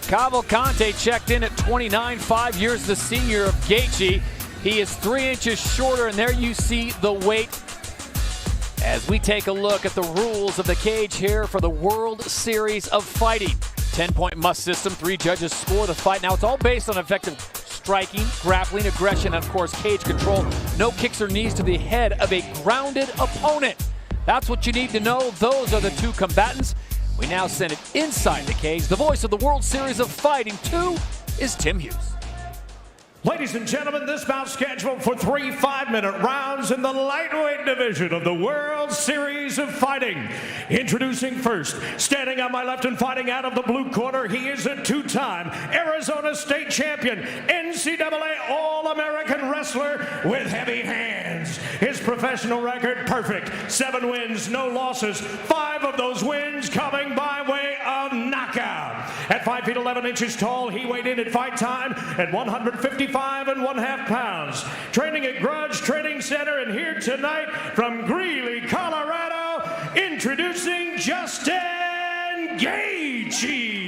Cavalcante checked in at 29, 5 years the senior of Gaethje. He is 3 inches shorter, and there you see the weight. As we take a look at the rules of the cage here for the World Series of Fighting. 10-point must system, 3 judges score the fight. Now it's all based on effective striking, grappling, aggression, and of course cage control. No kicks or knees to the head of a grounded opponent. That's what you need to know. Those are the 2 combatants. We now send it inside the cage. The voice of the World Series of Fighting 2 is Tim Hughes. Ladies and gentlemen, this bout scheduled for 3 5-minute rounds in the lightweight division of the World Series of Fighting. Introducing first, standing on my left and fighting out of the blue corner, he is a 2-time Arizona State champion, NCAA All-American wrestler with heavy hands. His professional record, perfect. 7 wins, no losses. 5 of those wins coming by way of knockout. At 5 feet 11 inches tall, he weighed in at fight time at 155.5 pounds. Training at Grudge Training Center, and here tonight from Greeley, Colorado, introducing Justin Gaethje.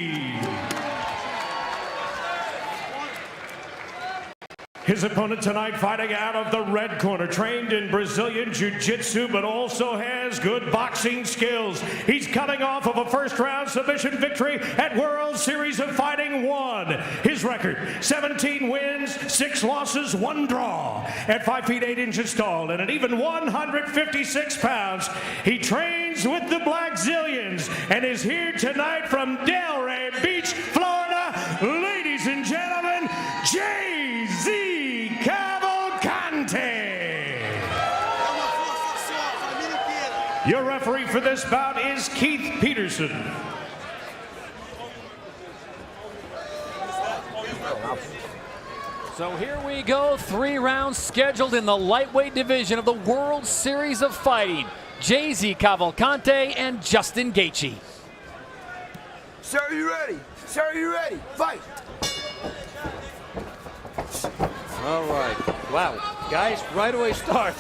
His opponent tonight fighting out of the red corner, trained in Brazilian Jiu-Jitsu, but also has good boxing skills. He's coming off of a first-round submission victory at World Series of Fighting 1. His record, 17 wins, 6 losses, 1 draw. At 5 feet 8 inches tall and at even 156 pounds, he trains with the Black Zillions and is here tonight from Delray Beach, Florida. Ladies and gentlemen, J.Z. Your referee for this bout is Keith Peterson. So here we go, 3 rounds scheduled in the lightweight division of the World Series of Fighting. J.Z. Cavalcante and Justin Gaethje. Sir, are you ready? Sir, are you ready? Fight! All right. Wow. Guys, right away start.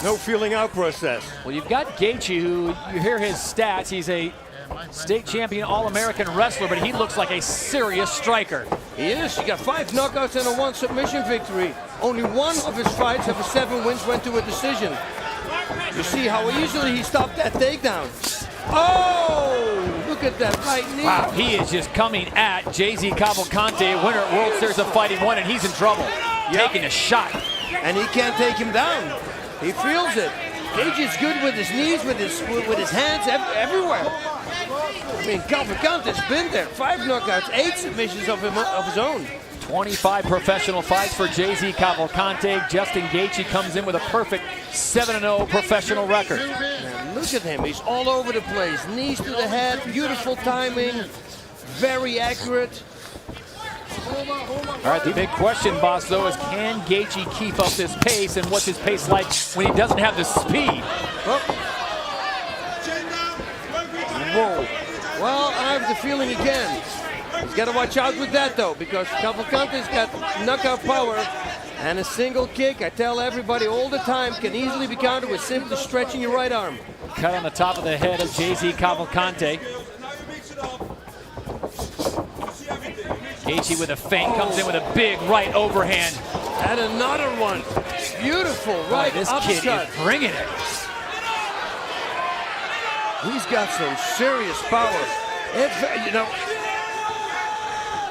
No feeling out process. Well, you've got Gaethje, who you hear his stats. He's a state champion All-American wrestler, but he looks like a serious striker. He is. He got 5 knockouts and a 1 submission victory. Only 1 of his fights of his 7 wins went to a decision. You see how easily he stopped that takedown. Oh, look at that right knee. Wow, he is just coming at J.Z. Cavalcante, winner at World Series of Fighting 1, and he's in trouble. Taking a shot. And he can't take him down. He feels it. Gaethje is good with his knees, with his hands, everywhere. I mean, Cavalcante's been there. 5 knockouts, 8 submissions of his own. 25 professional fights for J.Z. Cavalcante. Justin Gaethje comes in with a perfect 7-0 professional record. Man, look at him. He's all over the place. Knees to the head, beautiful timing, very accurate. All right, the big question, boss, though, is can Gaethje keep up this pace, and what's his pace like when he doesn't have the speed? Oh. Whoa. Well, I have the feeling again. He's got to watch out with that, though, because Cavalcante's got knockout power, and a single kick, I tell everybody all the time, can easily be countered with simply stretching your right arm. Cut on the top of the head of J.Z. Cavalcante. Gaethje with a feint comes in with a big right overhand. And another one. Beautiful right this uppercut. Kid is bringing it. He's got some serious power. You know,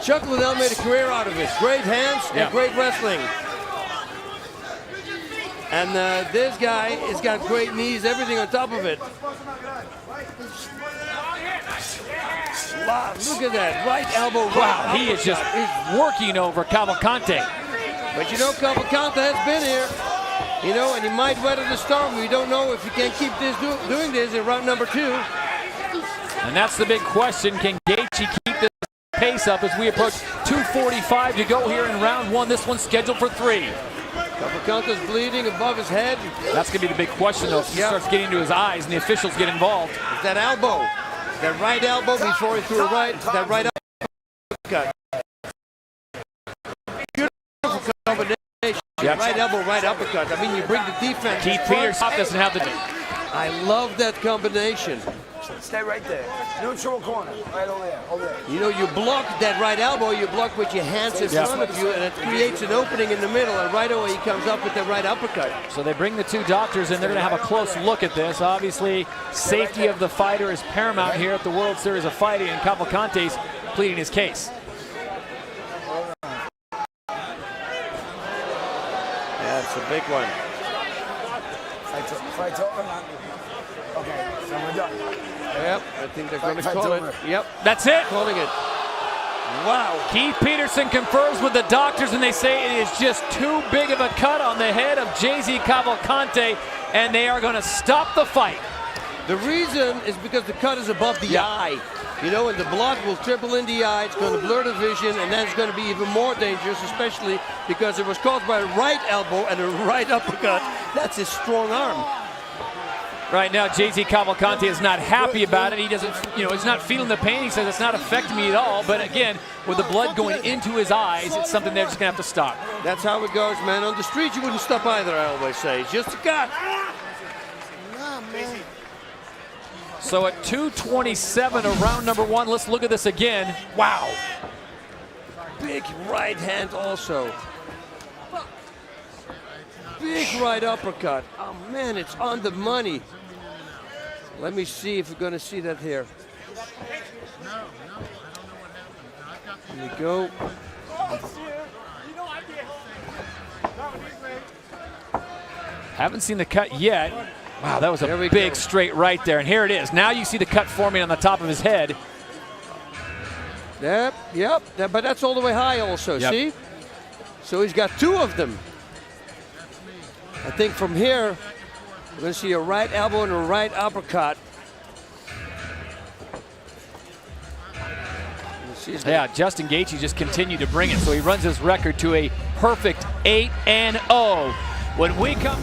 Chuck Liddell made a career out of it. Great hands and great wrestling. And this guy has got great knees, everything on top of it. Wow, look at that, right elbow. Wow, he is just working over Cavalcante. But you know, Cavalcante has been here, you know, and he might weather the storm. We don't know if he can keep doing this in round number 2. And that's the big question. Can Gaethje keep this pace up as we approach 2:45 to go here in round 1? This one's scheduled for 3. Cavalcante's bleeding above his head. That's going to be the big question, though, if he starts getting into his eyes and the officials get involved. It's that elbow. That right elbow before he threw that right uppercut. Beautiful combination. Right elbow, right uppercut. I mean, you bring the defense. Keith Peterson doesn't have the... I love that combination. Stay right there. Neutral corner. Right over there. Over there. You know, you block that right elbow, you block with your hands in front of you, and it creates an opening in the middle, and right away he comes up with the right uppercut. So they bring the two doctors in. They're going to have a close look at this. Obviously, safety of the fighter is paramount here at the World Series of Fighting, and Cavalcante's pleading his case. That's a big one. Fight's over. Okay, so we're done. Yep, I think they're going to call it. Yep, That's it. calling it. Wow. Keith Peterson confers with the doctors, and they say it is just too big of a cut on the head of JZ Cavalcante, and they are going to stop the fight. The reason is because the cut is above the eye. You know, and the blood will triple in the eye. It's going to blur the vision, and then it's going to be even more dangerous, especially because it was caused by a right elbow and a right uppercut. That's his strong arm. Right now, JZ Cavalcante is not happy about it. He doesn't, he's not feeling the pain. He says it's not affecting me at all. But again, with the blood going into his eyes, it's something they're just going to have to stop. That's how it goes, man. On the street, you wouldn't stop either, I always say. It's just a cut. So at 2:27 of round number one, let's look at this again. Wow. Big right hand also. Big right uppercut. Oh, man, it's on the money. Let me see if we're going to see that here. Here we go. Haven't seen the cut yet. Wow, that was a big straight right there. And here it is. Now you see the cut forming on the top of his head. Yep. But that's all the way high also, see? So he's got two of them. I think from here, we're going to see a right elbow and a right uppercut. Yeah, Justin Gaethje just continued to bring it, so he runs his record to a perfect 8-0. When we come...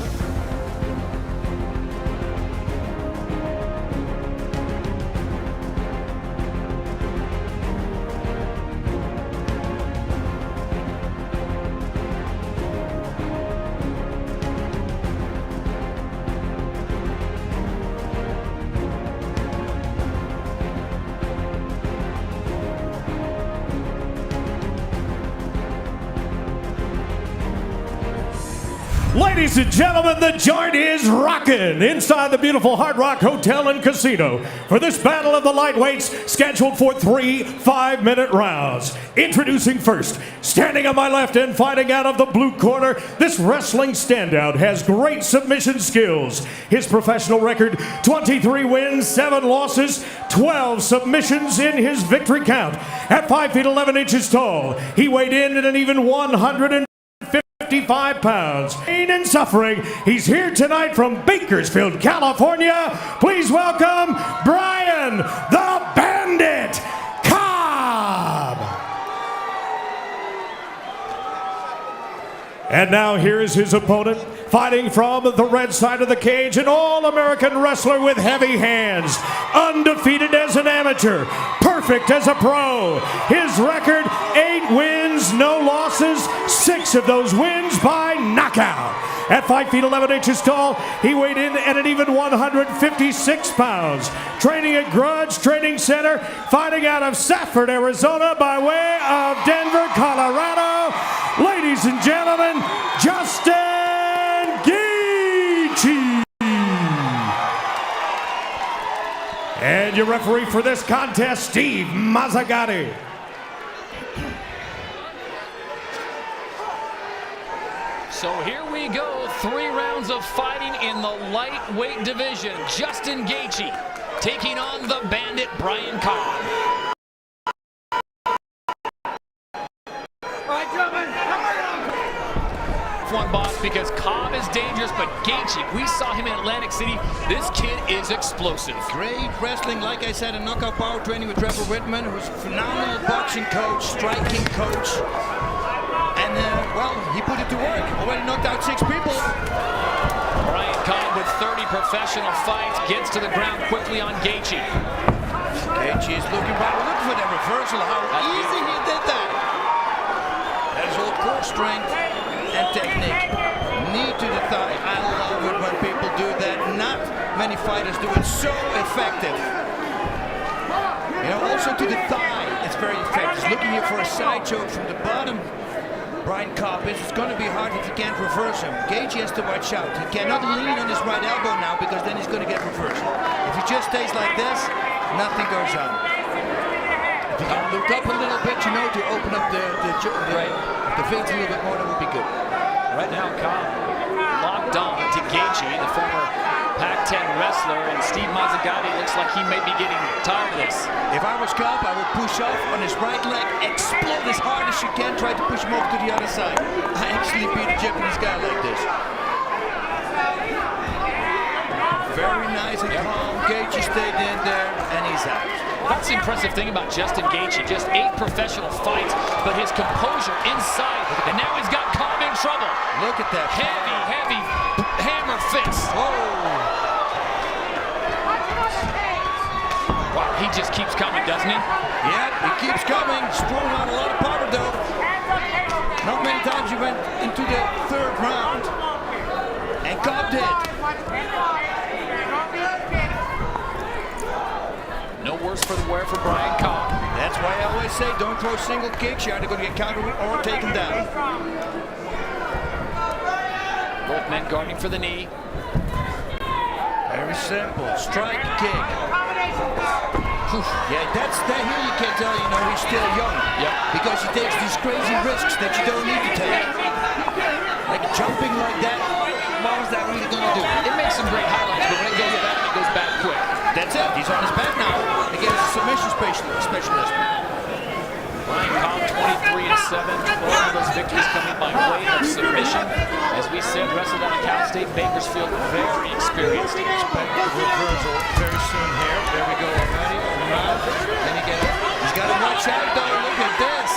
Ladies and gentlemen, the joint is rocking inside the beautiful Hard Rock Hotel and Casino for this battle of the lightweights scheduled for 3 5-minute rounds. Introducing first, standing on my left and fighting out of the blue corner, this wrestling standout has great submission skills. His professional record, 23 wins, 7 losses, 12 submissions in his victory count. At 5 feet 11 inches tall, he weighed in at an even 155 pounds. Pain and suffering. He's here tonight from Bakersfield, California. Please welcome Brian the Bandit Cobb. And now here is his opponent, fighting from the red side of the cage, an all-American wrestler with heavy hands, undefeated as an amateur, perfect as a pro. His record, 8 wins, no losses, 6 of those wins by knockout. At 5 feet 11 inches tall, he weighed in at an even 156 pounds. Training at Grudge Training Center, fighting out of Safford, Arizona by way of Denver, Colorado. Ladies and gentlemen, Justin Gaethje. And your referee for this contest, Steve Mazzagatti. So here we go, 3 rounds of fighting in the lightweight division. Justin Gaethje taking on the Bandit Brian Cobb. One boss, because Cobb is dangerous, but Gaethje, we saw him in Atlantic City. This kid is explosive. Great wrestling, like I said, in knockout power training with Trevor Whitman, who's a phenomenal boxing coach, striking coach. And, well, he put it to work. Already knocked out 6 people. Brian Cobb with 30 professional fights gets to the ground quickly on Gaethje. Gaethje is looking for that reversal. How easy he did that. That is all core strength and technique. Knee to the thigh. I love it when people do that. Not many fighters do it so effective. Also to the thigh, it's very effective. He's looking here for a side choke from the bottom. Brian Cobb is. It's going to be hard if he can't reverse him. Gaethje has to watch out. He cannot lean on his right elbow now because then he's going to get reversed. If he just stays like this, nothing goes on. If he can look up a little bit, you know, to open up the veins a little bit more, that would be good. Right now, Cobb locked on to Gaethje, the former Pac-10 wrestler, and Steve Mazzagatti looks like he may be getting tired of this. If I was Cobb, I would push off on his right leg, explode as hard as you can, try to push him over to the other side. I actually beat a Japanese guy like this. Very nice and calm. Gaethje stayed in there, and he's out. That's the impressive thing about Justin Gaethje. Just 8 professional fights, but his composure inside, and now he's got Cobb in trouble. Look at that. Heavy hammer fist. Wow, he just keeps coming, doesn't he? Yeah, he keeps coming. He's throwing out a lot of power, though. Not many times he went into the 3rd round, and Cobb did. No worse for the wear for Brian Cobb. That's why I always say don't throw single kicks. You're either going to get countered or taken down. Both men guarding for the knee. Very simple. Strike, kick. Yeah, that's that here you can tell, you know, he's still young. Yep. Because he takes these crazy risks that you don't need to take. Like jumping like that, what was that really going to do? It makes some great highlights, but when it goes back quick. That's it. He's on his back now against a submission specialist. Brian Cobb, 23-7, 12 of those victories coming by way of submission. As we said, wrestled out of Cal State Bakersfield, very experienced. Expect reversal very soon here. There we go already. Then he's got to watch out though. Look at this.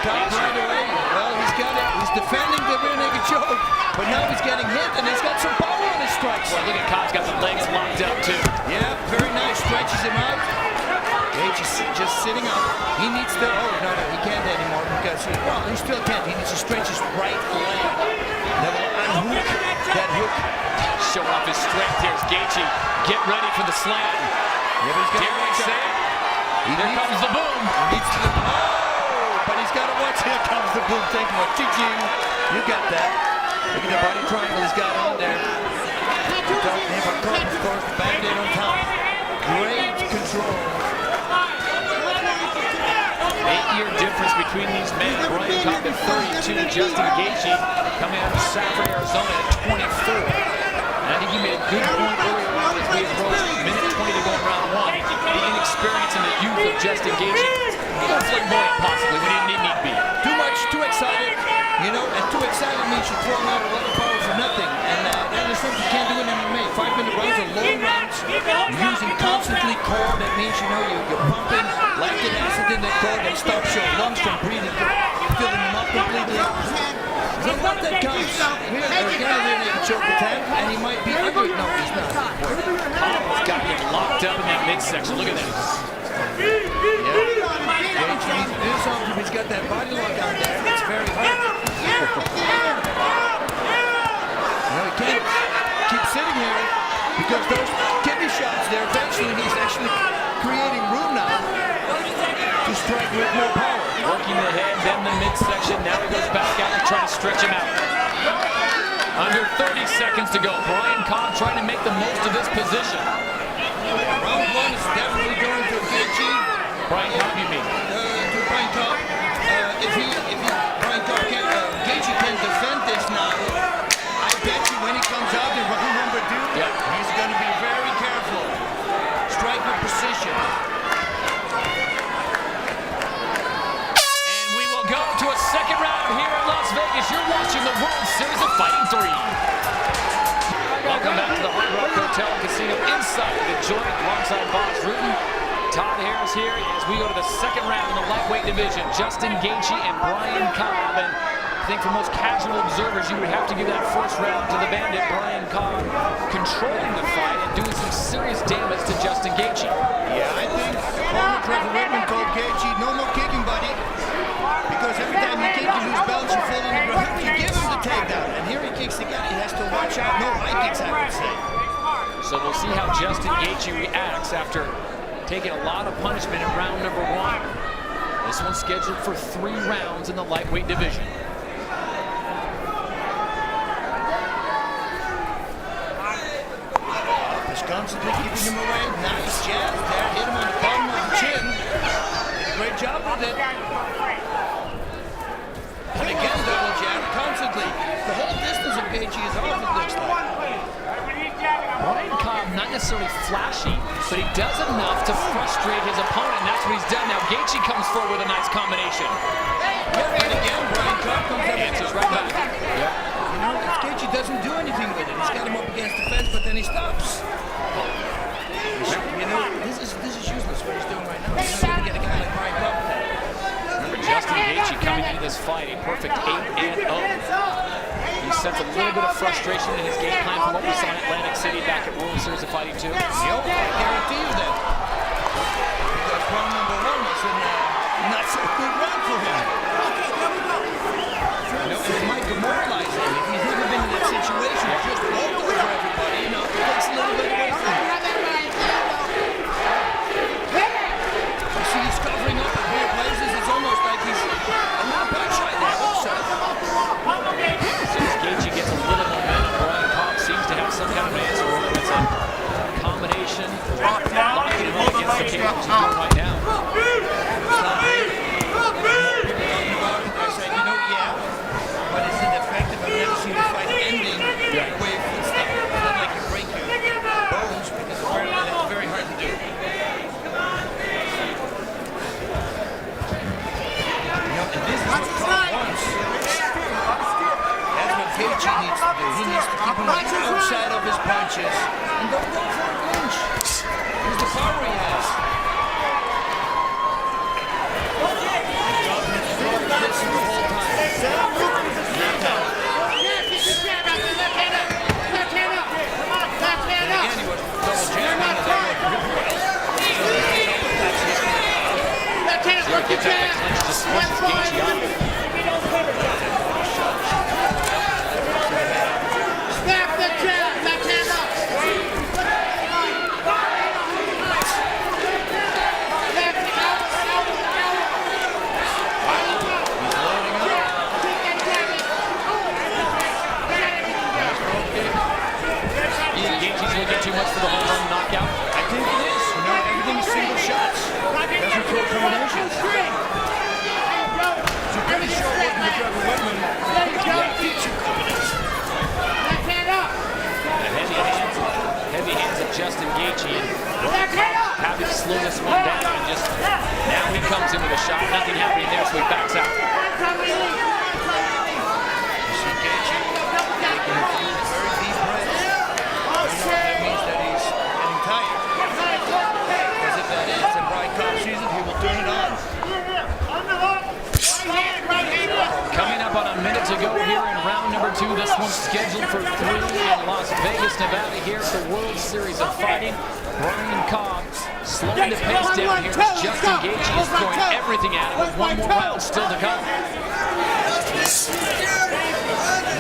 Cobb right away. Well, he's got it. He's defending the rear naked choke, but now he's getting hit and he's got some power on his strikes. Well, look at Cobb's got the legs locked up too. Yeah, very nice. Stretches him out. Gaethje's just sitting up. He needs to. Oh no, he can't anymore because he still can't. He needs to stretch his right leg. That will unhook that hook. Show off his strength. Here's Gaethje. Get ready for the slam. Yeah, but he's got to watch out. Here comes the boom. He needs to. Oh, but he's got to watch. Here comes the boom. Thank you. Ching-ching. You got that. Look at the body triangle he's got on there. Of course, the band-aid on top. Great control. 8-year difference between these men. Brian Cobb at 32, Justin Gaethje coming out of Safford, Arizona at 24. And I think you made a good point earlier on as we approach minute 20 to go in round 1. The inexperience and the youth of Justin Gaethje. A little flamboyant possibly, but he didn't need to be. Too much, too excited, you know, and too excited means you're throwing out a lot of power for nothing. And that is something you can't do in MMA. 5-minute rounds are long rounds. You're using constantly core. That means, you know, you're pumping lactic acid in that core that stops your lungs from breathing, filling them up completely. So what that comes, we're going to choke attempt, and he might be under it. No, he's not. Cobb's got him locked up in that midsection. Look at that. Yeah. Gaethje needs to do something. He's got that body lock out there. It's very hard. No, he can't keep sitting here because those kidney shots there, eventually he's actually creating room now to strike with more power. Working the head, then the midsection. Now he goes back out and trying to stretch him out. Under 30 seconds to go. Brian Cobb trying to make the most of this position. Round 1 is definitely going to Gaethje. Brian Cobb, you mean? To Brian Cobb. If Brian Cobb Gaethje can defend this now, I bet you when he comes out in round number 2, he's going to be very careful. Strike with precision. And we will go to a second round here in Las Vegas. You're watching the World Series of Fighting 3. Welcome back to the Hard Rock Hotel and Casino inside the joint alongside Boss Rutan. Todd Harris here as we go to the second round in the lightweight division. Justin Gaethje and Brian Cobb. And I think for most casual observers, you would have to give that first round to the bandit, Brian Cobb, controlling the fight and doing some serious damage to Justin Gaethje. Yeah, I think former Trevor Whitman told Gaethje, no more kicking, buddy. Because every time you kick, you lose balance, you fall in the ground. You give him the takedown. And here he kicks again. He has to watch out. No high kicks, I would say. So we'll see how Justin Gaethje reacts after taking a lot of punishment in round number 1. This one's scheduled for 3 rounds in the lightweight division. Constantly keeping him away. Nice jab there. Hit him on the bottom of the chin. Did a great job with it. And again, double jab constantly. The whole distance of Gaethje is off, it looks like. Brian Cobb, not necessarily flashy, but he does enough to frustrate his opponent, and that's what he's done. Now Gaethje comes forward with a nice combination. And again, Brian Cobb comes up and answers right back. You know, if Gaethje doesn't do anything with it, he's got him up against the fence, but then he stops. You know, this is useless what he's doing right now. He's not going to get a guy like Brian Cobb. Remember, Justin Gaethje coming into this fight, a perfect 8-0. He sets a little bit of frustration in his game plan from what we saw in Atlantic City back at World Series of Fighting 2. Yep, I guarantee you that. Because round number 1 was a not so good round for him. You know, it might demoralize him if he's never been in that situation. Just walk over everybody, you know, it takes a little bit away from him. You see, he's covering up in weird places. It's almost like he's a not bad shot there also. As soon as Gaethje gets a little momentum, Brian Cobb seems to have some kind of answer for him. It's a combination, locking him up against the cage, which he's doing right now. I said, you know, yeah, but is it effective? I've never seen a fight ending the way it would stop. It's not like you break your bones, because apparently that's very hard to do. You know, and this is what Cobb wants. That's what Gaethje needs to do. He needs to keep him outside of his punches and don't go for a clinch. Here's the power he has. This the whole time. Again, he was double jabbing his Gets that clinch, just pushes Gaethje out. Too much for the home run knockout? I think it is. You know, everything is single shots. Doesn't throw combinations. It's a pretty short working with Trevor Whitman. Teach you combinations. The heavy hands of Justin Gaethje, and happy to slow this one down, and just now he comes in with a shot. Nothing happening there, so he backs out. You see Gaethje taking a few very deep breaths. That means that he's getting tired. Because if that is, and Brian Cobb sees it, he will turn it on. Coming up on a minute to go here in round number 2. This one's scheduled for 3 in Las Vegas, Nevada here at the World Series of Fighting. Brian Cobb slowing the pace down here as Justin Gaethje is throwing everything at him with 1 more round still to come. He's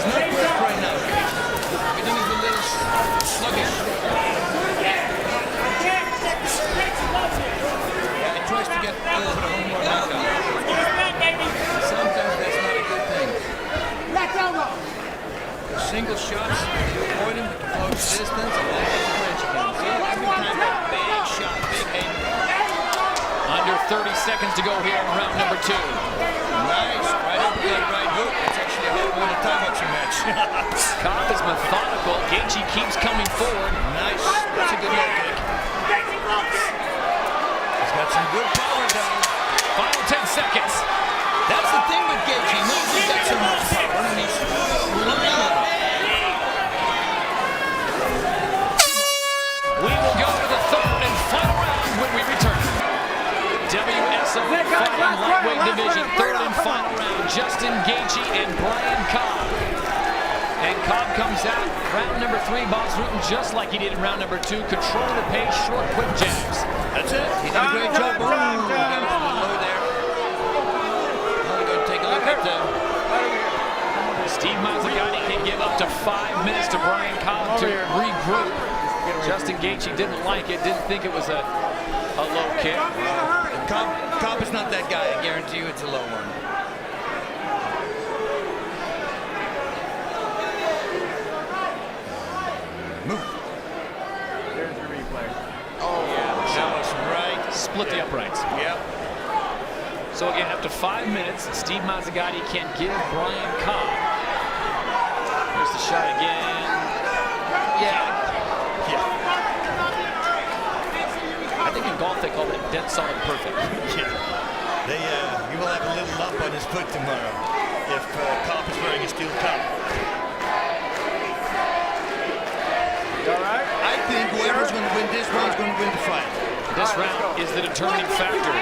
not quick right now. Everything is a little sluggish. Yeah, he tries to get a little bit of home more knockout. Sometimes that's not a good thing. The single shots, you avoid him, you close distance, and then get the clinch again. See, every time that big shot, big aim. Under 30 seconds to go here in round number 2. Nice, right uppercut, right hook. That's actually how we win a time boxing match. Cobb is methodical. Gaethje keeps coming forward. Nice, that's a good low kick. He's got some good power down. Final 10 seconds. That's the thing with Gaethje. He knows he's got so much power, and he's relying on it. We will go to the 3rd and final round when we return. WSOF Fighting Lightweight Division, 3rd and final round. Justin Gaethje and Brian Cobb. And Cobb comes out, round number 3, Bob's rooting just like he did in round number 2. Controlling the pace, short, quick jabs. That's it. He did a great job. Boom. Down to the low there. Now we're going to take a look at Steve Mazzagatti can give up to 5 minutes to Brian Cobb to regroup. Justin Gaethje didn't like it, didn't think it was a a low kick. Cobb is not that guy. I guarantee you it's a low one. Move. There's your replay. Oh, yeah. That was right. Split the uprights. Yep. So again, after 5 minutes, Steve Mazzagatti can give Brian Cobb. Here's the shot again. Yeah. I think in golf they call it dead solid perfect. Yeah. You will have a little lump on his foot tomorrow if Cobb is wearing a steel cup. You all right? I think whoever's going to win this round's going to win the fight. This round is the determining factor.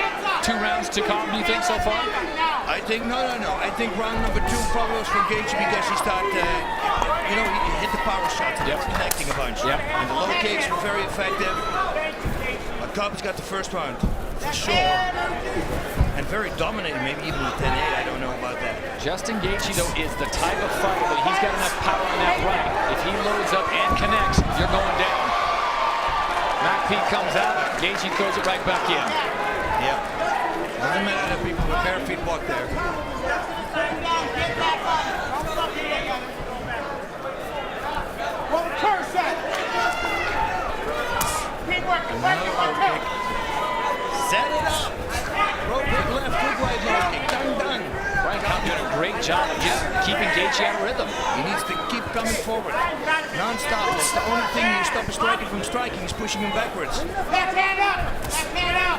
2 rounds to Cobb, do you think, so far? I think, no. I think round number 2 probably was for Gaethje because he started, he hit the power shots and he was connecting a bunch. Yep. And the low kicks were very effective. But Cobb's got the first round, for sure. And very dominating, maybe even with 10-8, I don't know about that. Justin Gaethje, though, is the type of fighter that he's got enough power on that right. If he loads up and connects, you're going down. McPeak comes out, Gaethje throws it right back in. Yeah. Doesn't matter that people with bare feet walk there. Set it up. Rope kick left, good right low kick. Done. Brian Cobb doing a great job of just keeping Gaethje out of rhythm. He needs to keep coming forward. Non-stop. That's the only thing you stop a striker from striking is pushing him backwards.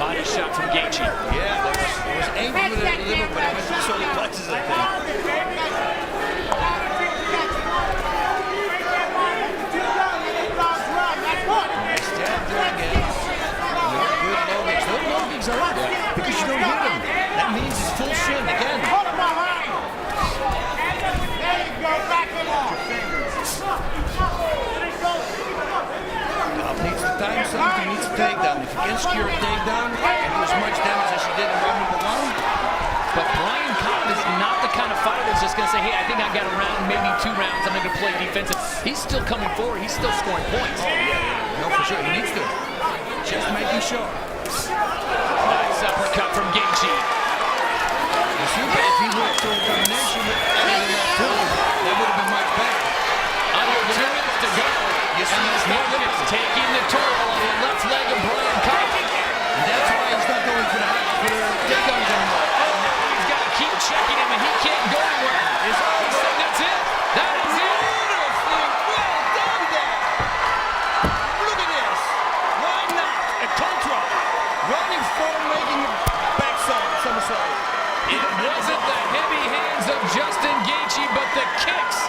Body shot from Gaethje. Yeah, it was aimed with a liver, but it went to the solar plexus, I think. Nice jab there again. Good low kicks. Those low kicks are up because you don't hit them. That means it's full shin again. Cobb needs to time something, needs a takedown. If he can secure a takedown and do as much damage as he did in round number 1. But Brian Cobb is not the kind of fighter that's just going to say, hey, I think I got a round, maybe 2 rounds, I'm going to play defensive. He's still coming forward. He's still scoring points. Oh, yeah. No, for sure. He needs to. Just making sure. Nice uppercut from Gaethje. You see, but if he went to a combination with that would have been much better. Under 2 minutes to go. You see, And it's no not limits limited. taking the toll on the left leg of Brian Cobb. And that's why he's not going for the takedowns anymore. He's got to keep checking him, and he can't go anywhere. He's saying that's it. That is it. Beautifully well done there. Look at this. Why not? A contra. Running forward, making a backside somersault. It wasn't the heavy hands of Justin Gaethje, but the kicks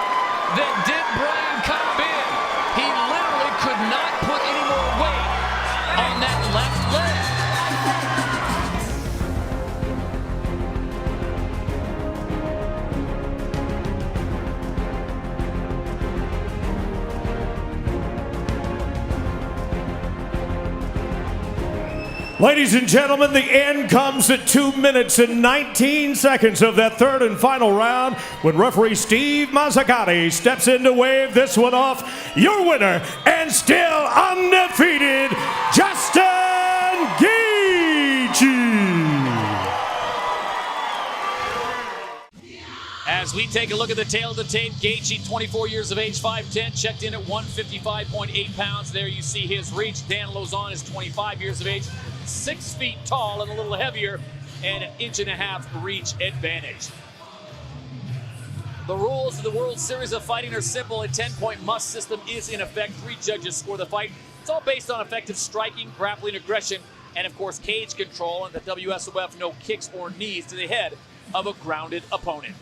that did Brian Cobb in. He literally could not put any more weight on that left leg. Ladies and gentlemen, the end comes at 2 minutes and 19 seconds of that third and final round when referee Steve Mazzagatti steps in to wave this one off. Your winner and still undefeated, Justin Gaethje. As we take a look at the tail of the tape, Gaethje, 24 years of age, 5'10", checked in at 155.8 pounds. There you see his reach. Dan Lozon is 25 years of age, 6 feet tall and a little heavier, and an 1.5 inch reach advantage. The rules of the World Series of Fighting are simple. A 10-point must system is in effect. 3 judges score the fight. It's all based on effective striking, grappling, aggression, and of course cage control, and the WSOF no kicks or knees to the head of a grounded opponent.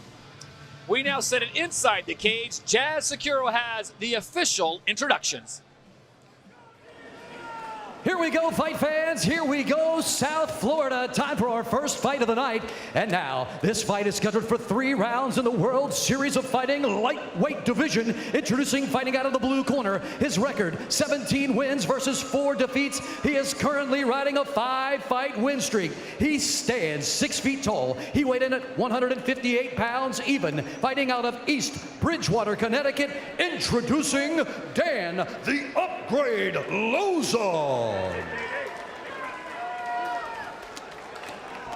We now set it inside the cage. Jazz Securo has the official introductions. Here we go, fight fans. Here we go, South Florida. Time for our first fight of the night. And now, this fight is scheduled for 3 rounds in the World Series of Fighting lightweight division. Introducing, fighting out of the blue corner, his record, 17 wins versus 4 defeats. He is currently riding a 5-fight win streak. He stands 6 feet tall. He weighed in at 158 pounds even. Fighting out of East Bridgewater, Connecticut. Introducing Dan, the Upgrade Lozon.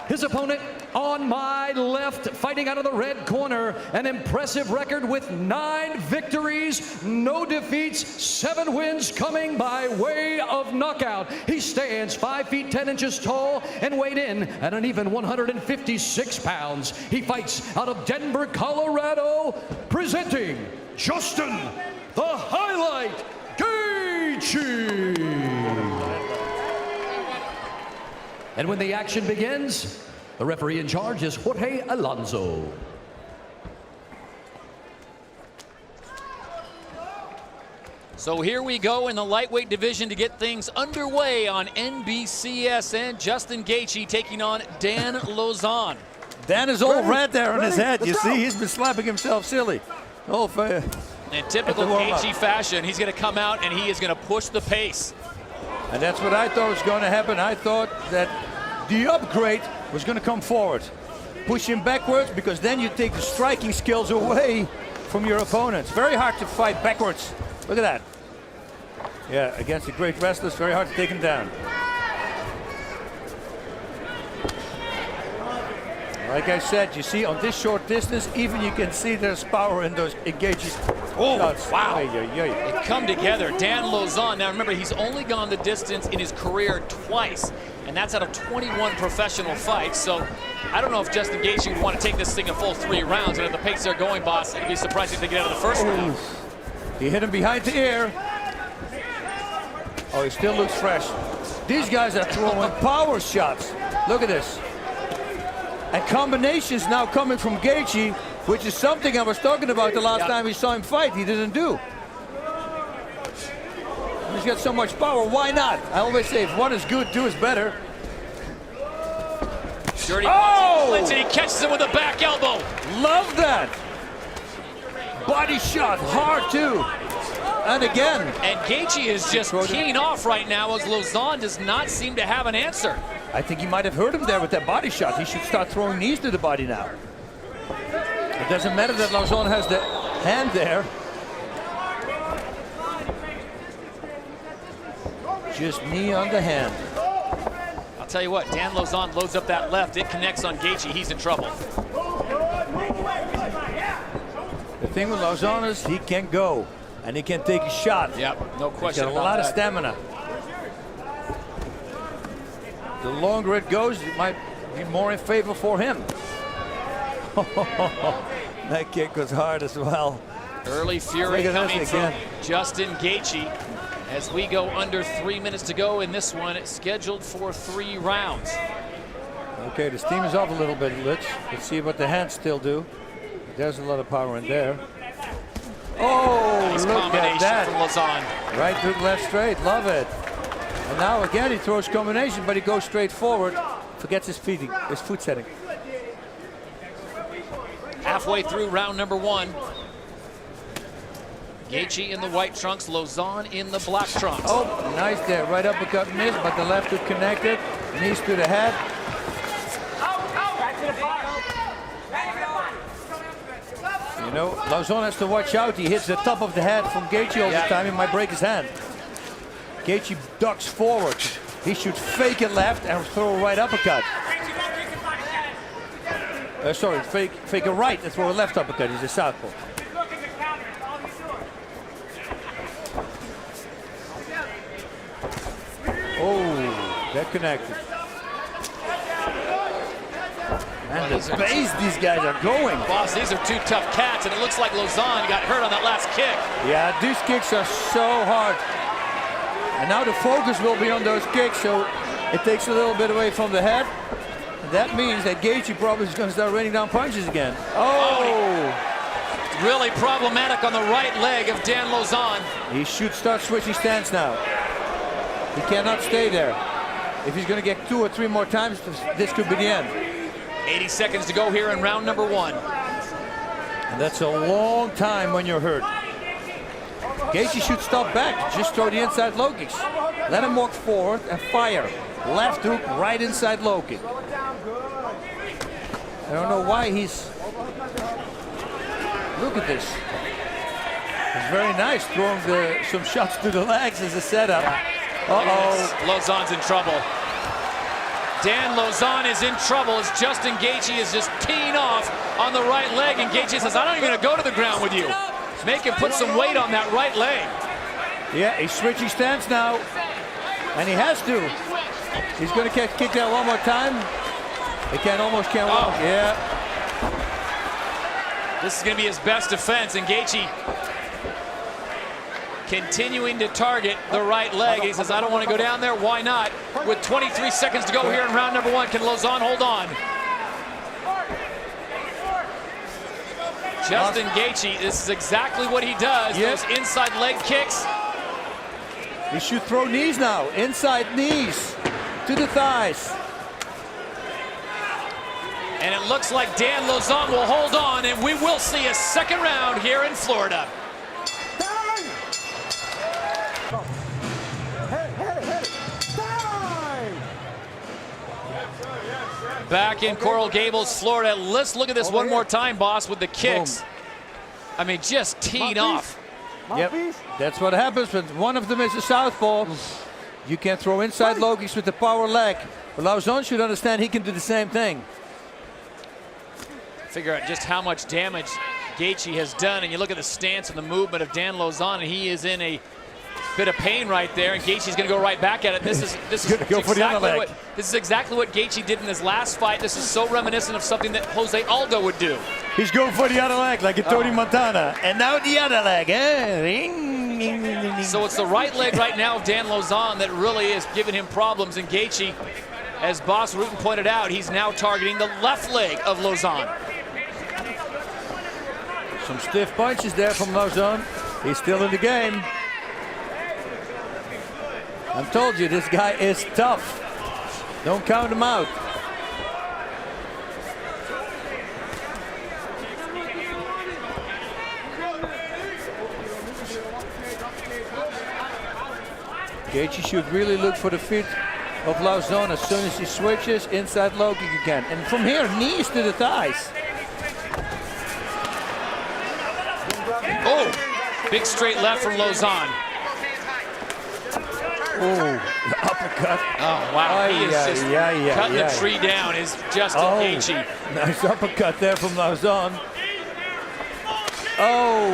his opponent on my left, fighting out of the red corner, an impressive record with 9 victories, no defeats, 7 wins coming by way of knockout. He stands 5 feet 10 inches tall and weighed in at an even 156 pounds. He fights out of Denver, Colorado, presenting Justin the Highlight Gaethje. And when the action begins, the referee in charge is Jorge Alonso. So here we go in the lightweight division to get things underway on NBCSN. Justin Gaethje taking on Dan Lauzon. Dan is all red there on his head. You see, he's been slapping himself silly. Oh, fair. In typical Gaethje fashion, he's going to come out and he is going to push the pace. And that's what I thought was going to happen. I thought that the upgrade was going to come forward. Push him backwards, because then you take the striking skills away from your opponents. Very hard to fight backwards. Look at that. Yeah, against the great wrestlers, very hard to take him down. Like I said, you see on this short distance, even you can see there's power in those engages. Oh, shots. wow. They come together. Dan Lauzon, now remember, he's only gone the distance in his career twice, and that's out of 21 professional fights. So I don't know if Justin Gaethje would want to take this thing a full 3 rounds, and at the pace they're going, boss, it'd be surprising if they get out of the first round. He hit him behind the ear. Oh, he still looks fresh. These guys are throwing power shots. Look at this. And combinations now coming from Gaethje, which is something I was talking about the last time we saw him fight. He didn't do. He's got so much power. Why not? I always say if one is good, 2 is better. Dirty punch, and he catches him with a back elbow. Love that. Body shot, hard too. And again. And Gaethje is just keying off right now as Lauzon does not seem to have an answer. I think he might have hurt him there with that body shot. He should start throwing knees to the body now. It doesn't matter that Lauzon has the hand there. Just knee on the hand. I'll tell you what, Dan Lauzon loads up that left. It connects on Gaethje. He's in trouble. The thing with Lauzon is he can go and he can take a shot. Yep, no question. He's got a lot of stamina. The longer it goes, it might be more in favor for him. That kick was hard as well. Early fury coming from Justin Gaethje as we go under 3 minutes to go in this one. It's scheduled for 3 rounds. Okay, the steam is off a little bit, Let's see what the hands still do. There's a lot of power in there. Oh, nice look at that. From Lauzon. Right to the left straight, love it. And now again he throws combination, but he goes straight forward. Forgets his foot setting. Halfway through round number 1. Gaethje in the white trunks, Lauzon in the black trunks. Oh, nice there. Right uppercut missed, but the left hook connected. Knees to the head. You know, Lauzon has to watch out. He hits the top of the head from Gaethje all the time. He might break his hand. Gaethje ducks forward. He should fake it left and throw a right uppercut. Sorry, fake a right and throw a left uppercut. He's a southpaw. Oh, that connected. And the pace these guys are going. Boss, these are 2 tough cats, and it looks like Lauzon got hurt on that last kick. Yeah, these kicks are so hard. And now the focus will be on those kicks, so it takes a little bit away from the head. And that means that Gaethje probably is going to start raining down punches again. Oh! Really problematic on the right leg of Dan Lauzon. He should start switching stance now. He cannot stay there. If he's going to get 2 or 3 more times, this could be the end. 80 seconds to go here in round number 1. And that's a long time when you're hurt. Gaethje should stop back. Just throw the inside low kicks. Let him walk forward and fire. Left hook, right inside low kick. I don't know why he's... Look at this. It's very nice throwing some shots to the legs as a setup. Uh-oh. Lauzon's in trouble. Dan Lauzon is in trouble as Justin Gaethje is just teeing off on the right leg, and Gaethje says, I'm not even going to go to the ground with you. Make him put some weight on that right leg. Yeah, he's switching stance now, and he has to. He's going to kick that one more time. He almost can't walk. Yeah. This is going to be his best defense, and Gaethje continuing to target the right leg. He says, I don't want to go down there. Why not? With 23 seconds to go here in round number 1, can Lauzon hold on? Justin Gaethje, this is exactly what he does. Yep. Those inside leg kicks. He should throw knees now. Inside knees to the thighs. And it looks like Dan Lauzon will hold on, and we will see a second round here in Florida. Back in Coral Gables, Florida. Let's look at this one more time, boss, with the kicks. Boom. I mean, just teed off. Yep, that's what happens when one of them is a southpaw. You can throw inside low kicks with the power leg. But Lauzon should understand he can do the same thing. Figure out just how much damage Gaethje has done, and you look at the stance and the movement of Dan Lauzon, and he is in a bit of pain right there, and Gaethje's going to go right back at it. This is exactly what Gaethje did in his last fight. This is so reminiscent of something that Jose Aldo would do. He's going for the other leg like a Tony Montana, and now the other leg. So it's the right leg right now of Dan Lauzon that really is giving him problems, and Gaethje, as Boss Rutten pointed out, he's now targeting the left leg of Lauzon. Some stiff punches there from Lauzon. He's still in the game. I told you, this guy is tough. Don't count him out. Gaethje should really look for the feet of Lauzon as soon as he switches inside low kick again. And from here, knees to the thighs. Oh, big straight left from Lauzon. Oh, the uppercut. Oh, wow. He is just cutting the tree down is Justin Gaethje. Nice uppercut there from Lauzon. Oh,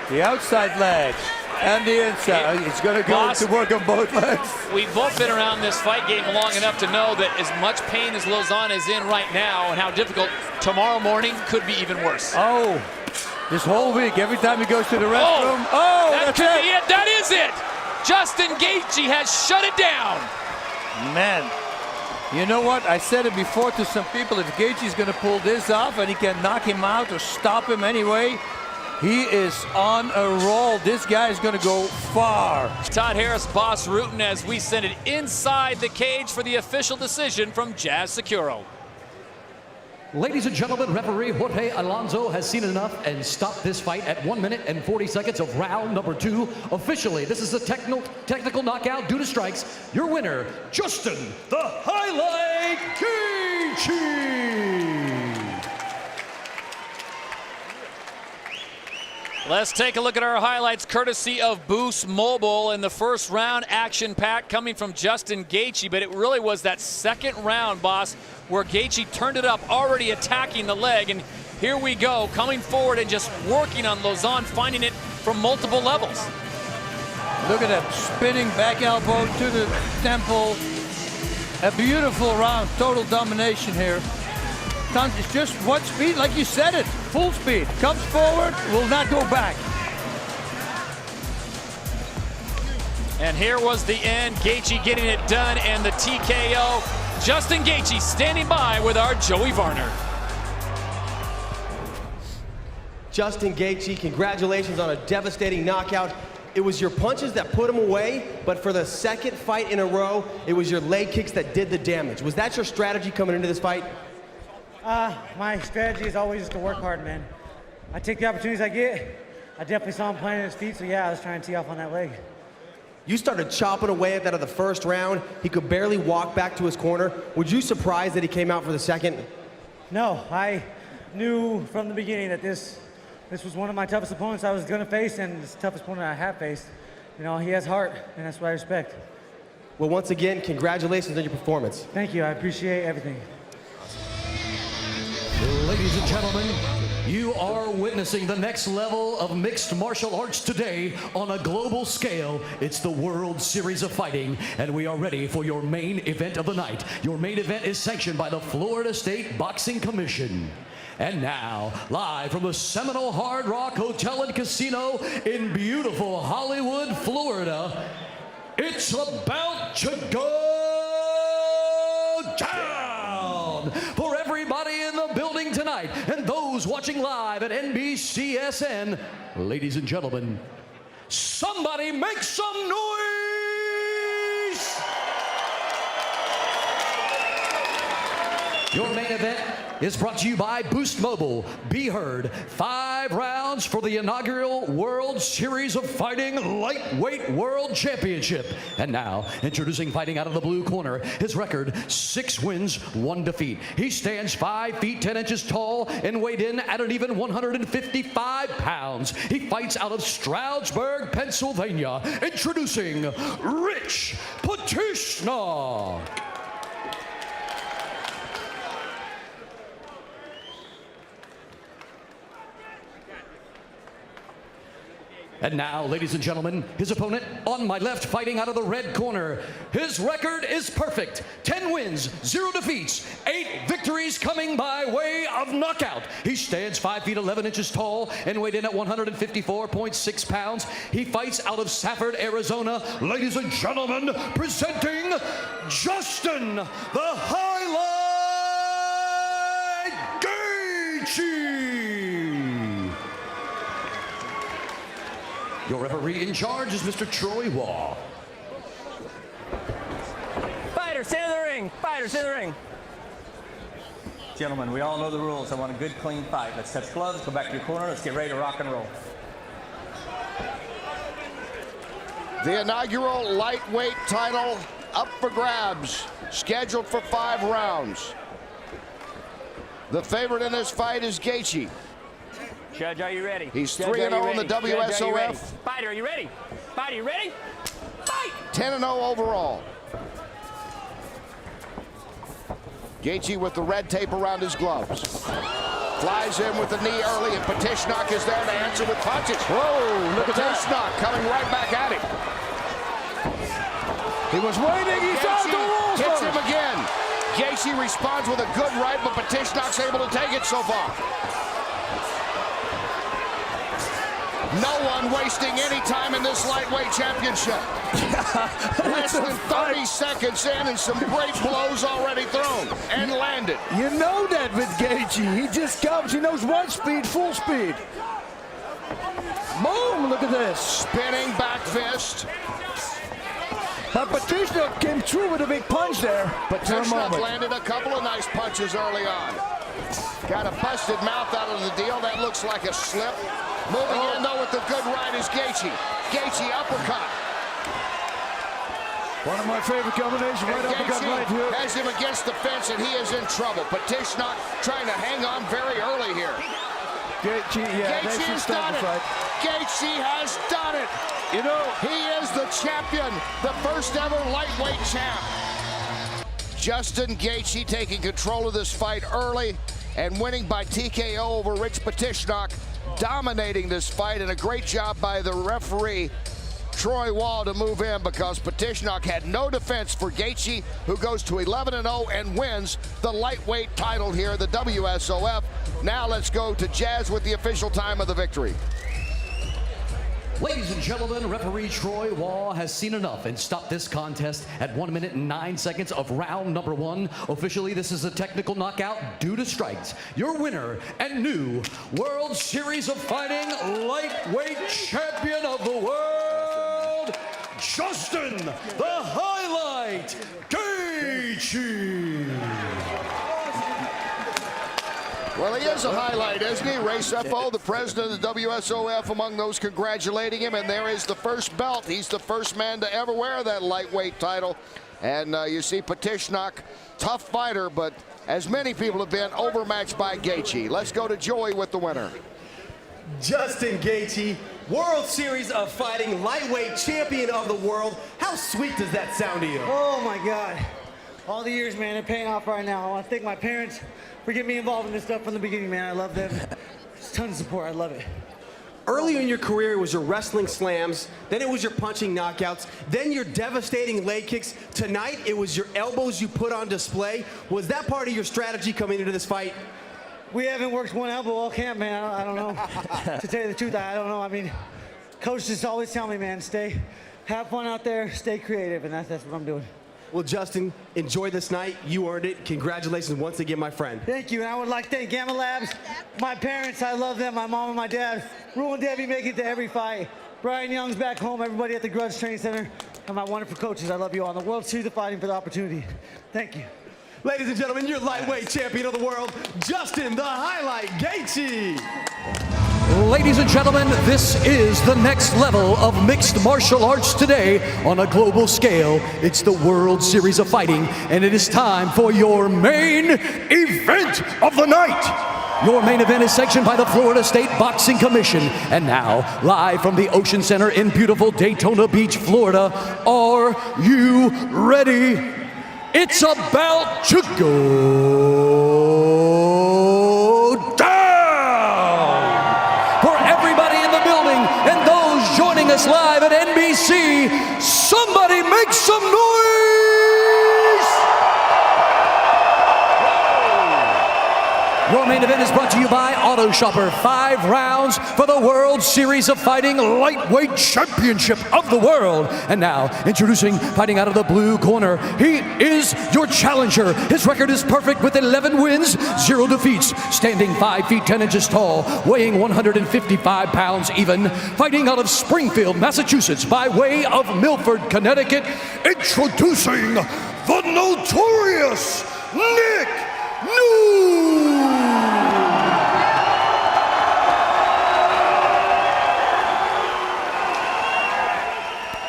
the outside leg and the inside. He's going to go to work on both legs. We've both been around this fight game long enough to know that as much pain as Lauzon is in right now and how difficult tomorrow morning could be even worse. Oh, this whole week, every time he goes to the restroom. Oh, that could be it. That is it. Justin Gaethje has shut it down. Man, you know what? I said it before to some people. If Gaethje's going to pull this off and he can knock him out or stop him anyway, he is on a roll. This guy is going to go far. Todd Harris, Boss Rutten, as we send it inside the cage for the official decision from Jazz Securo. Ladies and gentlemen, referee Jorge Alonso has seen enough and stopped this fight at 1 minute and 40 seconds of round number 2. Officially, this is a technical knockout due to strikes. Your winner, Justin the Highlight Gaethje. Let's take a look at our highlights courtesy of Boost Mobile. In the first round, action packed coming from Justin Gaethje, but it really was that second round, boss, where Gaethje turned it up, already attacking the leg, and here we go, coming forward and just working on Lauzon, finding it from multiple levels. Look at that spinning back elbow to the temple. A beautiful round, total domination here. It's just one speed, like you said it, full speed. Comes forward, will not go back. And here was the end, Gaethje getting it done, and the TKO. Justin Gaethje standing by with our Joey Varner. Justin Gaethje, congratulations on a devastating knockout. It was your punches that put him away, but for the second fight in a row, it was your leg kicks that did the damage. Was that your strategy coming into this fight? My strategy is always just to work hard, man. I take the opportunities I get. I definitely saw him planting his feet, so yeah, I was trying to tee off on that leg. You started chopping away at that of the first round. He could barely walk back to his corner. Were you surprised that he came out for the second? No, I knew from the beginning that this was one of my toughest opponents I was going to face, and the toughest opponent I have faced. You know, he has heart, and that's what I respect. Well, once again, congratulations on your performance. Thank you. I appreciate everything. Ladies and gentlemen, you are witnessing the next level of mixed martial arts today on a global scale. It's the World Series of Fighting, and we are ready for your main event of the night. Your main event is sanctioned by the Florida State Boxing Commission. And now, live from the Seminole Hard Rock Hotel and Casino in beautiful Hollywood, Florida, it's about to go down for everybody in the building tonight and those watching live at NBCSN. Ladies and gentlemen, somebody make some noise! Your main event is brought to you by Boost Mobile. Be heard. 5 rounds for the inaugural World Series of Fighting Lightweight World Championship. And now, introducing fighting out of the blue corner, his record, 6 wins, 1 defeat. He stands 5 feet 10 inches tall and weighed in at an even 155 pounds. He fights out of Stroudsburg, Pennsylvania. Introducing Rich Patishna. And now, ladies and gentlemen, his opponent on my left, fighting out of the red corner. His record is perfect. 10 wins, 0 defeats, 8 victories coming by way of knockout. He stands 5 feet 11 inches tall and weighed in at 154.6 pounds. He fights out of Safford, Arizona. Ladies and gentlemen, presenting Justin the Highlight Gaethje. Your referee in charge is Mr. Troy Waugh. Fighters, in the ring. Fighters, in the ring. Gentlemen, we all know the rules. I want a good, clean fight. Let's touch gloves, go back to your corner. Let's get ready to rock and roll. The inaugural lightweight title up for grabs, scheduled for 5 rounds. The favorite in this fight is Gaethje. Judge, are you ready? He's 3-0 in the WSOF. Fighter, are you ready? Fighter, you ready? Fight! 10-0 overall. Gaethje with the red tape around his gloves. Flies in with the knee early, and Patishna is there to answer with punches. Whoa, look at that. Patishna coming right back at him. He was waiting, he thought the rules hits first. him again. Gaethje responds with a good right, but Patishna's able to take it so far. No one wasting any time in this lightweight championship. Less than 30 seconds in and some great blows already thrown and landed. You know that with Gaethje. He just comes, he knows one speed, full speed. Boom, look at this. Spinning back fist. But Patishna came through with a big punch there. Patishna landed a couple of nice punches early on. Got a busted mouth out of the deal. That looks like a slip. Moving in, though, with the good right is Gaethje. Gaethje uppercut. One of my favorite combinations, right uppercut right here. Has him against the fence, and he is in trouble. Patishna trying to hang on very early here. Gaethje, yeah, Gaethje has done it. Gaethje has done it. You know, he is the champion, the first ever lightweight champ. Justin Gaethje taking control of this fight early and winning by TKO over Rich Patishna, dominating this fight, and a great job by the referee Troy Waugh to move in, because Patishna had no defense for Gaethje, who goes to 11-0 and wins the lightweight title here, the WSOF. Now let's go to Jazz with the official time of the victory. Ladies and gentlemen, referee Troy Waugh has seen enough and stopped this contest at 1 minute and 9 seconds of round number 1. Officially, this is a technical knockout due to strikes. Your winner and new World Series of Fighting lightweight champion of the world, Justin the Highlight Gaethje. Well, he is a highlight, isn't he? Ray Sefo, the president of the WSOF, among those congratulating him. And there is the first belt. He's the first man to ever wear that lightweight title. And you see Patishna, tough fighter, but as many people have been, overmatched by Gaethje. Let's go to Joey with the winner. Justin Gaethje, World Series of Fighting lightweight champion of the world. How sweet does that sound to you? Oh my God. All the years, man, they're paying off right now. I want to thank my parents for getting me involved in this stuff from the beginning, man. I love them. Just tons of support. I love it. Early in your career, it was your wrestling slams, then it was your punching knockouts, then your devastating leg kicks. Tonight, it was your elbows you put on display. Was that part of your strategy coming into this fight? We haven't worked one elbow all camp, man. I don't know. To tell you the truth, I don't know. I mean, coach just always tell me, man, have fun out there, stay creative, and that's what I'm doing. Well, Justin, enjoy this night. You earned it. Congratulations once again, my friend. Thank you, and I would like to thank Gamma Labs, my parents, I love them, my mom and my dad. Rule and Debbie make it to every fight. Brian Young's back home, everybody at the Grudge Training Center, and my wonderful coaches. I love you all. And the World Series of Fighting for the opportunity. Thank you. Ladies and gentlemen, your lightweight champion of the world, Justin the Highlight Gaethje. Ladies and gentlemen, this is the next level of mixed martial arts today on a global scale. It's the World Series of Fighting, and it is time for your main event of the night. Your main event is sanctioned by the Florida State Boxing Commission. And now, live from the Ocean Center in beautiful Daytona Beach, Florida, are you ready? It's about to go down! For everybody in the building and those joining us live at NBC, somebody make some noise! Your main event is brought to you by Auto Shopper. 5 rounds for the World Series of Fighting Lightweight Championship of the World. And now, introducing, fighting out of the blue corner, he is your challenger. His record is perfect with 11 wins, 0 defeats, standing 5 feet 10 inches tall, weighing 155 pounds even, fighting out of Springfield, Massachusetts, by way of Milford, Connecticut, introducing the notorious Nick New!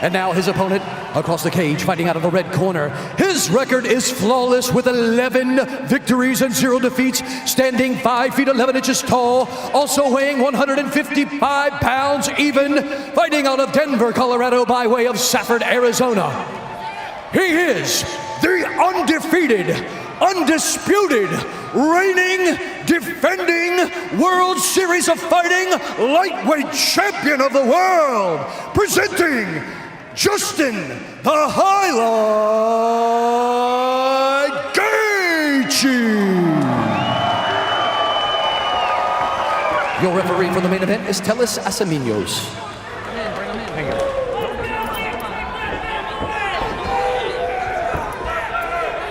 And now his opponent across the cage, fighting out of the red corner. His record is flawless with 11 victories and 0 defeats, standing 5 feet 11 inches tall, also weighing 155 pounds even, fighting out of Denver, Colorado by way of Safford, Arizona. He is the undefeated, undisputed, reigning, defending World Series of Fighting lightweight champion of the world, presenting Justin the Highlight Gaethje. Your referee for the main event is Telis Asaminos.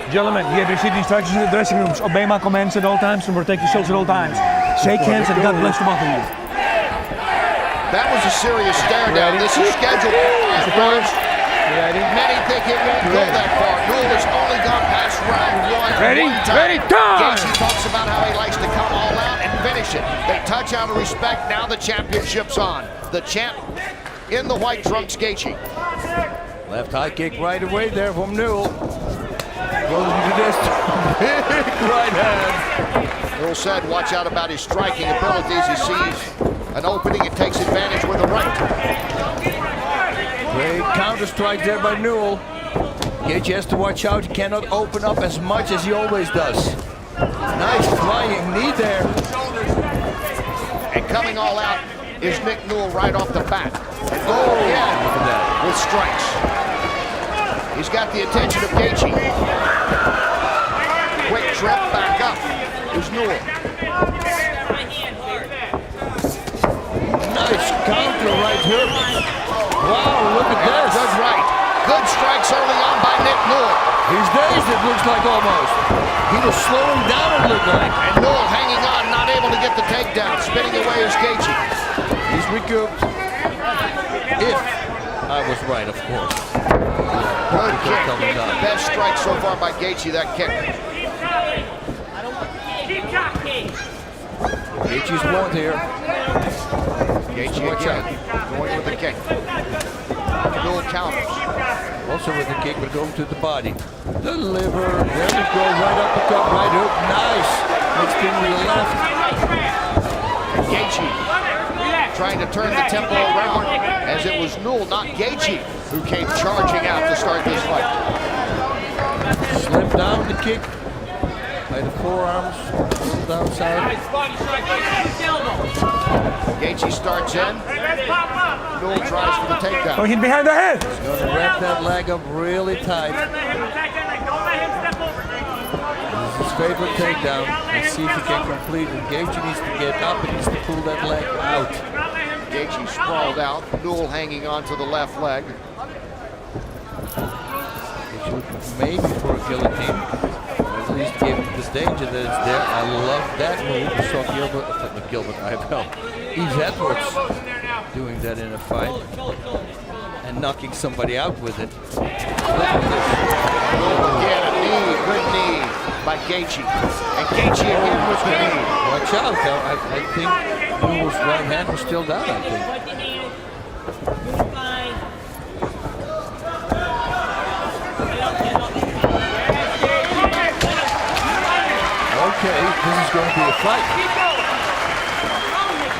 Gentlemen, you have received instructions in the dressing rooms. Obey my commands at all times and protect yourselves at all times. Shake hands and God bless the both of you. That was a serious stare down. This is scheduled at first. Many think it won't go that far. Newell has only gone past round 1. Ready? One time. Ready? Time! Gaethje talks about how he likes to come all out and finish it. They touch out of respect. Now the championship's on. The champ in the white trunks, Gaethje. Left high kick right away there from Newell. Goes into this big right hand. Newell said, watch out about his striking abilities. He sees an opening and takes advantage with a right. Great counter strike there by Newell. Gaethje has to watch out. He cannot open up as much as he always does. Nice flying knee there. And coming all out is Nick Newell right off the bat. And go again with strikes. He's got the attention of Gaethje. Quick trip back up. Here's Newell. Nice counter right here. Wow, look at this. Good right. Good strikes early on by Nick Newell. He's dazed, it looks like almost. He was slowing down, it looked like. And Newell hanging on, not able to get the takedown. Spinning away is Gaethje. He's recouped. If I was right, of course. Good kick. Best strike so far by Gaethje, that kick. Gaethje's won here. Gaethje again, going with the kick. Newell counters. Also with the kick, but going to the body. The liver, there we go, right up the cup, right hook, nice. Mixed in with the left. Gaethje trying to turn the tempo around, as it was Newell, not Gaethje, who came charging out to start this fight. Slipped down the kick by the forearms, pulled outside. Gaethje starts in. Newell tries for the takedown. Oh, he's behind the head. He's going to wrap that leg up really tight. This is his favorite takedown. Let's see if he can complete it. Gaethje needs to get up and needs to pull that leg out. Gaethje sprawled out. Newell hanging on to the left leg. Maybe for a guillotine. At least give him the danger that is there. I love that move. I saw Yves Edwards doing that in a fight and knocking somebody out with it. Look at this. Again, a knee, good knee by Gaethje. And Gaethje again with the knee. Watch out, I think Newell's right hand was still down, I think. Okay, this is going to be a fight.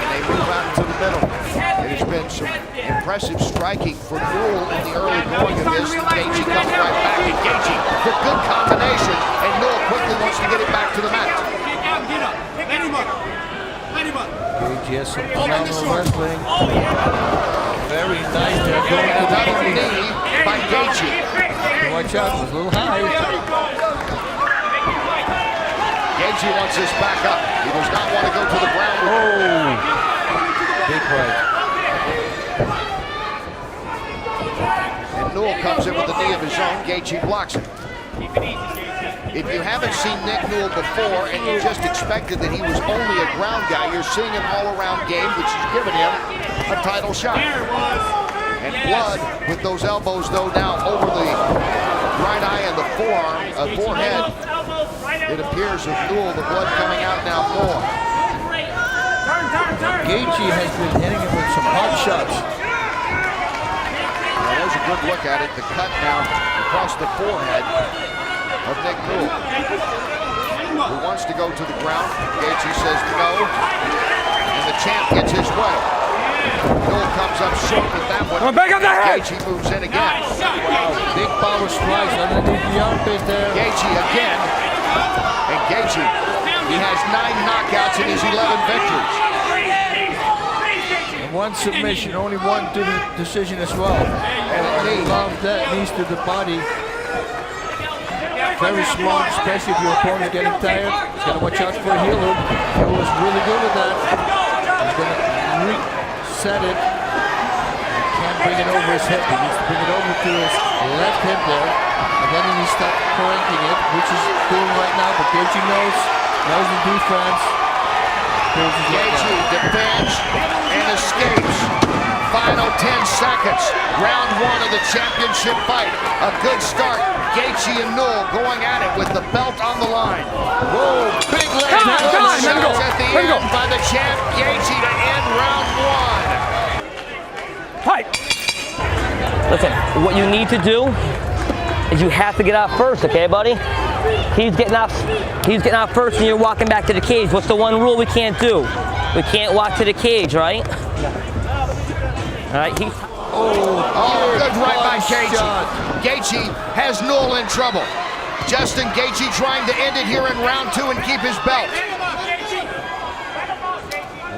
And they move out into the middle. It has been some impressive striking for Newell in the early going of this. Gaethje comes right back, and Gaethje, the good combination, and Newell quickly wants to get it back to the mat. Gaethje has some phenomenal wrestling. Very nice. They're going to Another knee by Gaethje. Watch out, it was a little high. Gaethje wants this back up. He does not want to go to the ground. Oh, big right. And Newell comes in with a knee of his own. Gaethje blocks it. If you haven't seen Nick Newell before and you just expected that he was only a ground guy, you're seeing an all-around game which has given him a title shot. And Blood with those elbows, though, now over the right eye and the forehead. It appears with Newell, the blood coming out now more. Gaethje has been hitting him with some hard shots. Well, there's a good look at it. The cut now across the forehead of Nick Newell, who wants to go to the ground. Gaethje says no, and the champ gets his way. Newell comes up short with that one. Back on the head. Gaethje moves in again. Wow, big power strikes underneath the armpit there. Gaethje again. And Gaethje, he has 9 knockouts in his 11 victories. And 1 submission, only 1 to the decision as well. And love that, knees to the body. Very smart, especially if your opponent's getting tired. He's got to watch out for a heel hook. He was really good with that. He's going to reset it. He can't bring it over his hip. He needs to bring it over to his left hip there. And then he needs to start correcting it, which he's doing right now. But Gaethje knows the defense. Gaethje defends and escapes. Final 10 seconds. Round 1 of the championship fight. A good start. Gaethje and Newell going at it with the belt on the line. Whoa, big leg shots at the end by the champ Gaethje to end round 1. Fight. Listen, what you need to do is you have to get out first, okay, buddy? He's getting out first and you're walking back to the cage. What's the one rule we can't do? We can't walk to the cage, right? All right, good right by Gaethje. Gaethje has Newell in trouble. Justin Gaethje trying to end it here in round 2 and keep his belt.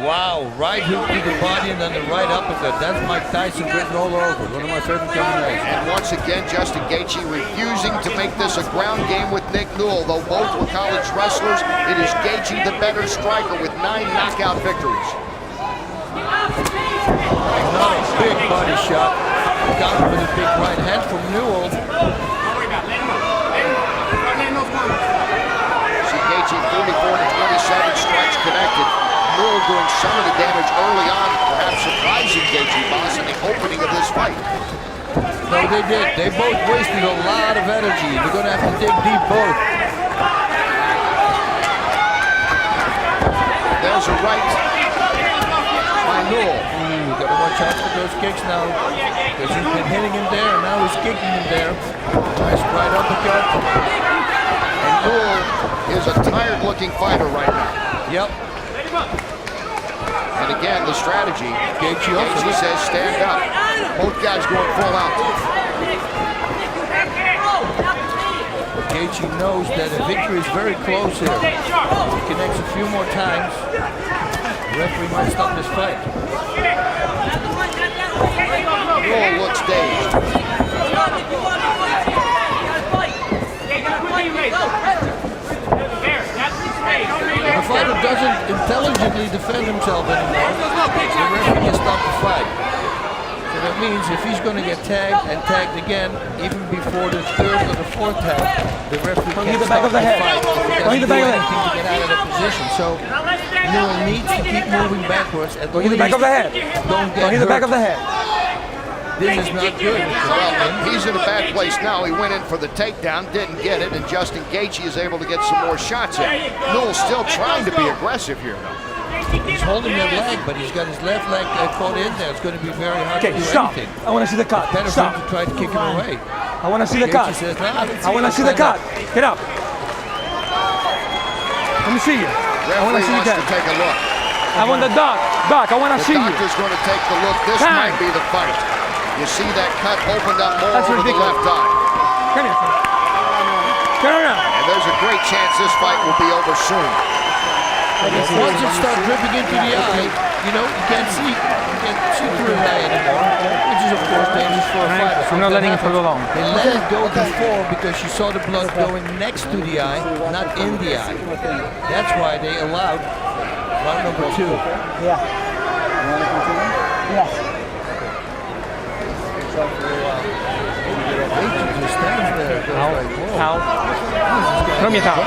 Wow, right hook to the body and then the right uppercut. That's Mike Tyson written all over. One of my favorite combinations. And once again, Justin Gaethje refusing to make this a ground game with Nick Newell. Though both were college wrestlers, it is Gaethje the better striker with 9 knockout victories. Another big body shot. Counter with a big right hand from Newell. See Gaethje 44 to 27 strikes connected. Newell doing some of the damage early on, perhaps surprising Gaethje, boss, in the opening of this fight. No, they did. They both wasted a lot of energy. They're going to have to dig deep both. There's a right by Newell. Got to watch out for those kicks now. Because he's been hitting him there, and now he's kicking him there. Nice right uppercut. And Newell is a tired-looking fighter right now. Yep. And again, the strategy, Gaethje says stand up. Both guys going full out. Gaethje knows that a victory is very close here. If he connects a few more times, the referee might stop this fight. Newell looks dazed. If the fighter doesn't intelligently defend himself anymore, the referee can stop the fight. So that means if he's going to get tagged and tagged again, even before the third or the fourth tag, the referee can't stop the fight if he doesn't do anything to get out of that position. So Newell needs to keep moving backwards. At least the back of the head. Don't get hurt. The back of the head. This is not good. Well, he's in a bad place now. He went in for the takedown, didn't get it, and Justin Gaethje is able to get some more shots in. Newell's still trying to be aggressive here, though. He's holding that leg, but he's got his left leg caught in there. It's going to be very hard to do anything. I want to see the cut. Better for him to try to kick him away. I want to see the cut. Says, I want to see the cut. Get up. Let me see you. I want to see Referee the wants to cut. take a look. I want the doc. Doc, I want to see you. The doctor's going to take the look. This might be the fight. You see that cut opened up more over the left eye. Come here. Turn around. And there's a great chance this fight will be over soon. Once it starts dripping into the eye, you know, you can't see through the eye anymore, which is of course dangerous for a fighter. I'm not letting it for long. They let it go before because you saw the blood going next to the eye, not in the eye. That's why they allowed round number 2. Yeah. You want to continue? Yes. Just stands there. Towel. Throw me a towel.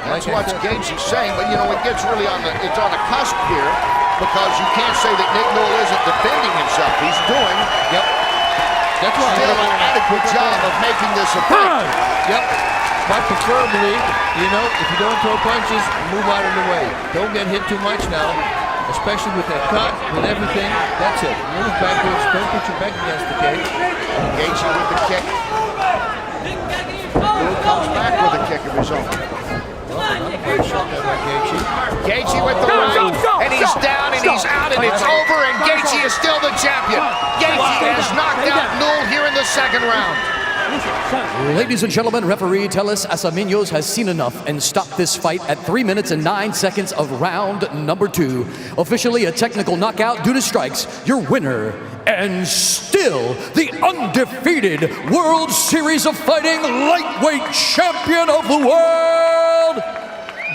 That's what Gaethje is saying, but you know, it gets really on the cusp here because you can't say that Nick Newell isn't defending himself. He's doing, that's why still an adequate job of making this a fight. Yep. But preferably, you know, if you don't throw punches, move out of the way. Don't get hit too much now, especially with that cut, with everything. That's it. Move backwards. Don't put your back against the cage. Gaethje with the kick. Newell comes back with a kick of his own. Gaethje with the right, and he's down, and he's out, and it's over, and Gaethje is still the champion. Gaethje has knocked out Newell here in the second round. Ladies and gentlemen, referee Telis Asaminos has seen enough and stopped this fight at 3 minutes and 9 seconds of round number 2. Officially a technical knockout due to strikes, your winner and still the undefeated World Series of Fighting lightweight champion of the world,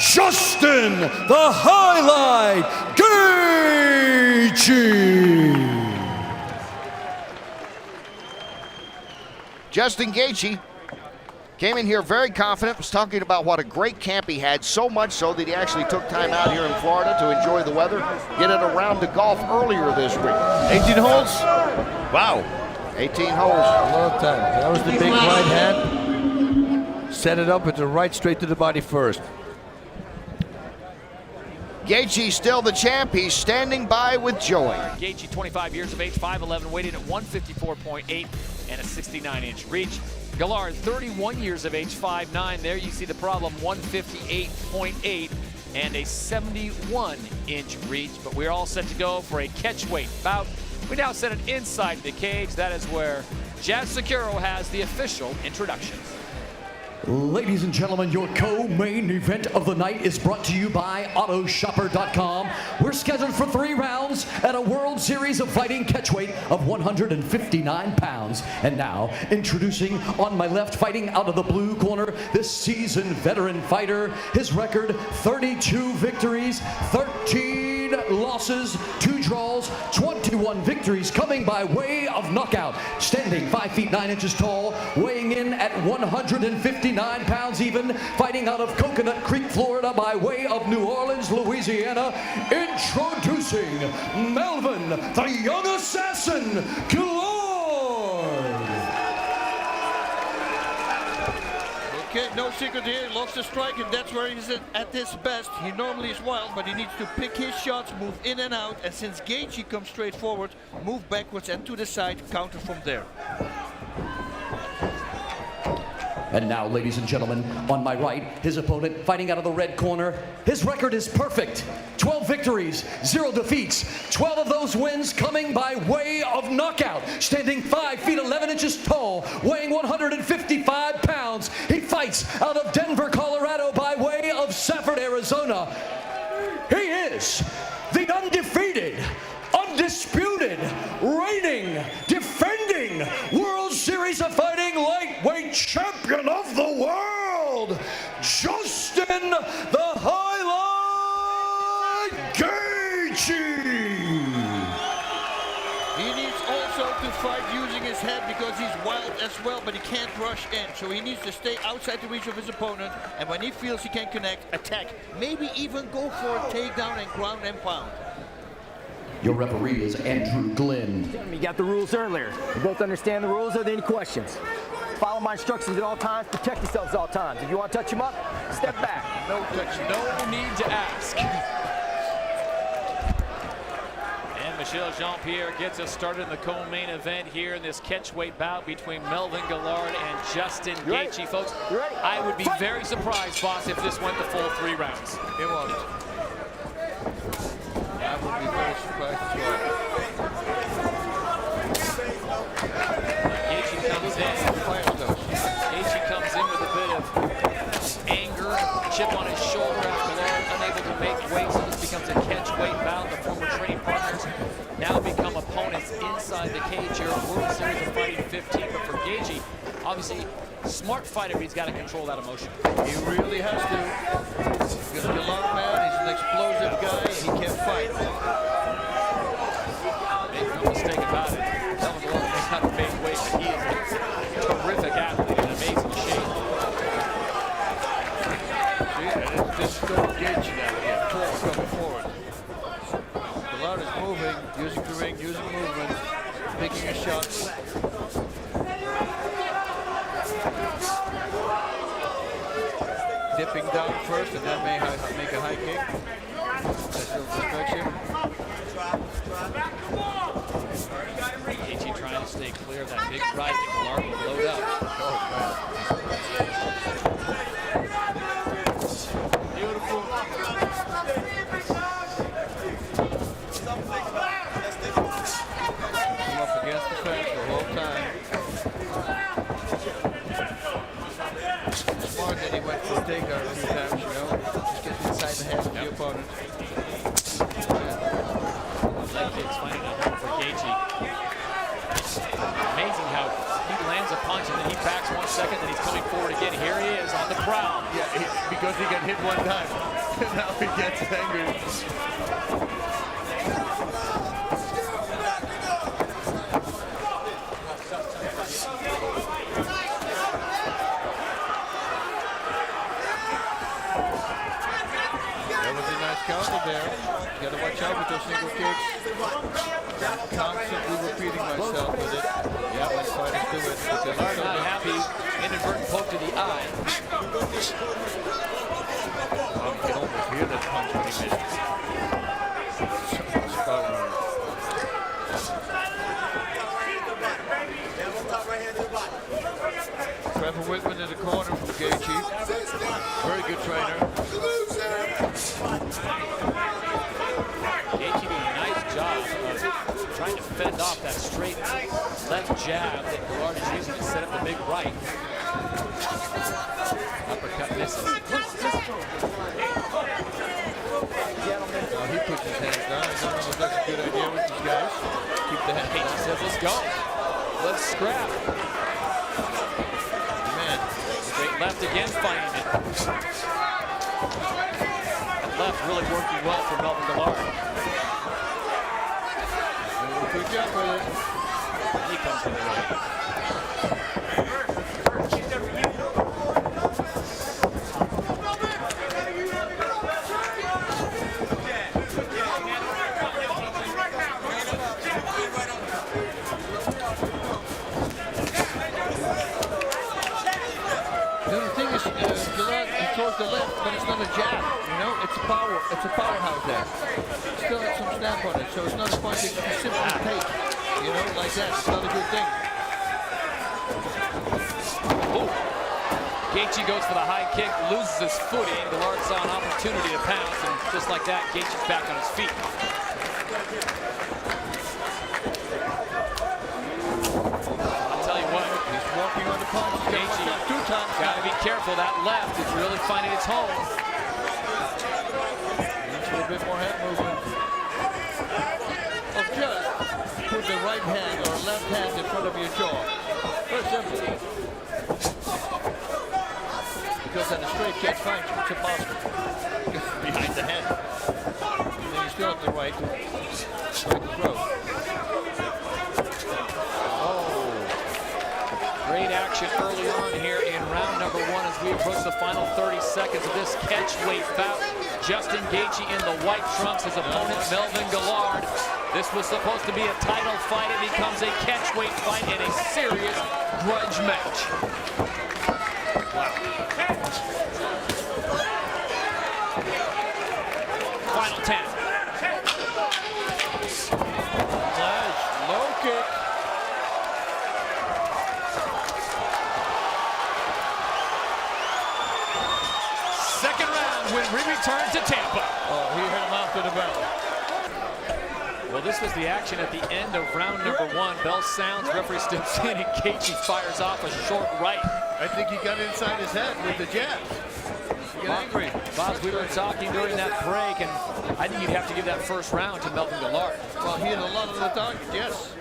Justin the Highlight Gaethje. Justin Gaethje came in here very confident, was talking about what a great camp he had, so much so that he actually took time out here in Florida to enjoy the weather, get it a round of golf earlier this week. 18 holes? Wow. 18 holes. A long time. That was the big right hand. Set it up with the right straight to the body first. Gaethje still the champ. He's standing by with joy. Gaethje, 25 years of age, 5'11", weighed in at 154.8 and a 69-inch reach. Gallard, 31 years of age, 5'9". There you see the problem, 158.8 and a 71-inch reach. But we're all set to go for a catchweight bout. We now set it inside the cage. That is where Jazz Sakuro has the official introductions. Ladies and gentlemen, your co-main event of the night is brought to you by Autoshopper.com. We're scheduled for 3 rounds at a World Series of Fighting catchweight of 159 pounds. And now, introducing on my left, fighting out of the blue corner, this seasoned veteran fighter. His record, 32 victories, 13 losses, 2 draws, 21 victories, coming by way of knockout. Standing 5 feet 9 inches tall, weighing in at 159 pounds even, fighting out of Coconut Creek, Florida, by way of New Orleans, Louisiana, introducing Melvin, the Young Assassin, Gillard. Okay, no secret here. He loves to strike, and that's where he's at his best. He normally is wild, but he needs to pick his shots, move in and out, and since Gaethje comes straight forward, move backwards and to the side, counter from there. And now, ladies and gentlemen, on my right, his opponent fighting out of the red corner. His record is perfect. 12 victories, 0 defeats. 12 of those wins coming by way of knockout. Standing 5 feet 11 inches tall, weighing 155 pounds. He fights out of Denver, Colorado by way of Safford, Arizona. He is the undefeated, undisputed, reigning, defending World Series of Fighting lightweight champion of the world, Justin the Highlight Gaethje. He needs also to fight using his head because he's wild as well, but he can't rush in. So he needs to stay outside the reach of his opponent, and when he feels he can connect, attack. Maybe even go for a takedown and ground and pound. Your referee is Andrew Glynn. You got the rules earlier. You both understand the rules. Are there any questions? Follow my instructions at all times. Protect yourselves at all times. If you want to touch him up, step back. No touch. No need to ask. And Michel Jean-Pierre gets us started in the co-main event here in this catchweight bout between Melvin Guillard and Justin Gaethje. Folks, I would be very surprised, boss, if this went the full 3 rounds. It won't. I would be very surprised as well. Gaethje comes in. Gaethje comes in with a bit of anger, chip on his shoulder after Guillard unable to make weight, so this becomes a catchweight bout. The former training partners now become opponents inside the cage here. World Series of Fighting 15, but for Gaethje, obviously, smart fighter, but he's got to control that emotion. He really has to. Because Guillard, man, he's an explosive guy, and he can fight. Make no mistake about it. Melvin Guillard may not have made weight, but he is a terrific athlete in amazing shape. See, and it's this Gaethje now again, coming forward. Guillard is moving, using the ring, using movement, picking his shots. Dipping down first, and that may make a high kick. That's a little distraction. Gaethje trying to stay clear of that big right that Guillard will load up. Beautiful. Come up against the fence the whole time. Smart that he went for a takeout a few times, you know. Just gets inside the head of the opponent. Leg kicks finding a home for Gaethje. Amazing how he lands a punch and then he backs 1 second, then he's coming forward again. Here he is on the prowl. Yeah, because he got hit 1 time. Now he gets angry. Counter there. You gotta watch out with those single kicks. Constantly repeating myself with it. Yeah, let's fight us to it. Guillard not happy. Inadvertent poke to the eye. Oh, you can almost hear that punch when he misses. So much power. Trevor Whitman in the corner from Gaethje. Very good trainer. Gaethje doing a nice job of trying to fend off that straight left jab that Guillard is using to set up the big right. Uppercut misses. He puts his hands down. I don't know if that's a good idea with these guys. Keep the hands down. He says, let's go. Let's scrap. Man. Straight left again, finding it. Left really working well for Melvin Guillard. Good job with it. He comes to the right. The thing is, Guillard, he throws the left, but it's not a jab. You know, it's a powerhouse there. Still has some snap on it, so it's not a punch that you can simply take. You know, like that. It's not a good thing. Oh, Gaethje goes for the high kick, loses his footing. Gillard saw an opportunity to pounce, and just like that, Gaethje's back on his feet. I'll tell you what, he's walking on the punch. Gaethje, 2 times. Gotta be careful. That left is really finding its home. Needs a little bit more head movement. Or just put the right hand or left hand in front of your jaw. Very simple. Because then the straight kick finds you. It's impossible. Behind the head. And then you still have the right to throw. Great action early on here in round number 1 as we approach the final 30 seconds of this catchweight bout. Justin Gaethje in the white trunks, his opponent Melvin Gillard. This was supposed to be a title fight. It becomes a catchweight fight and a serious grudge match. Wow. Final 10. Nice low kick. Second round when we return to Tampa. Oh, he hit him after the bell. Well, this was the action at the end of round number 1. Bell sounds, referee steps in, and Gaethje fires off a short right. I think he got inside his head with the jab. He got angry. Bob, we were talking during that break, and I think you'd have to give that first round to Melvin Gillard. Well, he had a lot of the target, yes.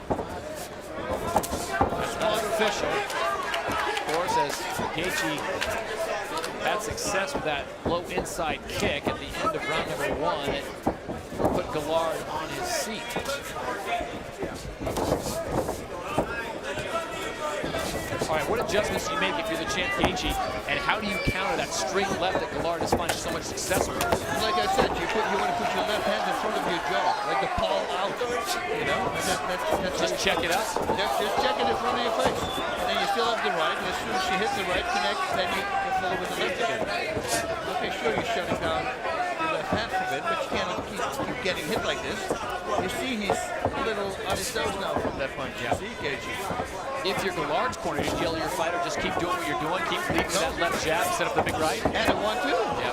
That's not official. Of course, as Gaethje had success with that low inside kick at the end of round number 1, it put Gillard on his seat. All right, what adjustments do you make if you're the champ, Gaethje, and how do you counter that straight left that Gillard is finding so much success with? Like I said, you want to put your left hand in front of your jaw, like the palm out, you know? That's just check it out? Just check it in front of your face. And then you still have the right, and as soon as you hit the right connect, then you can follow with the left again. Okay, sure, you're shutting down your left hand from it, but you can't keep getting hit like this. You see he's a little on his toes now from that punch. You see, Gaethje. If you're Gillard's corner, you yell at your fighter, just keep doing what you're doing, keep leading that left jab, set up the big right. And a 1-2. Yeah.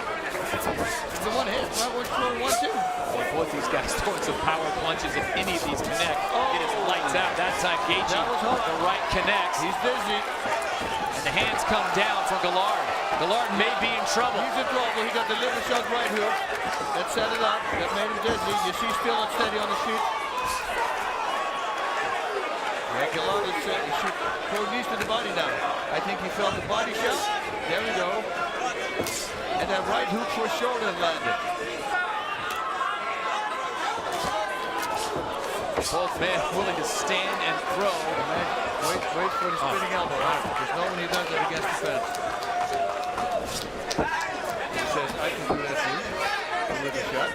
The one hit, right, 1-2. Well, both these guys throwing some power punches. If any of these connect, it is lights out. That time, Gaethje, the right connects. He's busy. And the hands come down for Gillard. Gillard may be in trouble. He's in trouble. He got the liver shot right hook. That set it up. That made him dizzy. You see still and steady on the feet. Yeah, Gillard is throw knees to the body now. I think he felt the body shot. There we go. And that right hook for shoulder landed. Both men willing to stand and throw. Wait for the spinning elbow. Because no one does that against the fence. He says, I can do that too. With a shot.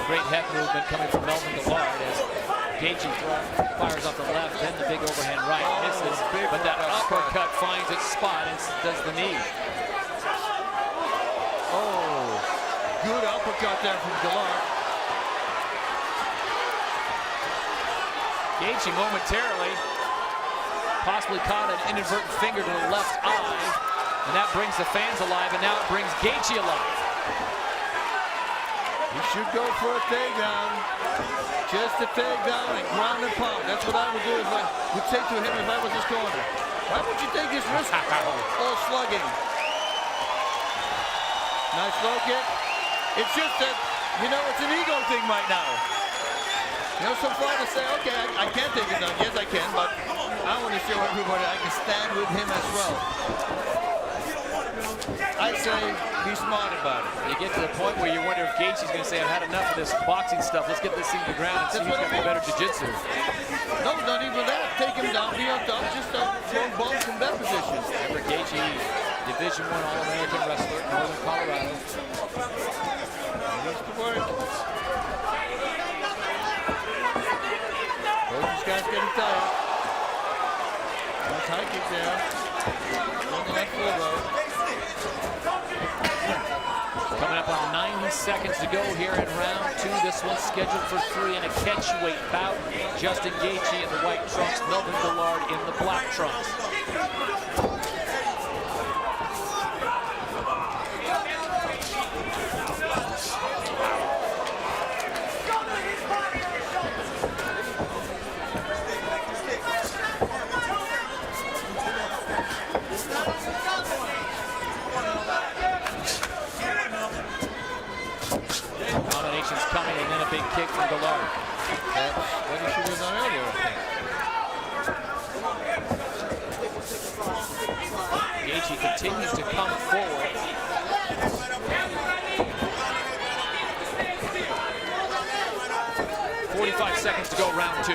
Great head movement coming from Melvin Gillard as Gaethje fires off the left, then the big overhand right. Misses, but that uppercut finds its spot and does the knee. Oh, good uppercut there from Gillard. Gaethje momentarily possibly caught an inadvertent finger to the left eye, and that brings the fans alive, and now it brings Gaethje alive. He should go for a takedown. Just a takedown and ground and pound. That's what I would do if I would say to him if I was his corner. Why would you take this risk? All slugging. Nice low kick. It's just that, you know, it's an ego thing right now. You know, some fighters say, okay, I can't take it down. Yes, I can, but I want to show everybody I can stand with him as well. I say be smart about it. You get to the point where you wonder if Gaethje's going to say, I've had enough of this boxing stuff. Let's get this thing to the ground and see who's got the better jiu-jitsu. No, not even that. Take him down, be on top, just throw bombs from that position. Remember, Gaethje, Division I All-American wrestler, Northern Colorado. He needs to work. Both these guys getting tired. Nice high kick there. On the left full row. Coming up on 90 seconds to go here in round 2. This one's scheduled for 3 in a catchweight bout. Justin Gaethje in the white trunks, Melvin Guillard in the black trunks. Domination's coming, and then a big kick from Guillard. That's what he should have done earlier, I think. Gaethje continues to come forward. .45 seconds to go, round 2.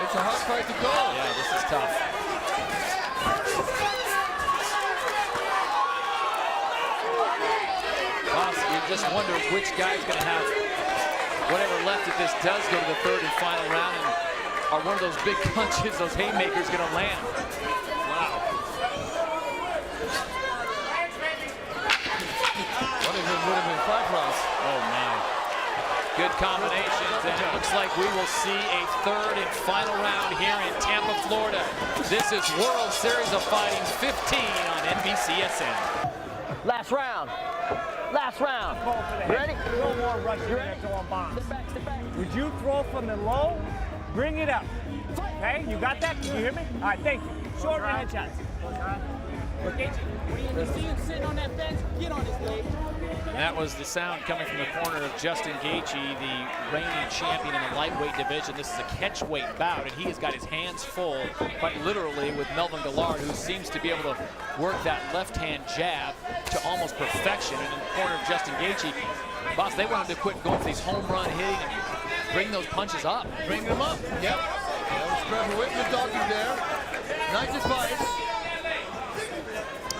It's a hard fight to go. Yeah, this is tough. Boss, you just wonder which guy's going to have whatever left if this does go to the 3rd and final round, and are one of those big punches, those haymakers, going to land. Wow. What if it would have been 5 rounds? Oh, my. Good combinations, and it looks like we will see a 3rd and final round here in Tampa, Florida. This is World Series of Fighting 15 on NBCSN. Last round. Last round. You ready? No more rushing into a bomb. Step back, step back. Would you throw from the low? Bring it up. Okay, you got that? Can you hear me? All right, thank you. Short headshots. You see him sitting on that fence, get on his leg. That was the sound coming from the corner of Justin Gaethje, the reigning champion in the lightweight division. This is a catchweight bout, and he has got his hands full, quite literally, with Melvin Guillard, who seems to be able to work that left-hand jab to almost perfection. And in the corner of Justin Gaethje, boss, they want him to quit going for these home run hitting and bring those punches up. Bring them up. Yep. That was Trevor Whitman talking there. Nice advice.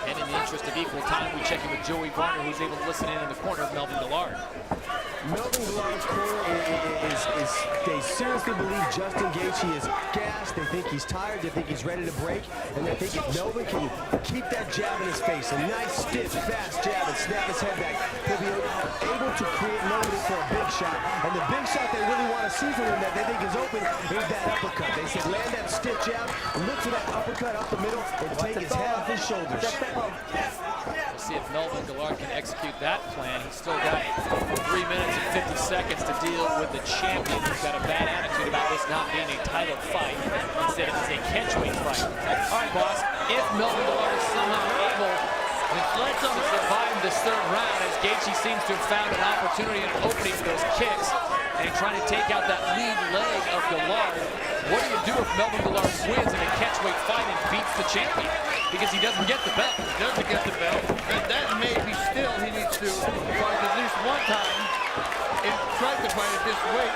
And in the interest of equal time, we check in with Joey Varner, who's able to listen in the corner of Melvin Guillard. Melvin Guillard's corner is they seriously believe Justin Gaethje is gassed. They think he's tired. They think he's ready to break. And they think if Melvin can keep that jab in his face, a nice, stiff, fast jab, and snap his head back, he'll be able to create an opening for a big shot. And the big shot they really want to see from him that they think is open is that uppercut. They said land that stiff jab, look for that uppercut up the middle, and take his head off his shoulders. We'll see if Melvin Guillard can execute that plan. He's still got 3 minutes and 50 seconds to deal with the champion who's got a bad attitude about this not being a title fight. Instead, it's a catchweight fight. All right, boss, if Melvin Guillard is somehow able to survive this 3rd round, as Gaethje seems to have found an opportunity and an opening for those kicks, and trying to take out that lead leg of Guillard, what do you do if Melvin Guillard wins in a catchweight fight and beats the champion? Because he doesn't get the belt. He doesn't get the belt. And that may be still he needs to fight at least one time and try to fight at this weight.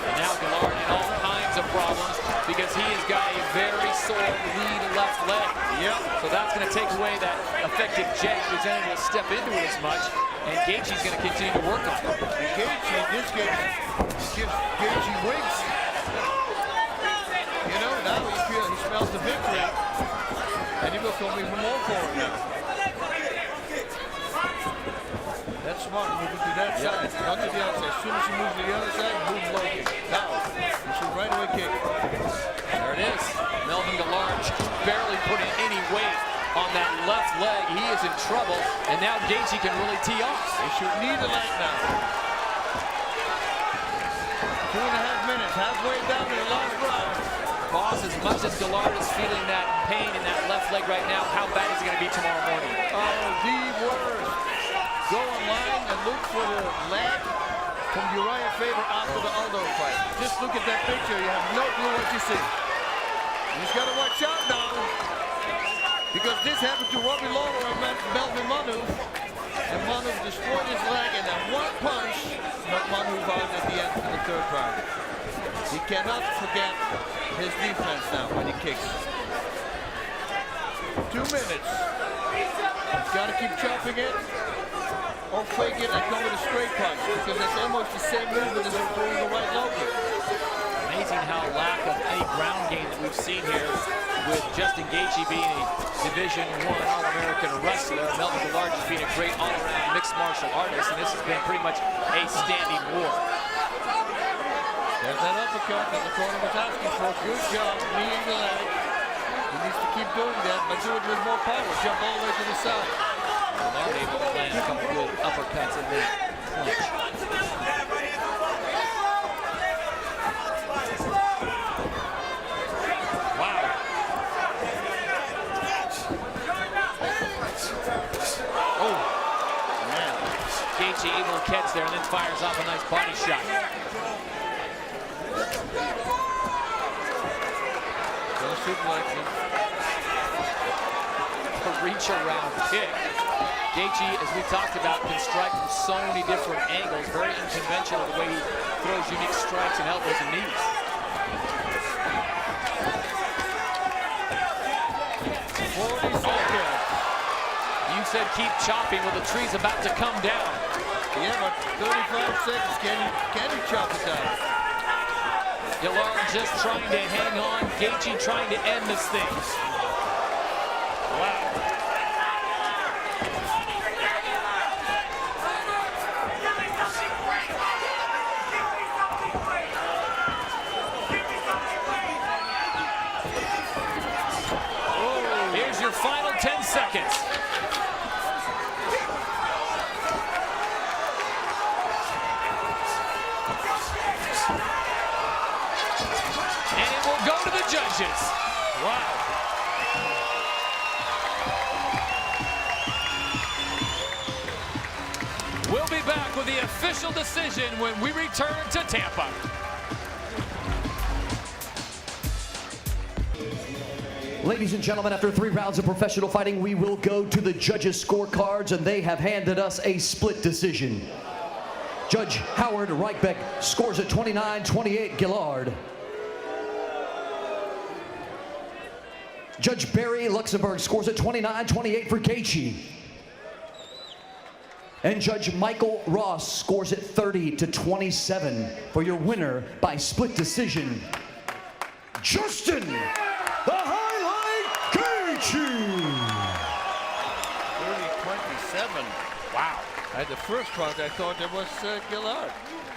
And now Guillard in all kinds of problems because he has got a very sore lead left leg. Yep. So that's going to take away that effective jab. He's unable to step into it as much. And Gaethje's going to continue to work on it. Gaethje, this game gives Gaethje wings. You know, now he smells the victory. And he will come even more forward now. That's smart, moving to that side, not to the outside. As soon as he moves to the other side, move low kick. Now, he should right away kick. There it is. Melvin Guillard barely putting any weight on that left leg. He is in trouble, and now Gaethje can really tee off. He should need the leg now. 2.5 minutes, halfway down to the last round. Boss, as much as Guillard is feeling that pain in that left leg right now, how bad is it going to be tomorrow morning? Oh, the worst. Go online and look for the leg from Uriah Faber after the Aldo fight. Just look at that picture. You have no clue what you see. You just got to watch out now. Because this happened to Robbie Lawler and Melvin Manu. And Manu destroyed his leg, and then one punch knocked Manu out at the end of the 3rd round. He cannot forget his defense now when he kicks. 2 minutes. He's got to keep chopping it. or fake it and go with a straight punch, because that's almost the same movement as throwing the right low kick. Amazing how lack of any ground game that we've seen here with Justin Gaethje being a Division I All-American wrestler, Melvin Gillard just being a great all-around mixed martial artist, and this has been pretty much a standing war. There's that uppercut that the corner was asking for. Good job, kneeing the leg. He needs to keep doing that, but do it with more power. Jump all the way to the side. Gillard able to land a couple good uppercuts in that clinch. Gaethje able to catch there and then fires off a nice body shot. A reach around kick. Gaethje, as we talked about, can strike from so many different angles. Very unconventional the way he throws unique strikes and elbows and knees. You said keep chopping. Well, the tree's about to come down. Yeah, but 35 seconds, can you chop it down? Gillard just trying to hang on. Gaethje trying to end this thing. Wow. Here's your final 10 seconds. Go to the judges. Wow. We'll be back with the official decision when we return to Tampa. Ladies and gentlemen, after 3 rounds of professional fighting, we will go to the judges' scorecards, and they have handed us a split decision. Judge Howard Reichbeck scores at 29-28 Gillard. Judge Barry Luxembourg scores at 29-28 for Gaethje. And Judge Michael Ross scores at 30-27 for your winner by split decision, Justin the Highlight Gaethje. 30-27. Wow. At the first round, I thought it was Gillard.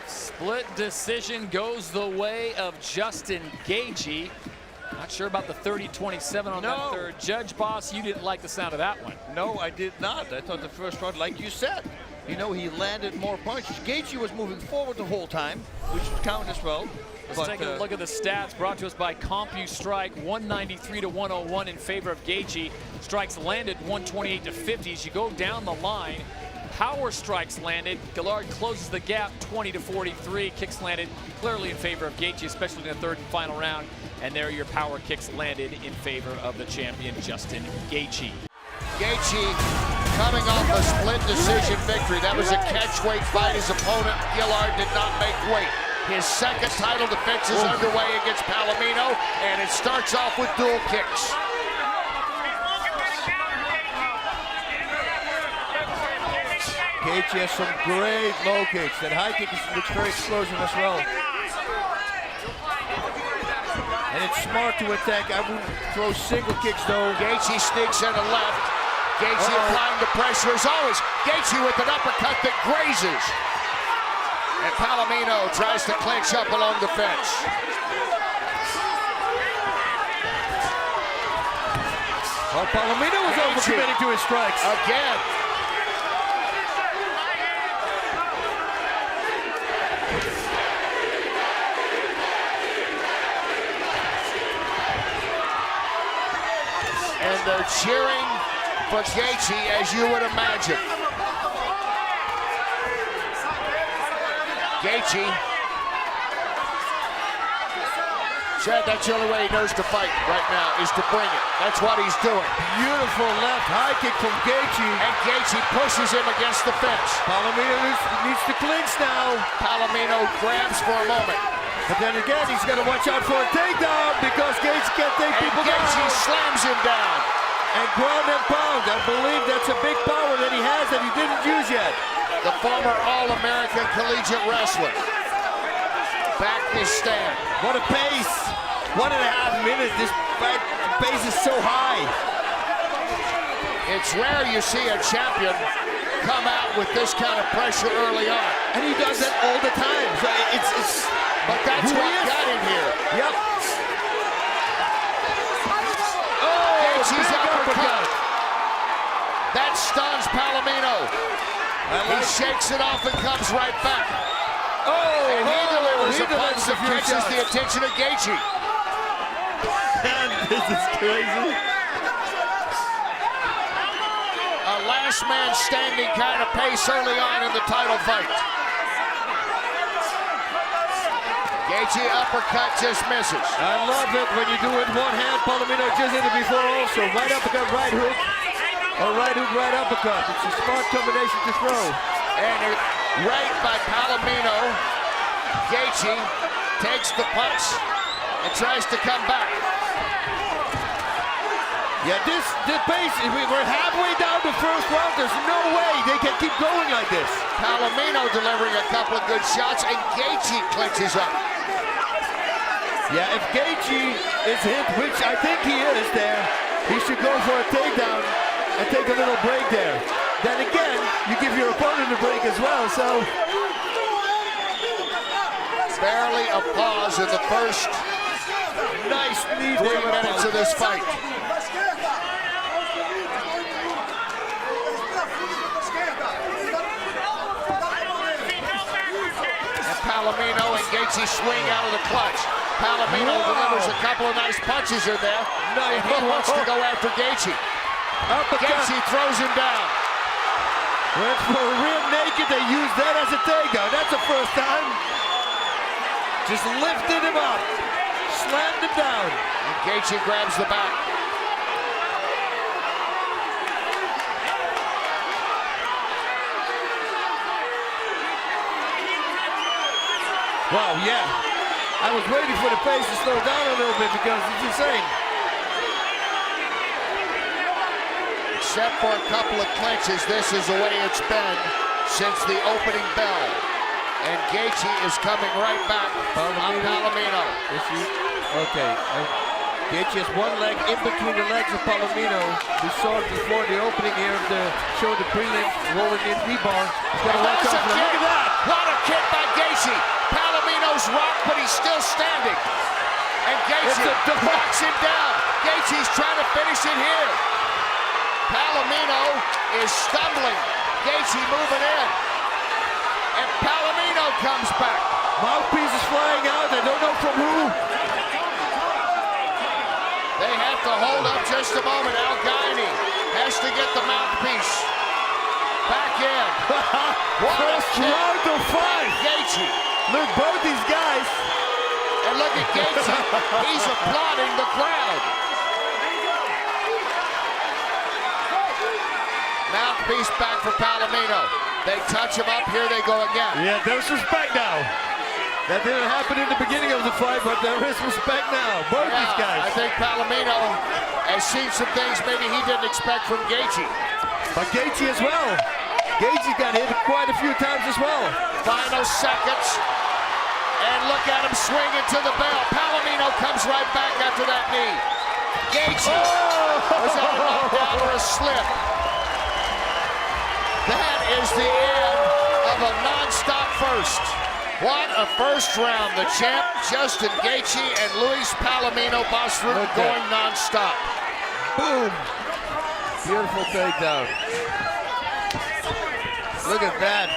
Split decision goes the way of Justin Gaethje. Not sure about the 30-27 on that third. Judge Boss, you didn't like the sound of that one. No, I did not. I thought the first round, like you said, you know, he landed more punches. Gaethje was moving forward the whole time, which counted as well. Let's take a look at the stats brought to us by CompuStrike. 193-101 in favor of Gaethje. Strikes landed 128-50. As you go down the line, power strikes landed. Gillard closes the gap 20-43. Kicks landed clearly in favor of Gaethje, especially in the third and final round. And there your power kicks landed in favor of the champion, Justin Gaethje. Gaethje coming off a split decision victory. That was a catch-weight fight. His opponent, Gillard, did not make weight. His second title defense is underway against Palomino, and it starts off with dual kicks. Gaethje has some great low kicks. That high kick looks very explosive as well. And it's smart to attack. I wouldn't throw single kicks though. Gaethje sneaks in the left. Gaethje applying the pressure as always. Gaethje with an uppercut that grazes. And Palomino tries to clinch up along the fence. Oh, Palomino was overcommitting to his strikes. Again. And they're cheering for Gaethje, as you would imagine. Gaethje said that's the only way he knows to fight right now is to bring it. That's what he's doing. Beautiful left high kick from Gaethje. And Gaethje pushes him against the fence. Palomino needs to clinch now. Palomino grabs for a moment. But then again, he's got to watch out for a takedown because Gaethje can't take people down. Gaethje slams him down. And ground and pound. I believe that's a big power that he has that he didn't use yet. the former All-American collegiate wrestler. Back to stand. What a pace. 1.5 minutes. This pace is so high. It's rare you see a champion come out with this kind of pressure early on. And he does that all the time. So but that's what got him here. Yep. Gaethje's uppercut. That stuns Palomino. He shakes it off and comes right back. And he delivers a punch that catches the attention of Gaethje. This is crazy. A last man standing kind of pace early on in the title fight. Gaethje uppercut just misses. I love it when you do it one hand. Palomino just did it before also. Right uppercut, right hook. Or right hook, right uppercut. It's a smart combination to throw. And right by Palomino. Gaethje takes the punch and tries to come back. Yeah, the pace, we're halfway down the first round. There's no way they can keep going like this. Palomino delivering a couple of good shots, and Gaethje clinches up. Yeah, if Gaethje is hit, which I think he is there, he should go for a takedown and take a little break there. Then again, you give your opponent a break as well, so. Barely a pause in the first nice knee 3 minutes of this fight. Palomino and Gaethje swing out of the clutch. Palomino delivers a couple of nice punches in there. And he wants to go after Gaethje. Gaethje throws him down. Went for a rear naked. They used that as a takedown. That's the first time. Just lifted him up. Slammed him down. And Gaethje grabs the back. Wow, yeah. I was waiting for the pace to slow down a little bit because it's insane. Except for a couple of clinches, this is the way it's been since the opening bell. And Gaethje is coming right back on Palomino. Okay. Gaethje has one leg in between the legs of Palomino. We saw it before the opening here of the show, the prelims, rolling in rebar. He's got to watch out for that. Look at that! What a kick by Gaethje! Palomino's rocked, but he's still standing. And Gaethje knocks him down. Gaethje's trying to finish it here. Palomino is stumbling. Gaethje moving in. And Palomino comes back. Mouthpiece is flying out. They don't know from who. They have to hold up just a moment. Gaethje has to get the mouthpiece back in. First round of 5. Gaethje. Look, both these guys. And look at Gaethje. He's applauding the crowd. Mouthpiece back for Palomino. They touch him up. Here they go again. Yeah, there's respect now. That didn't happen in the beginning of the fight, but there is respect now. Both these guys. I think Palomino has seen some things maybe he didn't expect from Gaethje. But Gaethje as well. Gaethje got hit quite a few times as well. Final seconds. And look at him swing into the bell. Palomino comes right back after that knee. Gaethje was on a knockdown or a slip. That is the end of a non-stop first. What a first round. The champ, Justin Gaethje, and Luis Palomino Basrud going non-stop. Boom. Beautiful takedown. Look at that.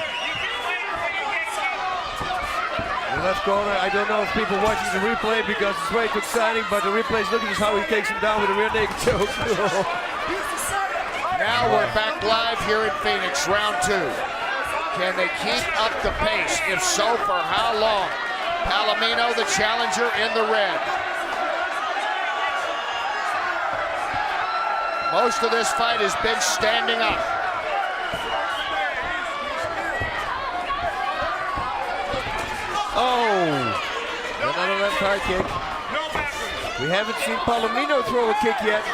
The left corner, I don't know if people watching the replay because it's way too exciting, but the replays, look at this, how he takes him down with a rear naked choke. Now we're back live here in Phoenix, round 2. Can they keep up the pace? If so, for how long? Palomino, the challenger, in the red. Most of this fight has been standing up. Oh, another left high kick. We haven't seen Palomino throw a kick yet,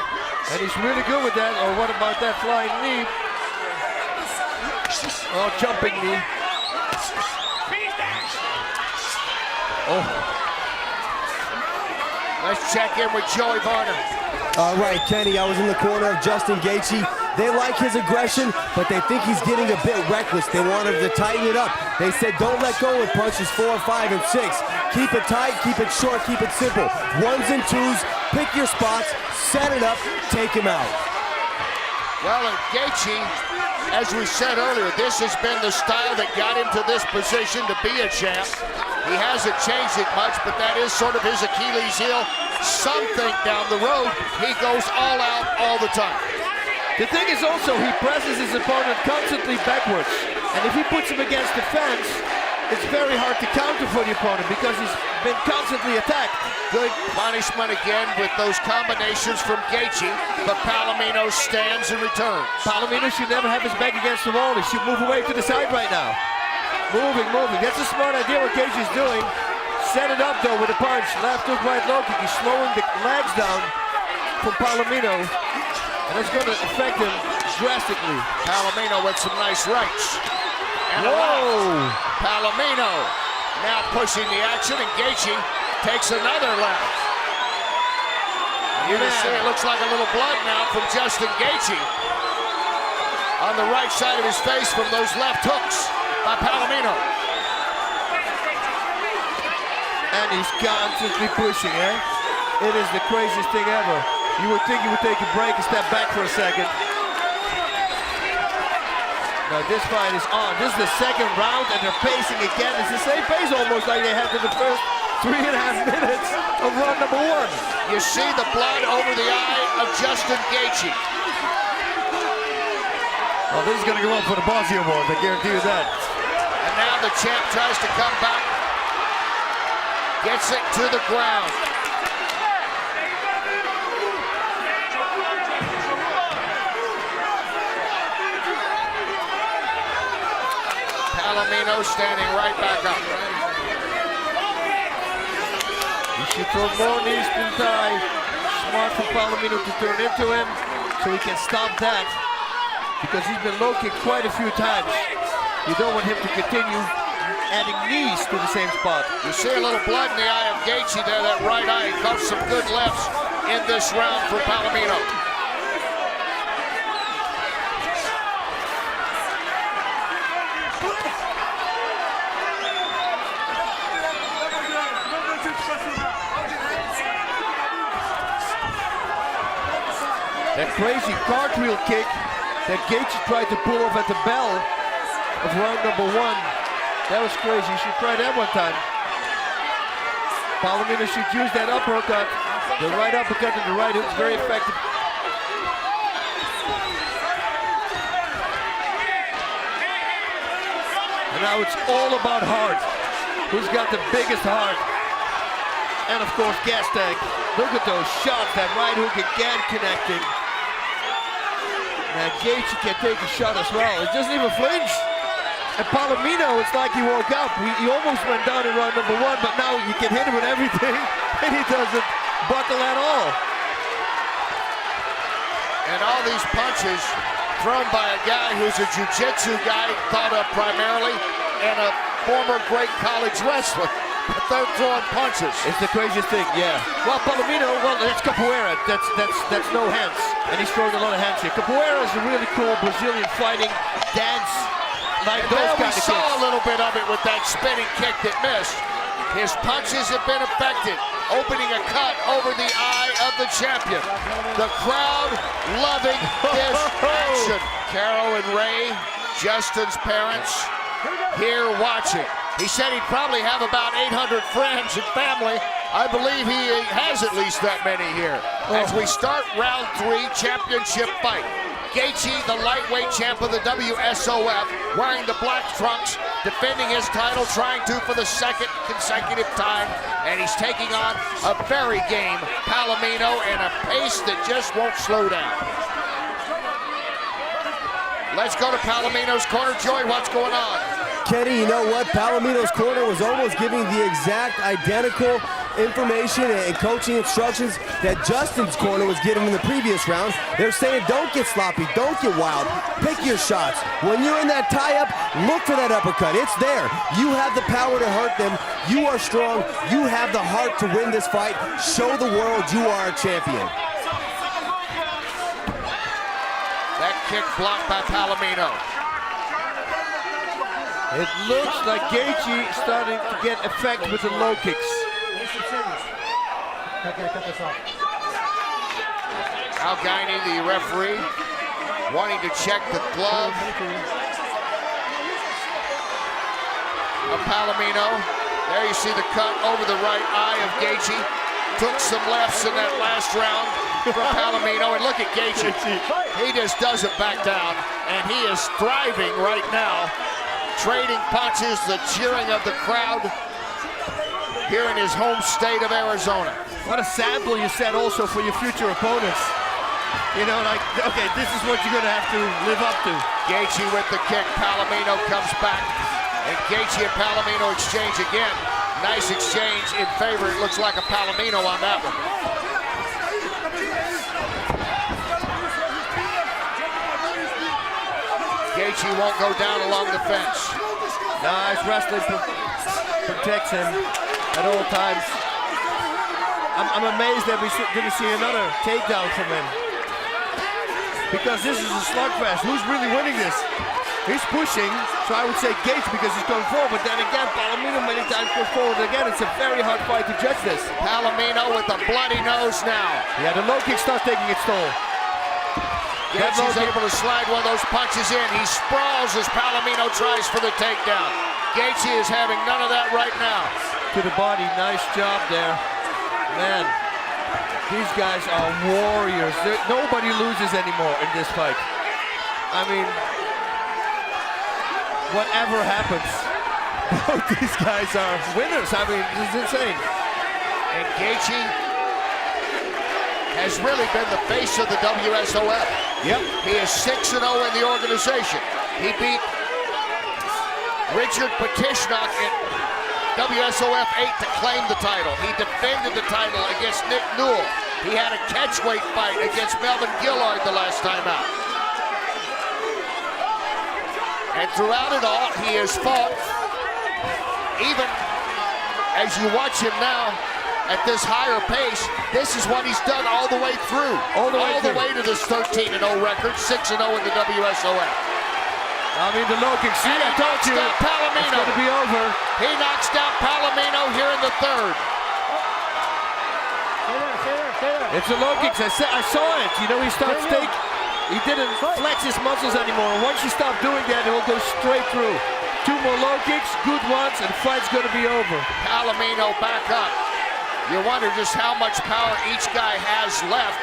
and he's really good with that. Or what about that flying knee? Oh, jumping knee. Oh. Let's check in with Joey Varner. All right, Kenny, I was in the corner of Justin Gaethje. They like his aggression, but they think he's getting a bit reckless. They want him to tighten it up. They said don't let go with punches 4, 5, and 6. Keep it tight, keep it short, keep it simple. 1s and 2s, pick your spots, set it up, take him out. Well, and Gaethje, as we said earlier, this has been the style that got him to this position to be a champ. He hasn't changed it much, but that is sort of his Achilles heel. Some think down the road, he goes all out all the time. The thing is also, he presses his opponent constantly backwards. And if he puts him against the fence, it's very hard to counter for the opponent because he's been constantly attacked. Good punishment again with those combinations from Gaethje, but Palomino stands and returns. Palomino should never have his back against the wall. He should move away to the side right now. Moving. That's a smart idea what Gaethje's doing. Set it up though with a punch. Left hook, right low kick. He's slowing the legs down from Palomino. And it's going to affect him drastically. Palomino with some nice rights. And whoa! Palomino now pushing the action, and Gaethje takes another left. You can see it looks like a little blood now from Justin Gaethje on the right side of his face from those left hooks by Palomino. And he's constantly pushing, eh? It is the craziest thing ever. You would think he would take a break and step back for a second. Now this fight is on. This is the second round and they're pacing again. It's the same pace almost like they had in the first 3.5 minutes of round number 1. You see the blood over the eye of Justin Gaethje. Well, this is going to go up for the Bossy Award, I guarantee you that. And now the champ tries to come back. Gets it to the ground. Palomino standing right back up. He should throw more knees than tie. Smart for Palomino to turn into him so he can stop that. Because he's been low kicked quite a few times. You don't want him to continue adding knees to the same spot. You see a little blood in the eye of Gaethje there, that right eye. He caught some good lefts in this round for Palomino. That crazy cartwheel kick that Gaethje tried to pull off at the bell of round number 1. That was crazy. You should try that one time. Palomino should use that uppercut. The right uppercut and the right hook is very effective. And now it's all about heart. Who's got the biggest heart? And of course, gas tank. Look at those shots. That right hook again connecting. Now Gaethje can take a shot as well. He doesn't even flinch. And Palomino, it's like he woke up. He almost went down in round number 1, but now you can hit him with everything, and he doesn't buckle at all. And all these punches thrown by a guy who's a jiu-jitsu guy, thought of primarily, and a former great college wrestler. But they're throwing punches. It's the craziest thing, yeah. Well, Palomino, well, that's capoeira. That's no hands, and he's throwing a lot of hands here. Capoeira is a really cool Brazilian fighting dance. Like and those there we kind of saw kicks. a little bit of it with that spinning kick that missed. His punches have been effective, opening a cut over the eye of the champion. The crowd loving this action. Carol and Ray, Justin's parents, here watching. He said he'd probably have about 800 friends and family. I believe he has at least that many here. As we start round 3 championship fight. Gaethje, the lightweight champ of the WSOF, wearing the black trunks, defending his title, trying to for the second consecutive time, and he's taking on a very game Palomino and a pace that just won't slow down. Let's go to Palomino's corner. Joey, what's going on? Kenny, you know what? Palomino's corner was almost giving the exact identical information and coaching instructions that Justin's corner was given in the previous round. They're saying don't get sloppy, don't get wild, pick your shots. When you're in that tie-up, look for that uppercut. It's there. You have the power to hurt them. You are strong. You have the heart to win this fight. Show the world you are a champion. That kick blocked by Palomino. It looks like Gaethje starting to get effect with the low kicks. Al Gaethje, the referee, wanting to check the glove of Palomino. There you see the cut over the right eye of Gaethje. Took some lefts in that last round from Palomino. And look at Gaethje. He just doesn't back down. And he is thriving right now. Trading punches, the cheering of the crowd here in his home state of Arizona. What a sample you set also for your future opponents. You know, like, okay, this is what you're going to have to live up to. Gaethje with the kick. Palomino comes back. And Gaethje and Palomino exchange again. Nice exchange in favor. It looks like a Palomino on that one. Gaethje won't go down along the fence. Nice wrestling protects him at all times. I'm amazed that we didn't see another takedown from him. Because this is a slugfest. Who's really winning this? He's pushing, so I would say Gaethje because he's going forward. But then again, Palomino many times goes forward again. It's a very hard fight to judge this. Palomino with a bloody nose now. Yeah, the low kick starts taking its toll. Gaethje's able to slide one of those punches in. He sprawls as Palomino tries for the takedown. Gaethje is having none of that right now. To the body, nice job there. Man, these guys are warriors. Nobody loses anymore in this fight. I mean, whatever happens, both these guys are winners. I mean, this is insane. And Gaethje has really been the face of the WSOF. Yep. He is 6-0 in the organization. He beat Richard Petishnock in WSOF 8 to claim the title. He defended the title against Nick Newell. He had a catchweight fight against Melvin Gillard the last time out. And throughout it all, he has fought, even as you watch him now, at this higher pace, this is what he's done all the way through. All the way to this 13-0 record, 6-0 in the WSOF. I mean, the low kick. See, I told you, Palomino. It's going to be over. He knocks down Palomino here in the third. It's a low kick. I saw it. You know, he stopped he didn't flex his muscles anymore. Once he stopped doing that, it will go straight through. 2 more low kicks, good ones, and the fight's going to be over. Palomino back up. You wonder just how much power each guy has left,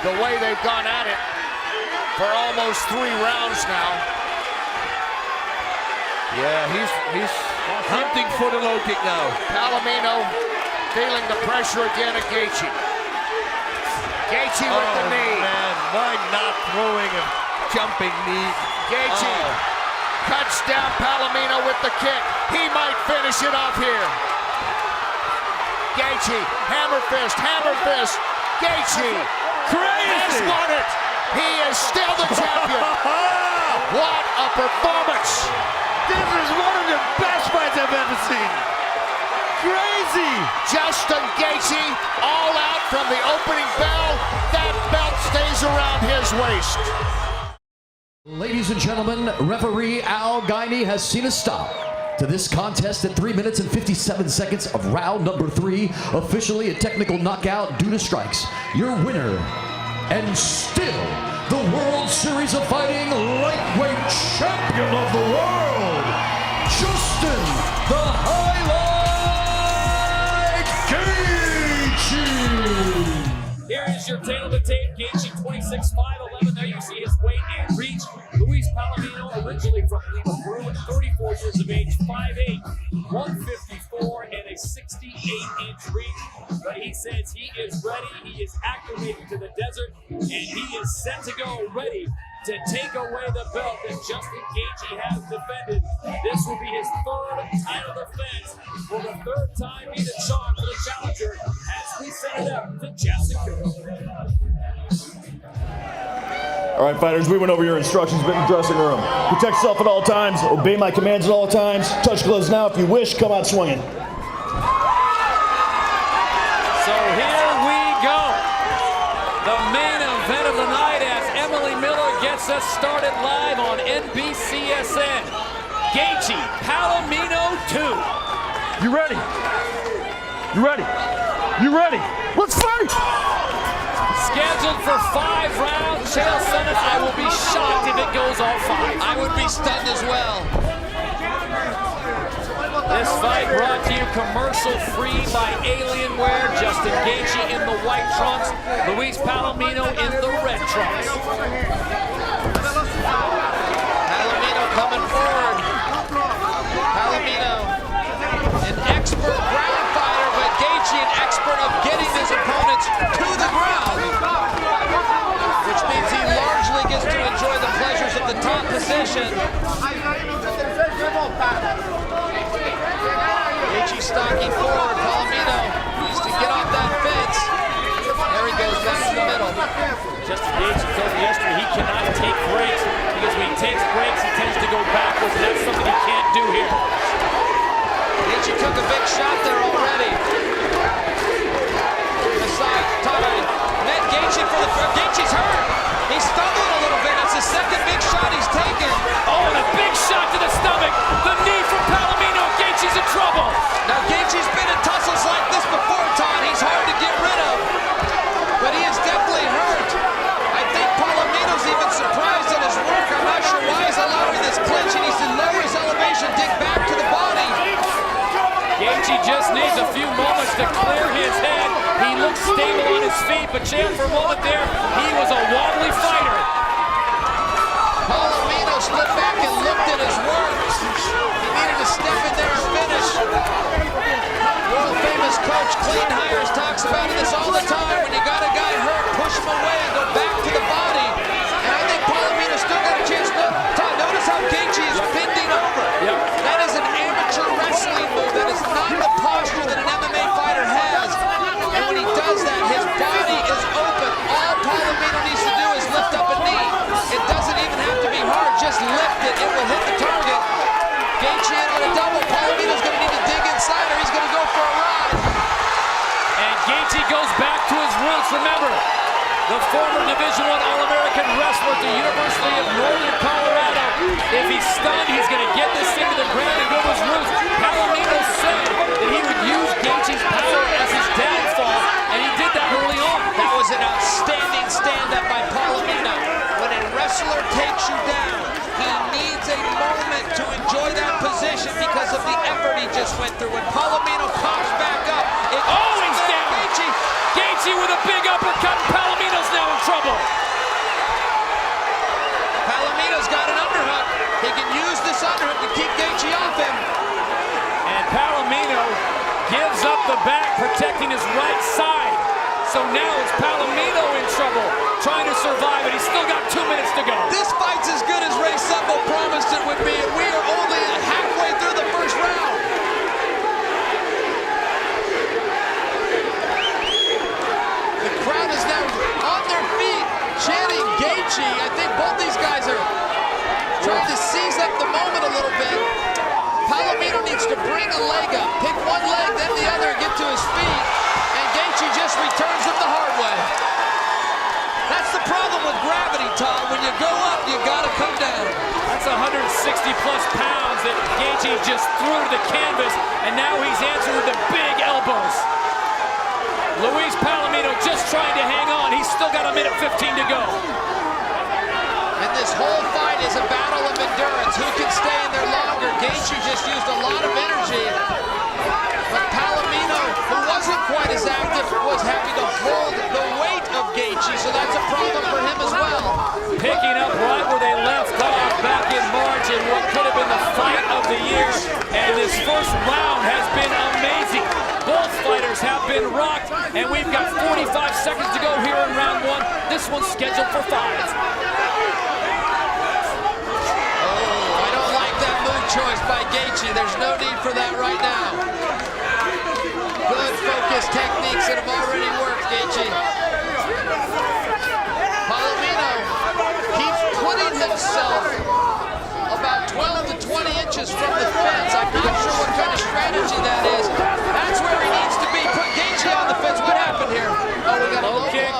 the way they've gone at it for almost 3 rounds now. Yeah, he's hunting for the low kick now. Palomino feeling the pressure again at Gaethje. Gaethje with the knee. Man, why not throwing a jumping knee? Gaethje cuts down Palomino with the kick. He might finish it off here. Gaethje, hammer fist, Gaethje has won it. He is still the champion. What a performance. This is one of the best fights I've ever seen. Crazy. Justin Gaethje all out from the opening bell. That belt stays around his waist. Ladies and gentlemen, referee Al Gaethje has seen a stop to this contest at 3 minutes and 57 seconds of round number 3, officially a technical knockout due to strikes. Your winner, and still the World Series of Fighting lightweight champion of the world, Justin the Highlight Gaethje. Here is your tail of the tape. Gaethje 26'5", 11. There you see his weight and reach. Luis Palomino, originally from Lima, Peru, at 34 years of age, 5'8", 154, and a 68-inch reach. But he says he is ready. He is acclimated to the desert, and he is set to go, ready to take away the belt that Justin Gaethje has defended. This will be his third title defense for the third time being a charm for the challenger as we send it up to Justin Gaethje. All right, fighters, we went over your instructions in the dressing room. Protect yourself at all times. Obey my commands at all times. Touch gloves now. If you wish, come out swinging. So here we go. The main event of the night as Emily Miller gets us started live on NBCSN. Gaethje, Palomino 2. You ready? You ready? You ready? Let's fight! Scheduled for 5 rounds. Chael Sonnen, I will be shocked if it goes all 5. I would be stunned as well. This fight brought to you commercial-free by Alienware. Justin Gaethje in the white trunks, Luis Palomino in the red trunks. Palomino coming forward. Palomino, an expert ground fighter, but Gaethje an expert of getting his opponents to the ground, which means he largely gets to enjoy the pleasures of the top position. Gaethje stalking forward. Palomino needs to get off that fence. There he goes down in the middle. Justin Gaethje told me yesterday he cannot take breaks because when he takes breaks, he tends to go backwards, and that's something he can't do here. Gaethje took a big shot there already. The side tied. Net Gaethje for the front. Gaethje's hurt. He's stumbling a little bit. That's the second big shot he's taken. Oh, and a big shot to the stomach. The knee from Palomino. Gaethje's in trouble. Now Gaethje's been in tussles like this before, Todd. He's hard to get rid of, but he is definitely hurt. I think Palomino's even surprised at his work. I'm not sure why he's allowing this clinch. He needs to lower his elevation, dig back to the body. Gaethje just needs a few moments to clear his head. He looks stable on his feet, but Chael, for a moment there, he was a wobbly fighter. Palomino slipped back and looked at his work. He needed to step in there and finish. World famous coach Clean Hires talks about this all the time. When you got a guy hurt, push him away and go back to the body. And I think Palomino still got a chance. Todd, notice how Gaethje is bending over. Yep. That is an amateur wrestling move. That is not the posture that an MMA fighter has. And when he does that, his body is open. All Palomino needs to do is lift up a knee. It doesn't even have to be hard. Just lift it. It will hit the target. Gaethje in with a double. Palomino's going to need to dig inside or he's going to go for a ride. And Gaethje goes back to his roots. Remember, the former Division I All-American wrestler at the University of Northern Colorado. If he's stunned, he's going to get this thing to the ground and go to his roots. Palomino said that he would use Gaethje's power as his downfall, and he did that early on. That was an outstanding stand-up by Palomino. When a wrestler takes you down, he needs a moment to enjoy that position because of the effort he just went through. When Palomino pops back up, he's down. Gaethje with a big uppercut. Palomino's now in trouble. Palomino's got an underhook. He can use this underhook to keep Gaethje off him. And Palomino gives up the back, protecting his right side. So now it's Palomino in trouble, trying to survive, and he's still got 2 minutes to go. This fight's as good as Ray Sumbo promised it would be, and we are only halfway through the first round. The crowd is now on their feet, chanting Gaethje. I think both these guys are trying to seize up the moment a little bit. Palomino needs to bring a leg up, pick one leg, then the other, and get to his feet. And Gaethje just returns him the hard way. That's the problem with gravity, Todd. When you go up, you gotta come down. That's 160-plus pounds that Gaethje just threw to the canvas, and now he's answering with the big elbows. Luis Palomino just trying to hang on. He's still got 1:15 to go. And this whole fight is a battle of endurance. Who can stay in there longer? Gaethje just used a lot of energy. But Palomino, who wasn't quite as active, was having to hold the weight of Gaethje, so that's a problem for him as well. Picking up right where they left off back in March in what could have been the fight of the year. And this first round has been amazing. Both fighters have been rocked, and we've got 45 seconds to go here in round one. This one's scheduled for 5. choice by Gaethje. There's no need for that right now. Good focused techniques that have already worked, Gaethje. Palomino keeps putting himself about 12 to 20 inches from the fence. I'm not sure what kind of strategy that is. That's where he needs to be. Put Gaethje on the fence. What happened here? Oh, we got a low kick.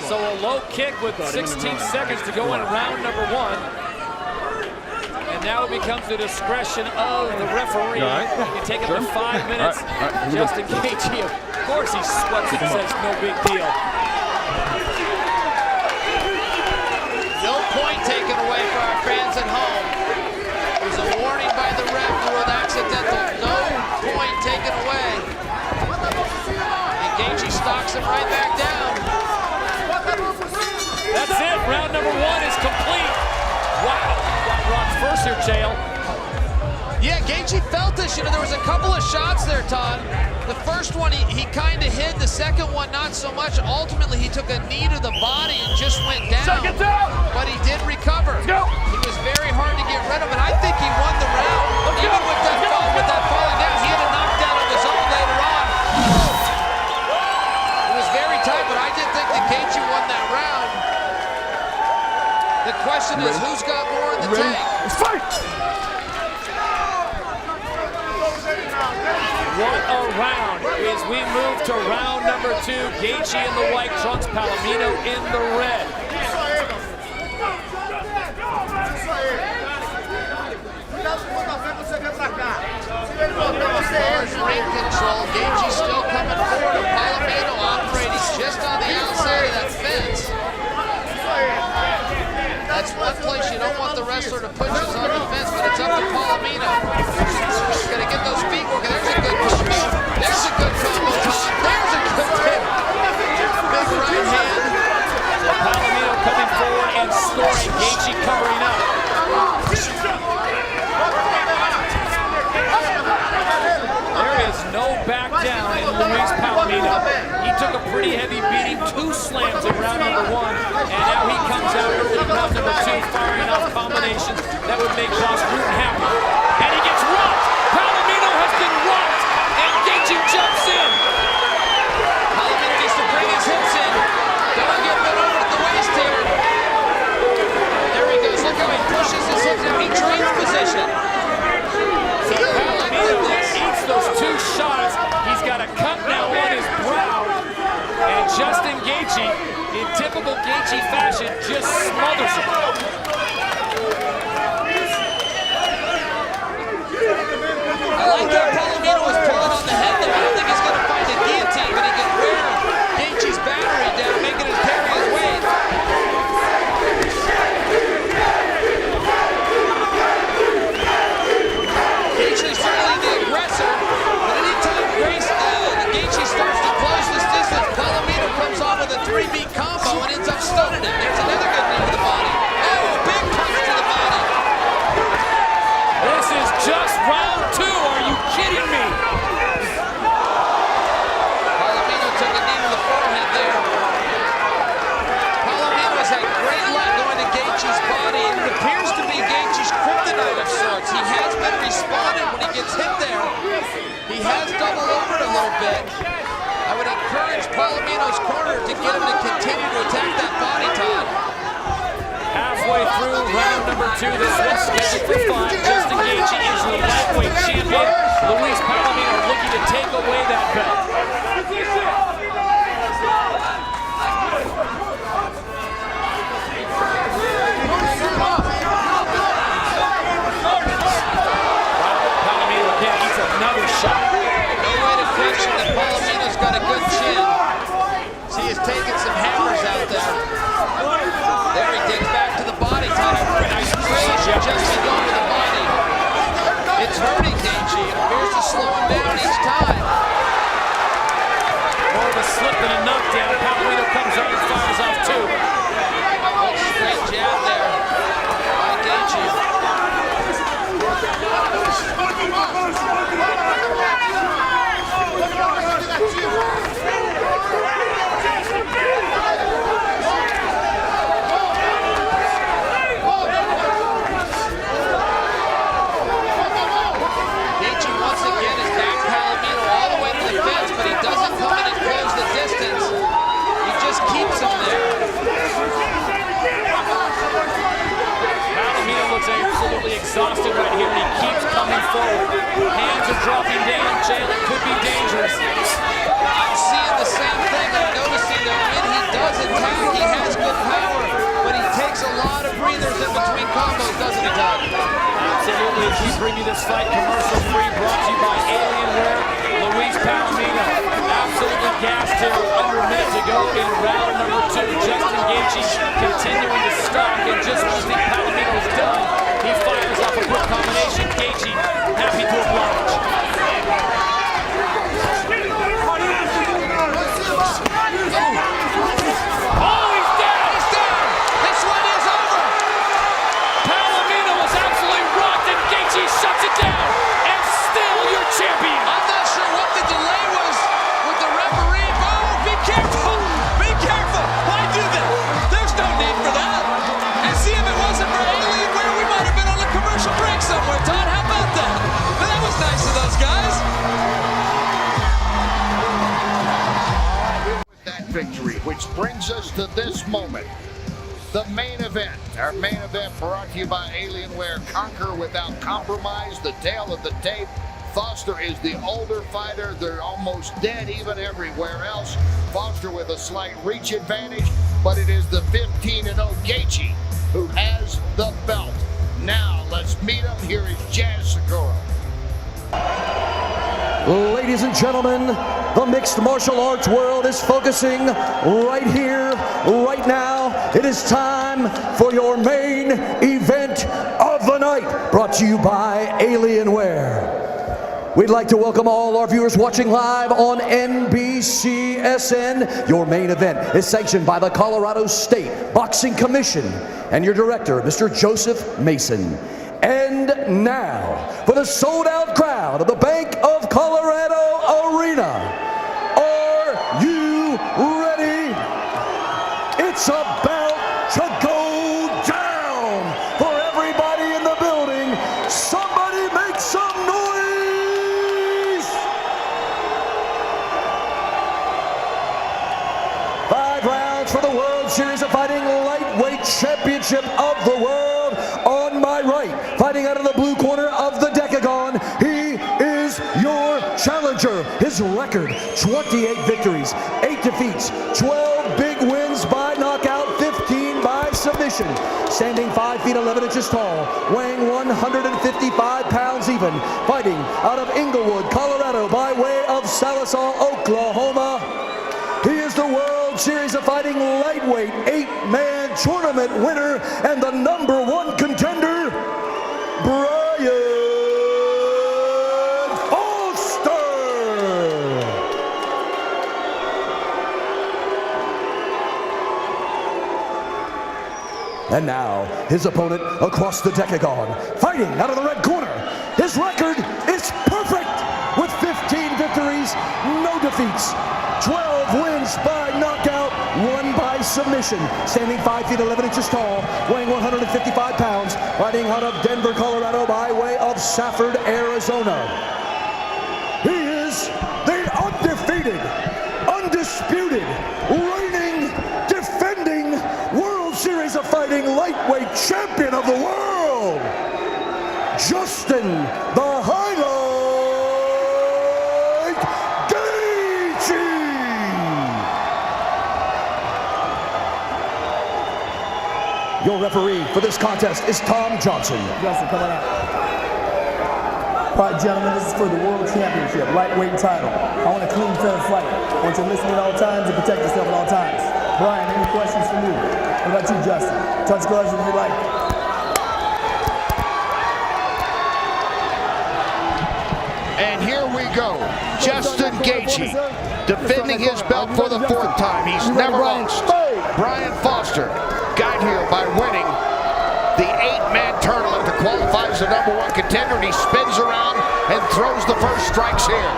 So a low kick with 16 seconds to go in round number 1. And now it becomes the discretion of the referee. You take up to 5 minutes. Justin Gaethje, of course, he sweats it and says no big deal. No point taken away for our fans at home. There's a warning by the ref ruled accidental. No point taken away. And Gaethje stalks him right back down. That's it. Round number 1 is complete. Wow. Got rocked first here, Chael. Yeah, Gaethje felt this. You know, there was a couple of shots there, Todd. The first one, he kind of hid. The second one, not so much. Ultimately, he took a knee to the body and just went down. But he did recover. He was very hard to get rid of, and I think he won the round. Even with that falling down, he had a knockdown of his own later on. It was very tight, but I did think that Gaethje won that round. The question is, who's got more in the tank? Let's fight! What a round as we move to round number 2. Gaethje in the white trunks, Palomino in the red. As far as ring control, Gaethje still coming forward. Palomino operating just on the outside of that fence. That's one place you don't want the wrestler to push us on the fence, but it's up to Palomino. He's got to get those feet working. There's a good push. There's a good combo, Todd. There's a good kick. Big right hand. So Palomino coming forward and scoring. Gaethje covering up. There is no back down in Luis Palomino. He took a pretty heavy beating, 2 slams in round number 1, and now he comes out early in round number 2, firing off combinations that would make Josh Bruton happy. And he gets rocked. Palomino has been rocked, and Gaethje jumps in. Palomino needs to bring his hips in. Don't get bent over at the waist here. There he goes. Look how he pushes his hips in. He trains position. Palomino eats those 2 shots. He's got a cut now on his brow. And Justin Gaethje, in typical Gaethje fashion, just smothers him. I like that Palomino was pulling on the head there. I don't think he's going to find a guillotine, but he can wear Gaethje's battery down, making him carry his weight. Gaethje certainly the aggressor, but anytime Gaethje starts to close this distance, Palomino comes off with a 3-beat combo and ends up stunning him. There's another good knee to the body. Oh, big punch to the body. This is just round 2. Are you kidding me? Palomino took a knee to the forehead there. Palomino's had great luck going to Gaethje's body, and it appears to be Gaethje's kryptonite of sorts. He has been responding when he gets hit there. He has doubled over a little bit. I would encourage Palomino's corner to get him to continue to attack that body, Todd. Halfway through round number 2, this one's scheduled for 5. Justin Gaethje is the lightweight champion. Luis Palomino looking to take away that belt. Palomino again eats another shot. No way to question that Palomino's got a good chin. See, he's taking some hammers out there. There he digs back to the body, Todd. Nice range, Justin going to the body. It's hurting Gaethje. It appears to slow him down each time. More of a slip and a knockdown. Palomino comes out and fires off 2. Good straight jab there by Gaethje. watching right here, and he keeps coming forward. Hands are dropping down. Jalen could be dangerous. I'm seeing the same thing. I'm noticing that when he does attack, he has good power, but he takes a lot of breathers in between combos, doesn't he, Todd? Absolutely. As we bring you this fight commercial-free, brought to you by Alienware, Luis Palomino. Absolutely gassed here, under a minute to go in round number 2. Justin Gaethje continuing to stalk, and just when you think Palomino is done, he fires off a quick combination. Gaethje happy to oblige. Oh, he's down! He's down! This one is over! Palomino was absolutely rocked, and Gaethje shuts it down, and still your champion. I'm not sure what the delay was with the referee. Oh, be careful! Be careful! Why do that? There's no need for that. And see, if it wasn't for Alienware, we might have been on a commercial break somewhere, Todd. How about that? But that was nice of those guys. That victory, which brings us to this moment. The main event. Our main event brought to you by Alienware. Conquer without compromise. The tale of the tape. Foster is the older fighter. They're almost dead even everywhere else. Foster with a slight reach advantage, but it is the 15-0 Gaethje who has the belt. Now let's meet him. Here is Jazz Seguro. Ladies and gentlemen, the mixed martial arts world is focusing right here, right now. It is time for your main event of the night, brought to you by Alienware. We'd like to welcome all our viewers watching live on NBCSN. Your main event is sanctioned by the Colorado State Boxing Commission and your director, Mr. Joseph Mason. And now, for the sold-out crowd of the Bank of Colorado Arena, are you ready? It's about to go down for everybody in the building. Somebody make some noise! 5 rounds for the World Series of Fighting Lightweight Championship of the World. On my right, fighting out of the blue corner of the Decagon, he is your challenger. His record, 28 victories, 8 defeats, 12 big wins by knockout, 15 by submission. Standing 5 feet 11 inches tall, weighing 155 pounds even, fighting out of Inglewood, Colorado by way of Sallisaw, Oklahoma. He is the World Series of Fighting Lightweight 8-man tournament winner and the #1 contender, Brian Foster. And now, his opponent across the Decagon, fighting out of the red corner. His record is perfect with 15 victories, no defeats, 12 wins by knockout, 1 by submission. Standing 5 feet 11 inches tall, weighing 155 pounds, fighting out of Denver, Colorado by way of Safford, Arizona. He is the undefeated, undisputed, reigning, defending World Series of Fighting Lightweight Champion of the world, Justin the Highlight Gaethje. Your referee for this contest is Tom Johnson. Justin, come on out. All right, gentlemen, this is for the World Championship, lightweight title. I want a clean, fair fight. I want you to listen at all times and protect yourself at all times. Brian, any questions for me? What about you, Justin? Touch gloves if you like. And here we go. Justin Gaethje defending his belt for the 4th time. He's never lost. Brian Foster got here by winning the 8-man tournament to qualify as the #1 contender, and he spins around and throws the first strikes here.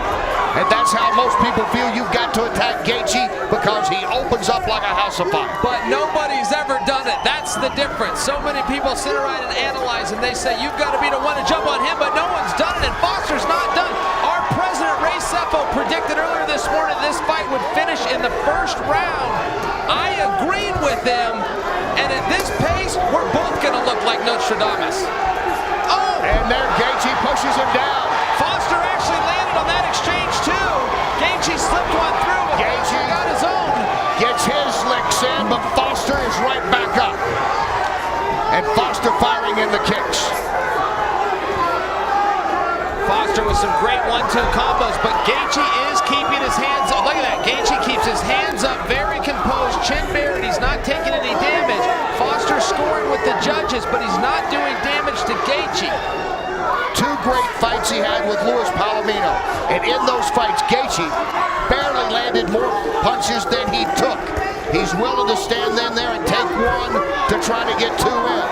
And that's how most people feel. You've got to attack Gaethje because he opens up like a house of fire. But nobody's ever done it. That's the difference. So many people sit around and analyze, and they say, you've got to be the one to jump on him, but no one's done it, and Foster's not done. Our president, Ray Sefo, predicted earlier this morning this fight would finish in the 1st round. I agreed with them, and at this pace, we're both going to look like Nostradamus. Oh! And pushes him down. Foster actually landed on that exchange too. Gaethje slipped one through, but Foster got his own. Gets his licks in, but Foster is right back up. And Foster firing in the kicks. Foster with some great 1-2 combos, but Gaethje is keeping his hands up. Look at that. Gaethje keeps his hands up, very composed, chin bared. He's not taking any damage. Foster scoring with the judges, but he's not doing damage to Gaethje. 2 great fights he had with Luis Palomino. And in those fights, Gaethje barely landed more punches than he took. He's willing to stand in there and take one to try to get 2 in.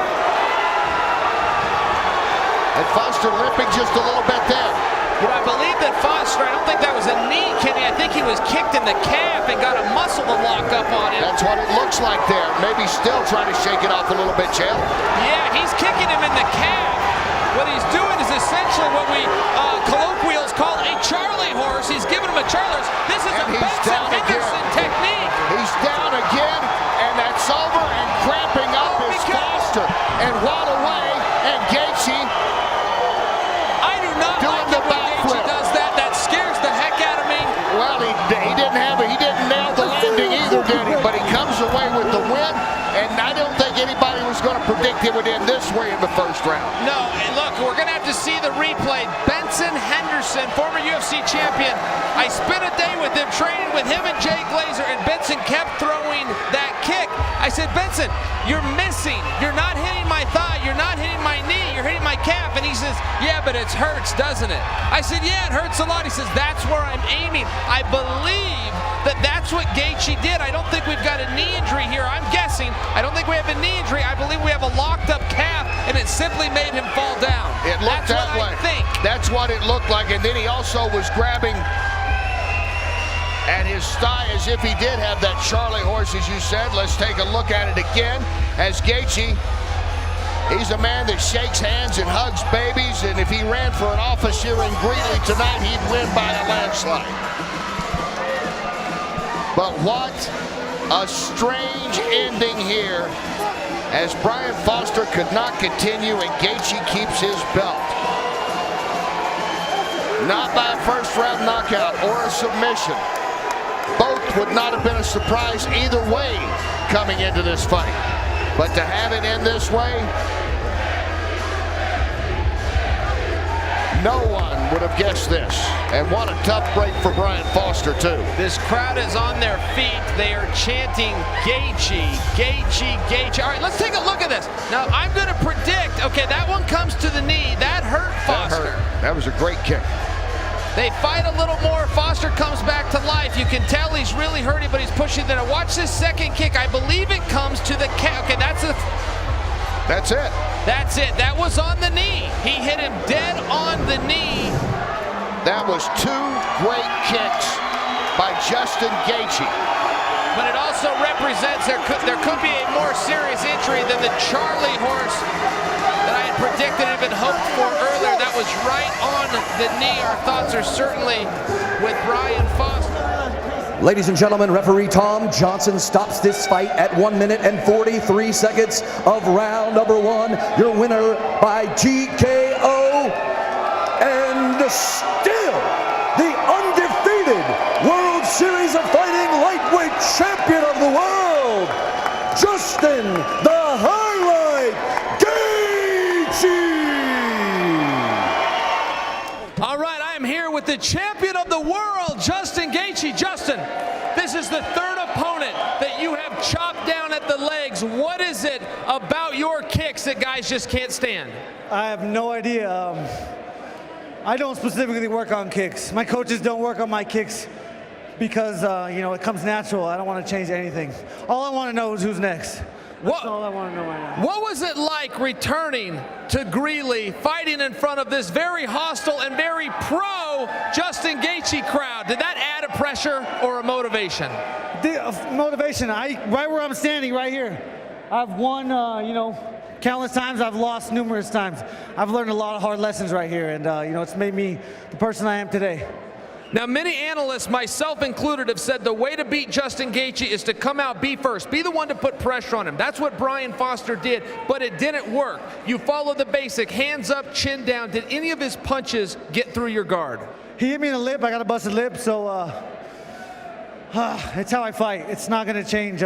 And Foster limping just a little bit there. You know, I believe that Foster, I don't think that was a knee, Kenny. I think he was kicked in the calf and got a muscle to lock up on him. That's what it looks like there. Maybe still trying to shake it off a little bit, Chael. Yeah, he's kicking him in the calf. What he's doing is essentially what we colloquials call a Charlie horse. He's giving him a Charlie horse. This is a Benson Henderson technique. He's down again, and that's over, and cramping up is Foster. And while away, and Gaethje doing the backflip. Does that? That scares the heck out of me. Well, he didn't nail the landing either, did he? But he comes away with the win, and I don't think anybody was going to predict it would end this way in the first round. No, and look, we're going to have to see the replay. Benson Henderson, former UFC champion. I spent a day with him, training with him and Jay Glazer, and Benson kept throwing that kick. I said, Benson, you're missing. You're not hitting my thigh. You're not hitting my knee. You're hitting my calf. And he says, yeah, but it hurts, doesn't it? I said, yeah, it hurts a lot. He says, that's where I'm aiming. I believe that that's what Gaethje did. I don't think we've got a knee injury here. I'm guessing. I don't think we have a knee injury. I believe we have a locked up calf, and it simply made him fall down. It looked that way. I think. That's what it looked like. And then he also was grabbing at his thigh as if he did have that Charlie horse, as you said. Let's take a look at it again. As Gaethje, he's a man that shakes hands and hugs babies, and if he ran for an office here in Greeley tonight, he'd win by a landslide. But what a strange ending here, as Brian Foster could not continue and Gaethje keeps his belt. Not by a first-round knockout or a submission. Both would not have been a surprise either way coming into this fight. But to have it end this way, no one would have guessed this. And what a tough break for Brian Foster, too. This crowd is on their feet. They are chanting Gaethje, Gaethje, Gaethje. All right, let's take a look at this. Now, I'm going to predict, okay, that one comes to the knee. That hurt Foster. That was a great kick. They fight a little more. Foster comes back to life. You can tell he's really hurting, but he's pushing there. Watch this second kick. I believe it comes to the calf. Okay, that's it. That's it. That was on the knee. He hit him dead on the knee. That was 2 great kicks by Justin Gaethje. But it also represents there could be a more serious injury than the Charlie horse that I had predicted and even hoped for earlier. That was right on the knee. Our thoughts are certainly with Brian Foster. Ladies and gentlemen, referee Tom Johnson stops this fight at 1 minute and 43 seconds of round number 1. Your winner by TKO, and still the undefeated World Series of Fighting lightweight champion of the world, Justin the Highlight Gaethje. All right, I am here with the champion of the world, Justin Gaethje. Justin, this is the third opponent that you have chopped down at the legs. What is it about your kicks that guys just can't stand? I have no idea. I don't specifically work on kicks. My coaches don't work on my kicks because, you know, it comes natural. I don't want to change anything. All I want to know is who's next. That's all I want to know right now. What was it like returning to Greeley, fighting in front of this very hostile and very pro Justin Gaethje crowd? Did that add a pressure or a motivation? Motivation. Right where I'm standing, right here. I've won, you know, countless times. I've lost numerous times. I've learned a lot of hard lessons right here, and you know, it's made me the person I am today. Now, many analysts, myself included, have said the way to beat Justin Gaethje is to come out, be first, be the one to put pressure on him. That's what Brian Foster did, but it didn't work. You follow the basic, hands up, chin down. Did any of his punches get through your guard? He hit me in the lip. I got a busted lip, so it's how I fight. It's not going to change.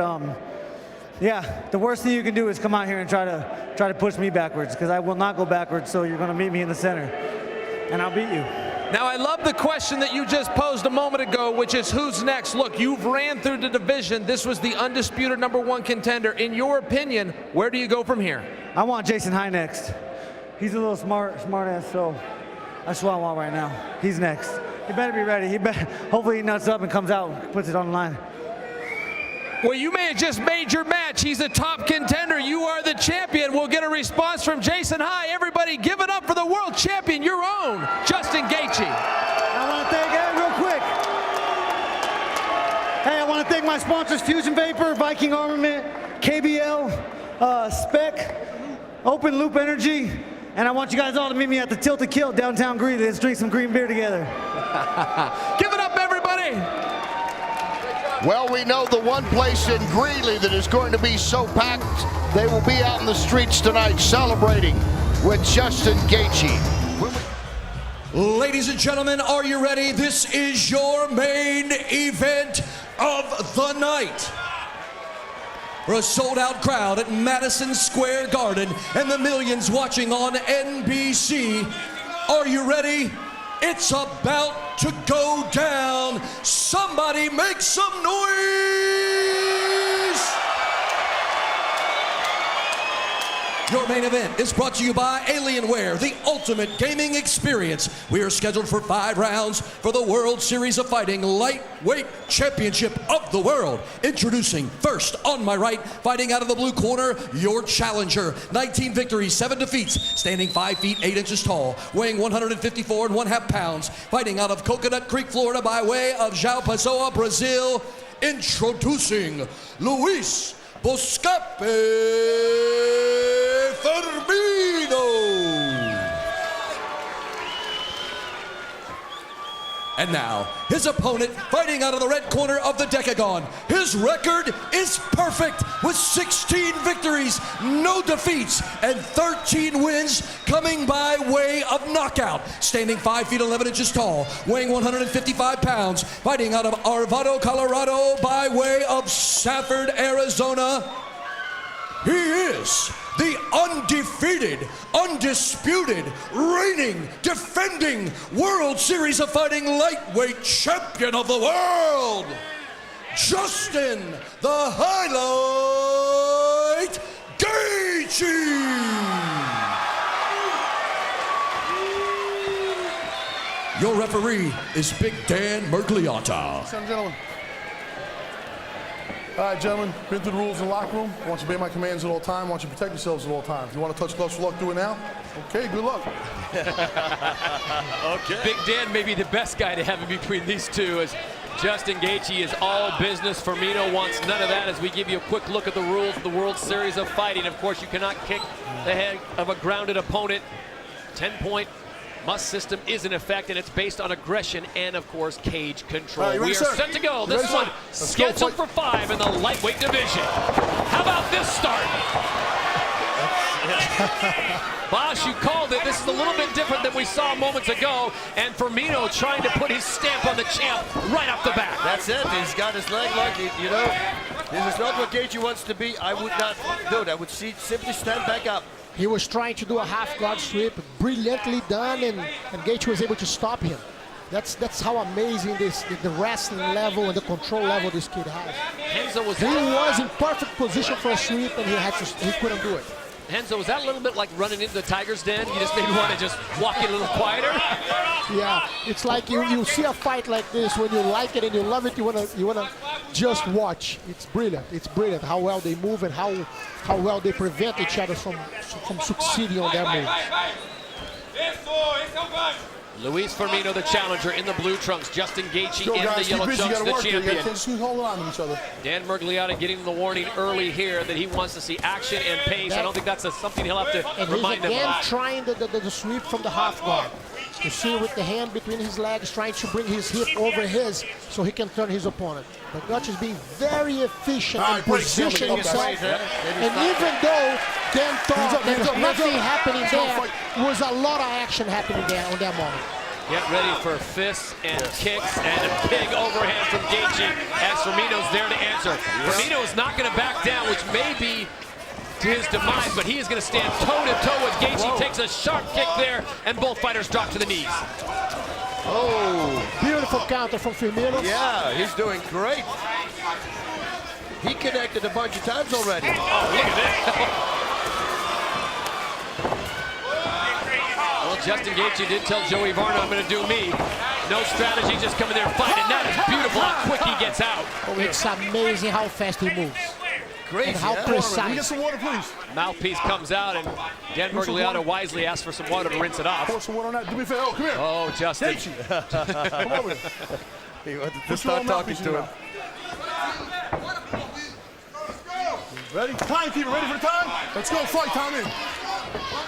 Yeah, the worst thing you can do is come out here and try to push me backwards, because I will not go backwards. So you're going to meet me in the center, and I'll beat you. Now, I love the question that you just posed a moment ago, which is who's next? Look, you've ran through the division. This was the undisputed #1 contender. In your opinion, where do you go from here? I want Jason High next. He's a little smart ass, so that's what I want right now. He's next. He better be ready. Hopefully he nuts up and comes out and puts it on the line. Well, you may have just made your match. He's a top contender. You are the champion. We'll get a response from Jason High. Everybody give it up for the world champion, your own, Justin Gaethje. I want to thank, real quick. Hey, I want to thank my sponsors, Fusion Vapor, Viking Armament, KBL, Spec, Open Loop Energy, and I want you guys all to meet me at the Tilted Kill downtown Greeley. Let's drink some green beer together. Give it up, everybody. Well, we know the one place in Greeley that is going to be so packed, they will be out in the streets tonight celebrating with Justin Gaethje. Ladies and gentlemen, are you ready? This is your main event of the night. For a sold-out crowd at Madison Square Garden and the millions watching on NBC, are you ready? It's about to go down. Somebody make some noise! Your main event is brought to you by Alienware, the ultimate gaming experience. We are scheduled for 5 rounds for the World Series of Fighting Lightweight Championship of the World. Introducing first on my right, fighting out of the blue corner, your challenger. 19 victories, 7 defeats, standing 5 feet 8 inches tall, weighing 154 1/2 pounds, fighting out of Coconut Creek, Florida by way of João Pessoa, Brazil. Introducing Luis Boscape Firmino. And now, his opponent fighting out of the red corner of the decagon. His record is perfect with 16 victories, no defeats, and 13 wins coming by way of knockout. Standing 5 feet 11 inches tall, weighing 155 pounds, fighting out of Arvado, Colorado by way of Safford, Arizona. He is the undefeated, undisputed, reigning, defending World Series of Fighting lightweight champion of the world, Justin the Highlight Gaethje. Your referee is Big Dan Mergliata. Ladies and gentlemen. All right, gentlemen, been through the rules in the locker room. I want you to obey my commands at all times. I want you to protect yourselves at all times. If you want to touch gloves for luck, do it now. Okay, good luck. Okay. Big Dan may be the best guy to have in between these two, as Justin Gaethje is all business. Firmino wants none of that, as we give you a quick look at the rules of the World Series of Fighting. Of course, you cannot kick the head of a grounded opponent. 10-point must system is in effect, and it's based on aggression and, of course, cage control. We are set to go. This one scheduled for 5 in the lightweight division. How about this start? Bosch, you called it. This is a little bit different than we saw moments ago, and Firmino trying to put his stamp on the champ right off the bat. That's it. He's got his leg lucky. You know, this is not what Gaethje wants to be. I would not do it. I would simply stand back up. He was trying to do a half guard sweep, brilliantly done, and Gaethje was able to stop him. That's how amazing the wrestling level and the control level this kid has. He was in perfect position for a sweep, and he couldn't do it. Henzo, was that a little bit like running into the tiger's den? You just maybe want to just walk in a little quieter? Yeah, it's like you see a fight like this, when you like it and you love it, you wanna just watch. It's brilliant. It's brilliant how well they move and how well they prevent each other from succeeding on their moves. Luis Firmino, the challenger, in the blue trunks. Justin Gaethje in the yellow trunks, the champion. Hold on to each other. Dan Mergliata getting the warning early here that he wants to see action and pace. I don't think that's something he'll have to remind him of. And he's again trying the sweep from the half guard. You see with the hand between his legs, trying to bring his hip over his so he can turn his opponent. But Gaethje is being very efficient in positioning himself. And even though Dan thought there was nothing happening there, was a lot of action happening there on that moment. Get ready for fists and kicks and a big overhand from Gaethje as Firmino's there to answer. Firmino is not going to back down, which may be to his demise, but he is going to stand toe-to-toe with Gaethje. Takes a sharp kick there, and both fighters drop to the knees. Oh, beautiful counter from Firmino. Yeah, he's doing great. He connected a bunch of times already. Oh, look at that. Well, Justin Gaethje did tell Joey Varner, I'm going to do me. No strategy, just come in there and fight, and that is beautiful how quick he gets out. Oh, it's amazing how fast he moves. Great. And how precise. Can we get some water, please? Mouthpiece comes out, and Dan Miragliotta wisely asks for some water to rinse it off. Pour some water on that. Do me a favor. Oh, come here. Oh, Justin. Come over here. He wanted to start talking to him. Ready? Timekeeper, ready for the time? Let's go, fight time in.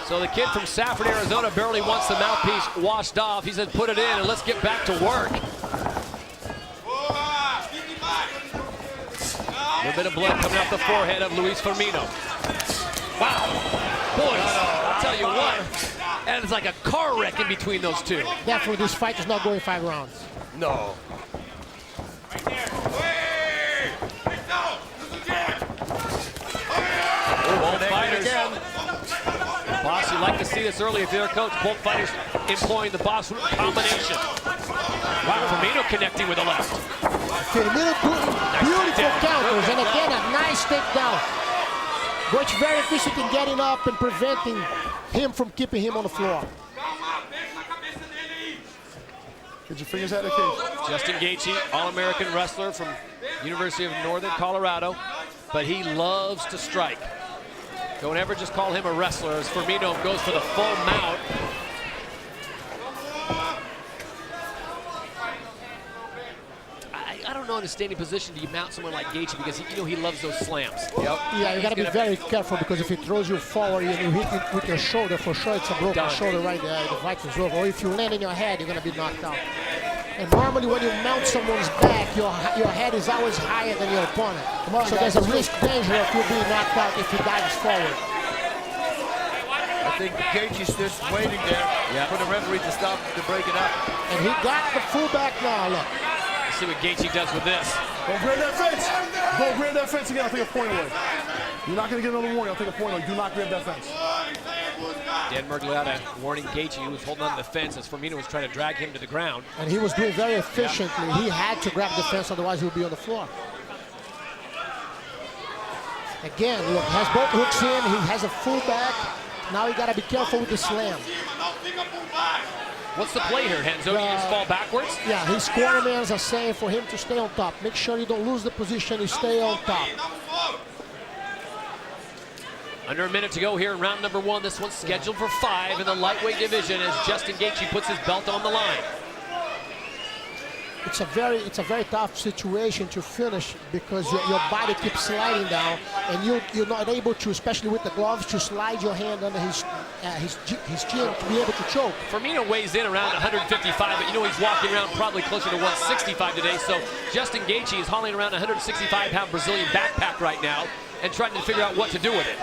So the kid from Safford, Arizona barely wants the mouthpiece washed off. He said, put it in and let's get back to work. A little bit of blood coming off the forehead of Luis Firmino. Wow. Boys, I'll tell you what, that is like a car wreck in between those two. Definitely, this fight is not going 5 rounds. No. Both fighters. Boss, you like to see this early if you're a coach. Both fighters employing the boss combination. Wow, Firmino connecting with the left. Firmino doing beautiful counters, and again, a nice takedown. Gaethje very efficient in getting up and preventing him from keeping him on the floor. Get your fingers out of the cage. Justin Gaethje, All-American wrestler from University of Northern Colorado, but he loves to strike. Don't ever just call him a wrestler, as Firmino goes for the full mount. I don't know in a standing position do you mount someone like Gaethje, because he loves those slams. Yep. Yeah, you got to be very careful, because if he throws you forward and you hit it with your shoulder, for sure it's a broken shoulder right there. The fight is over. Or if you land in your head, you're going to be knocked out. And normally when you mount someone's back, your head is always higher than your opponent. So there's a risk danger of you being knocked out if he dives forward. I think Gaethje's just waiting there for the referee to stop, to break it up. And he got the fullback now, look. Let's see what Gaethje does with this. Don't grab that fence. Don't grab that fence again. I'll take a point away. You're not going to get another warning. I'll take a point away. Do not grab that fence. Dan Miragliotta warning Gaethje, who was holding on to the fence as Firmino was trying to drag him to the ground. And he was doing very efficiently. He had to grab the fence, otherwise he would be on the floor. Again, look, has both hooks in. He has a fullback. Now you got to be careful with the slam. What's the play here, Renzo? Do you just fall backwards? Yeah, his cornermen are saying for him to stay on top. Make sure you don't lose the position, you stay on top. Under a minute to go here in round number 1. This one's scheduled for 5 in the lightweight division as Justin Gaethje puts his belt on the line. It's a very tough situation to finish, because your body keeps sliding down, and you're not able to, especially with the gloves, to slide your hand under his chin to be able to choke. Firmino weighs in around 155, but you know he's walking around probably closer to 165 today. So Justin Gaethje is hauling around a 165-pound Brazilian backpack right now and trying to figure out what to do with it.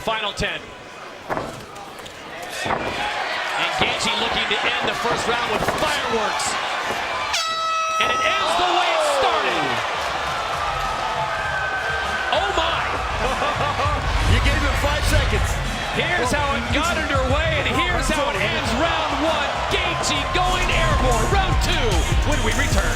Final 10. And Gaethje looking to end the first round with fireworks. And it ends the way it started. Oh my! You gave him 5 seconds. Here's how it got underway, and here's how it ends round 1. Gaethje going airborne. Round 2 when we return.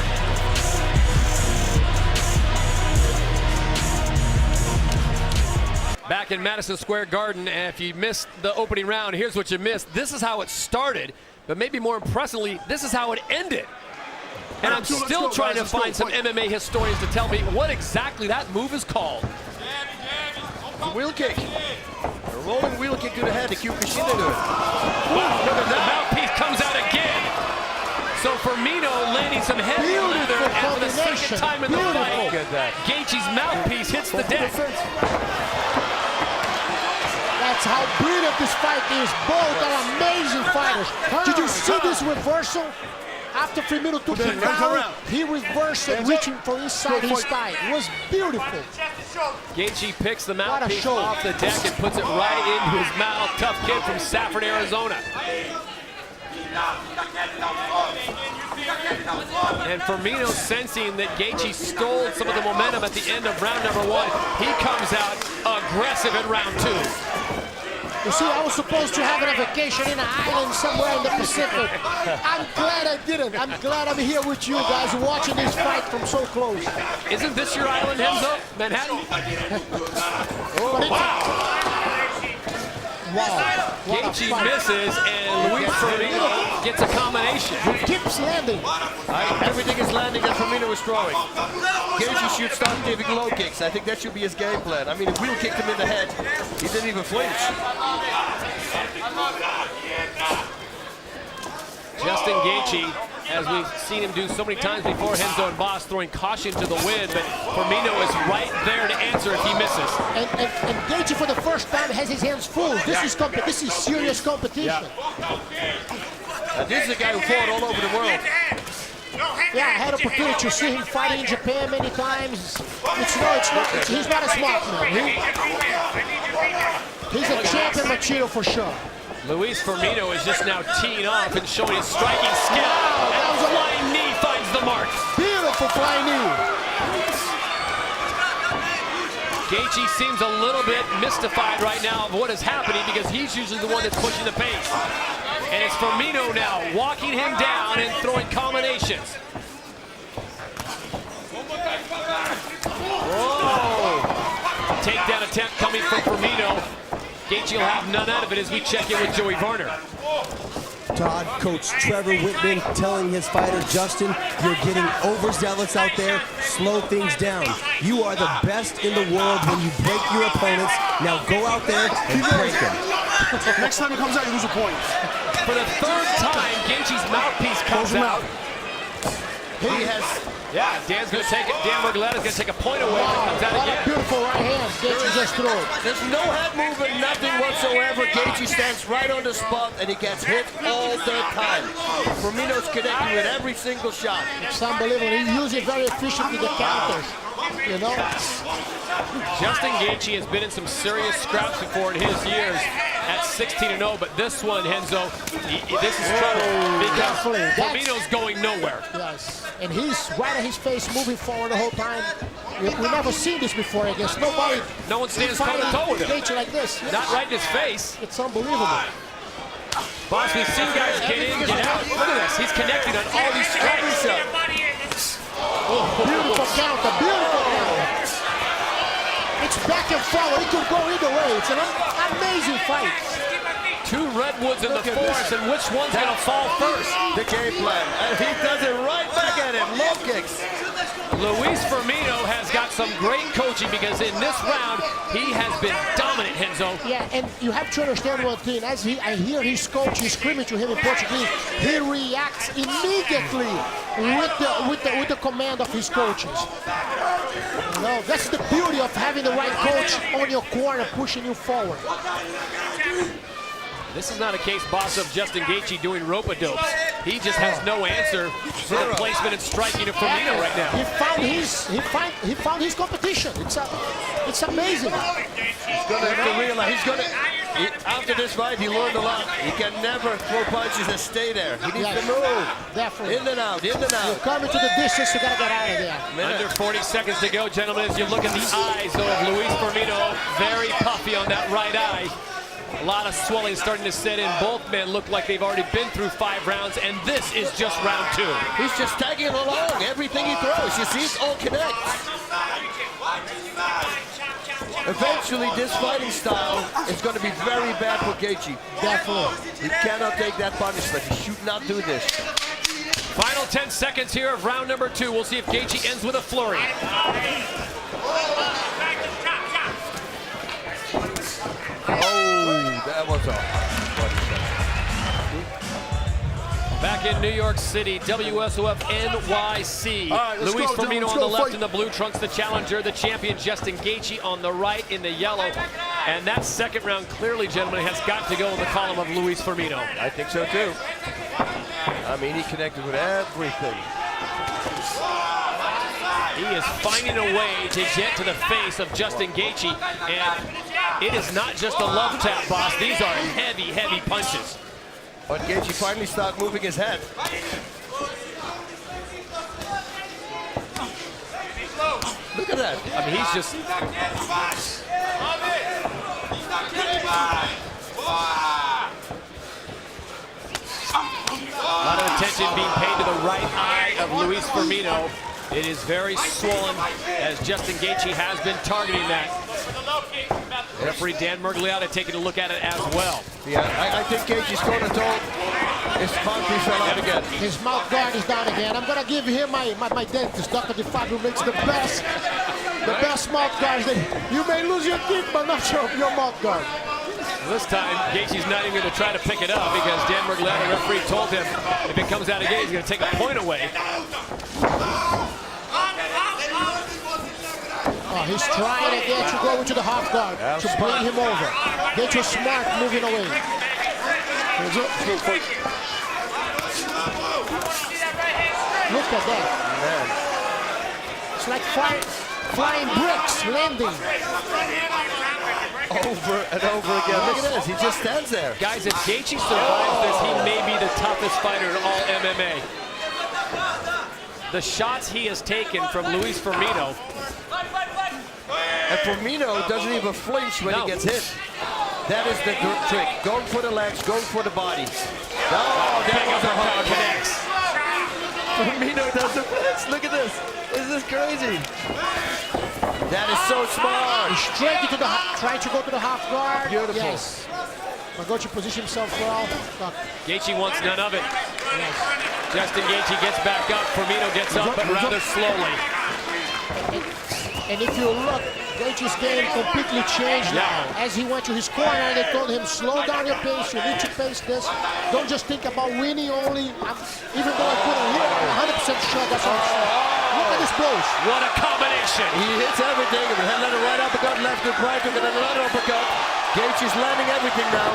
Back in Madison Square Garden, and if you missed the opening round, here's what you missed. This is how it started, but maybe more impressively, this is how it ended. And I'm still trying to find some MMA historians to tell me what exactly that move is called. The wheel kick. A rolling wheel kick to the head to keep Kushida to it. Wow, look at that. The mouthpiece comes out again. So Firmino landing some heavy leather, and for the second time in the fight, Gaethje's mouthpiece hits the deck. That's how brilliant this fight is. Both are amazing fighters. Did you see this reversal? After Firmino took him down, he reversed it, reaching for inside his thigh. It was beautiful. Gaethje picks the mouthpiece off the deck and puts it right into his mouth. Tough kid from Safford, Arizona. And Firmino, sensing that Gaethje stole some of the momentum at the end of round number 1, he comes out aggressive in round 2. You see, I was supposed to have a vacation in an island somewhere in the Pacific. I'm glad I didn't. I'm glad I'm here with you guys watching this fight from so close. Isn't this your island, Enzo? Manhattan? Wow. Gaethje misses, and Luis Firmino gets a combination. He keeps landing. Everything is landing that Firmino is throwing. Gaethje should start giving low kicks. I think that should be his game plan. I mean, if Will kicked him in the head, he didn't even flinch. Justin Gaethje, as we've seen him do so many times before, Renzo and Boss throwing caution to the wind, but Firmino is right there to answer if he misses. And Gaethje, for the first time, has his hands full. This is serious competition. This is a guy who fought all over the world. Yeah, I had opportunity to see him fighting in Japan many times. He's not a smart man. He's a champion material for sure. Luis Firmino is just now teeing off and showing his striking skill. Wow, and a flying knee finds the mark. Beautiful flying knee. Gaethje seems a little bit mystified right now of what is happening because he's usually the one that's pushing the pace. And it's Firmino now walking him down and throwing combinations. Whoa! Takedown attempt coming from Firmino. Gaethje will have none out of it as we check in with Joey Varner. Todd, Coach Trevor Whitman telling his fighter, Justin, you're getting overzealous out there. Slow things down. You are the best in the world when you break your opponents. Now go out there and break them. Next time it comes out, you lose a point. For the third time, Gaethje's mouthpiece comes out. He has... Yeah, Dan's going to take it. Dan Murgaletta's going to take a point away. Wow, Comes out what again. a beautiful right hand. Gaethje just threw it. There's no head movement, nothing whatsoever. Gaethje stands right on the spot and he gets hit all the time. Firmino's connecting with every single shot. It's unbelievable. He uses very efficiently the counters. You know? Justin Gaethje has been in some serious scraps before in his years at 16-0, but this one, Renzo, this is trouble because Firmino's going nowhere. Yes, and he's right at his face, moving forward the whole time. We've never seen this before against nobody. No one stands toe-to-toe with him. Gaethje like this. Not right in his face. It's unbelievable. Boss, we've seen guys get in, get out. Look at this. He's connecting on all these strikes. Beautiful counter, beautiful counter. It's back and forward. It could go either way. It's an amazing fight. Two redwoods in the forest, and which one's going to fall first? The game plan, and he does it right back at him. Low kicks. Luis Firmino has got some great coaching because in this round, he has been dominant, Renzo. Yeah, and you have to understand one thing. As I hear his coach screaming to him in Portuguese, he reacts immediately with the command of his coaches. You know, that's the beauty of having the right coach on your corner, pushing you forward. This is not a case, Boss, of Justin Gaethje doing rope-a-dopes. He just has no answer for the placement and striking of Firmino right now. He found his competition. It's amazing. He's going to have to realize after this fight, he learned a lot. He can never throw punches and stay there. He needs to move. Definitely. In and out, in and out. You're coming to the distance, you gotta get out of there. Under 40 seconds to go, gentlemen, as you look at the eyes of Luis Firmino, very puffy on that right eye. A lot of swelling starting to set in. Both men look like they've already been through 5 rounds, and this is just round 2. He's just tagging along. Everything he throws, you see, it all connects. Eventually, this fighting style is going to be very bad for Gaethje. Definitely. He cannot take that punishment. He should not do this. Final 10 seconds here of round number 2. We'll see if Gaethje ends with a flurry. Oh, that was a Back in New York City, WSOF NYC. Right, Luis go, Firmino on the left fight. in the blue trunks, the challenger, the champion Justin Gaethje on the right in the yellow. And that second round clearly, gentlemen, has got to go in the column of Luis Firmino. I think so too. I mean, he connected with everything. He is finding a way to get to the face of Justin Gaethje, and it is not just a love tap, boss. These are heavy, heavy punches. But Gaethje finally started moving his head. Look at that. I mean, he's just... A lot of attention being paid to the right eye of Luis Firmino. It is very swollen, as Justin Gaethje has been targeting that. Referee Dan Mergliotta taking a look at it as well. Yeah, I think Gaethje's corner told his mouthpiece fell out again. His mouth guard is down again. I'm gonna give him my dentist, Dr. DeFabio, who makes the best mouth guards. You may lose your teeth, but not your mouth guard. This time, Gaethje's not even going to try to pick it up because Dan Mergliotta, referee, told him if it comes out again, he's going to take a point away. Oh, he's trying again to go into the half guard to bring him over. Gaethje smart moving away. Look at that. Man. It's like flying bricks landing. Over and over again. Look at this. He just stands there. Guys, if Gaethje survives this, he may be the toughest fighter in all MMA. The shots he has taken from Luis Firmino. And Firmino doesn't even flinch when he gets hit. That is the trick. Going for the legs, going for the body. Oh, that was a hard connects. Firmino doesn't flinch. Look at this. This is crazy. That is so smart. Straight into the trying to go to the half guard. Beautiful. Yes. Magochi position himself well. Gaethje wants none of it. Yes. Justin Gaethje gets back up. Firmino gets up, but rather slowly. And if you look, Gaethje's game completely changed now. As he went to his corner, they told him, slow down your pace. You need to pace this. Don't just think about winning only. Even though I couldn't hit 100% shot, that's what I'm saying. Look at this blows. What a combination. He hits everything. And then a right uppercut, left hook, right hook, and then another uppercut. Gaethje's landing everything now.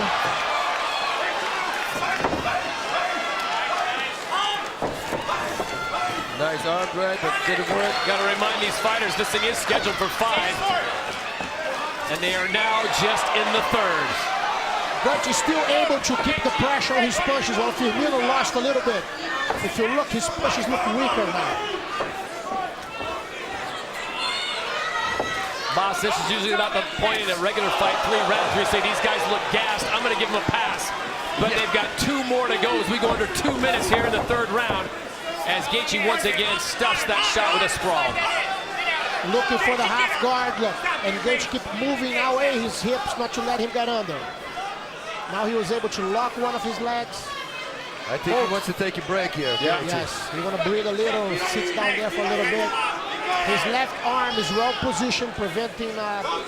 Nice arm drag, but didn't work. Got to remind these fighters, this thing is scheduled for 5. And they are now just in the 3rd. Gaethje still able to keep the pressure on his punches, while Firmino lost a little bit. If you look, his punches look weaker now. Boss, this is usually not the point in a regular fight. 3 rounds where you say these guys look gassed. I'm going to give them a pass. But they've got 2 more to go as we go under 2 minutes here in the 3rd round. As Gaethje once again stuffs that shot with a sprawl. Looking for the half guard, look. And Gaethje keep moving away his hips not to let him get under. Now he was able to lock one of his legs. I think he wants to take a break here. Yes, he want to breathe a little, sits down there for a little bit. His left arm is well positioned, preventing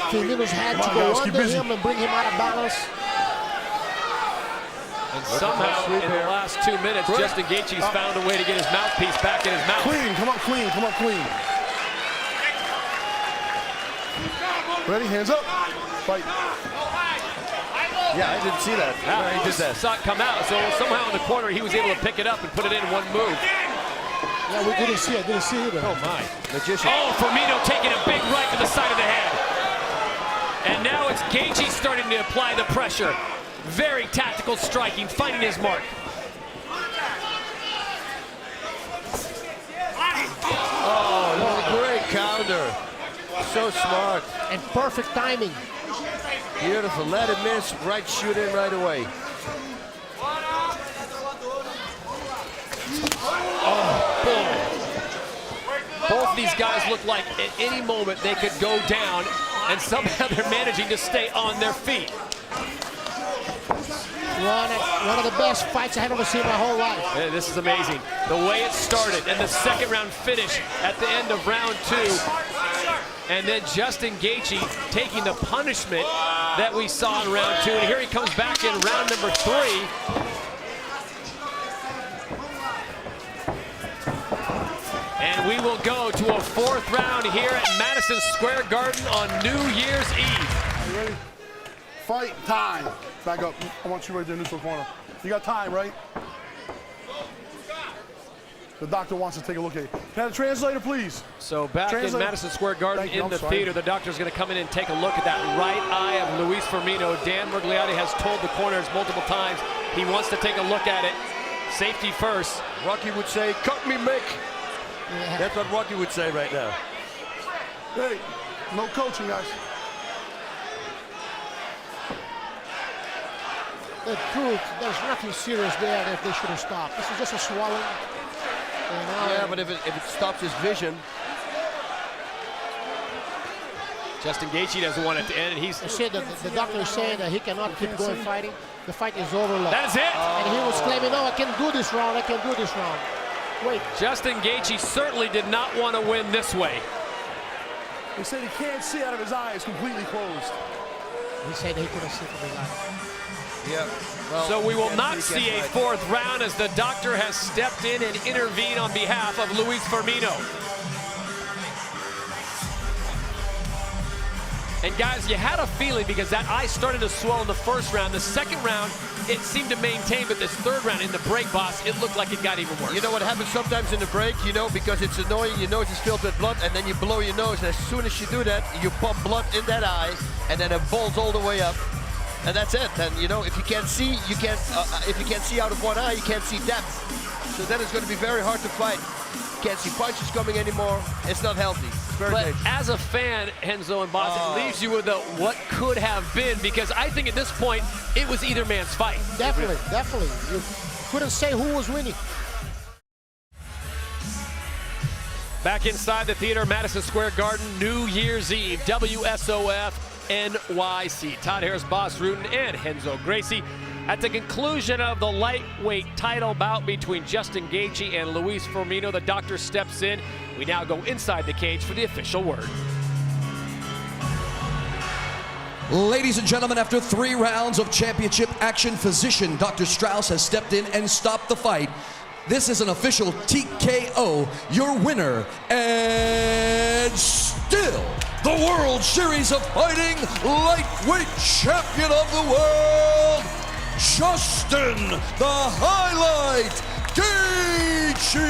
Firmino's head to go under him and bring him out of balance. And somehow, in the last 2 minutes, Justin Gaethje's found a way to get his mouthpiece back in his mouth. Clean, come on, clean, come on, clean. Ready, hands up, fight. Yeah, I didn't see that. He did that. Saw it come out, so somehow in the corner he was able to pick it up and put it in one move. Yeah, we didn't see it, either. Oh my. Magician. Oh, Firmino taking a big right to the side of the head. And now it's Gaethje starting to apply the pressure. Very tactical striking, finding his mark. Oh, great counter. So smart. And perfect timing. Beautiful. Let it miss. Right shoot in right away. Oh, boy. Both these guys look like at any moment they could go down, and somehow they're managing to stay on their feet. One of the best fights I have ever seen in my whole life. Yeah, this is amazing. The way it started and the second round finish at the end of round 2. And then Justin Gaethje taking the punishment that we saw in round 2. And here he comes back in round number 3. we will go to a fourth round here at Madison Square Garden on New Year's Eve. Are you ready? Fight time. Back up. I want you right there, neutral corner. You got time, right? The doctor wants to take a look at you. Can I have a translator, please? So back in Madison Square Garden in the theater, the doctor's going to come in and take a look at that right eye of Luis Firmino. Dan Mergliotti has told the corners multiple times he wants to take a look at it. Safety first. Rocky would say, cut me, Mick. Yeah. That's what Rocky would say right now. Hey, no coaching, guys. The truth, there's nothing serious there that they should have stopped. This is just a swallow. Yeah, but if it stops his vision. Justin Gaethje doesn't want it to end, and he's... I said that the doctor is saying that he cannot keep going fighting. The fight is over. That is it! And he was claiming, no, I can do this round, I can do this round. Wait. Justin Gaethje certainly did not want to win this way. He said he can't see out of his eyes, completely closed. He said he couldn't see from his eyes. Yeah. Well, so we will not see a fourth round as the doctor has stepped in and intervened on behalf of Luis Firmino. And guys, you had a feeling because that eye started to swell in the first round. The second round, it seemed to maintain, but this third round in the break, boss, it looked like it got even worse. You know what happens sometimes in the break, you know, because it's annoying, your nose is filled with blood, and then you blow your nose, and as soon as you do that, you pump blood in that eye, and then it balls all the way up. And that's it. And you know, if you can't see, you can't. If you can't see out of one eye, you can't see depth. So then it's going to be very hard to fight. You can't see punches coming anymore. It's not healthy. It's very dangerous. As a fan, Renzo and Boss, it leaves you with a what could have been, because I think at this point it was either man's fight. Definitely, definitely. You couldn't say who was winning. Back inside the theater, Madison Square Garden, New Year's Eve, WSOF. NYC. Todd Harris, Boss Rutan, and Renzo Gracie. At the conclusion of the lightweight title bout between Justin Gaethje and Luis Firmino, the doctor steps in. We now go inside the cage for the official word. Ladies and gentlemen, after 3 rounds of championship action, physician Dr. Strauss has stepped in and stopped the fight. This is an official TKO, your winner, and still the World Series of Fighting lightweight champion of the world, Justin the Highlight Gaethje.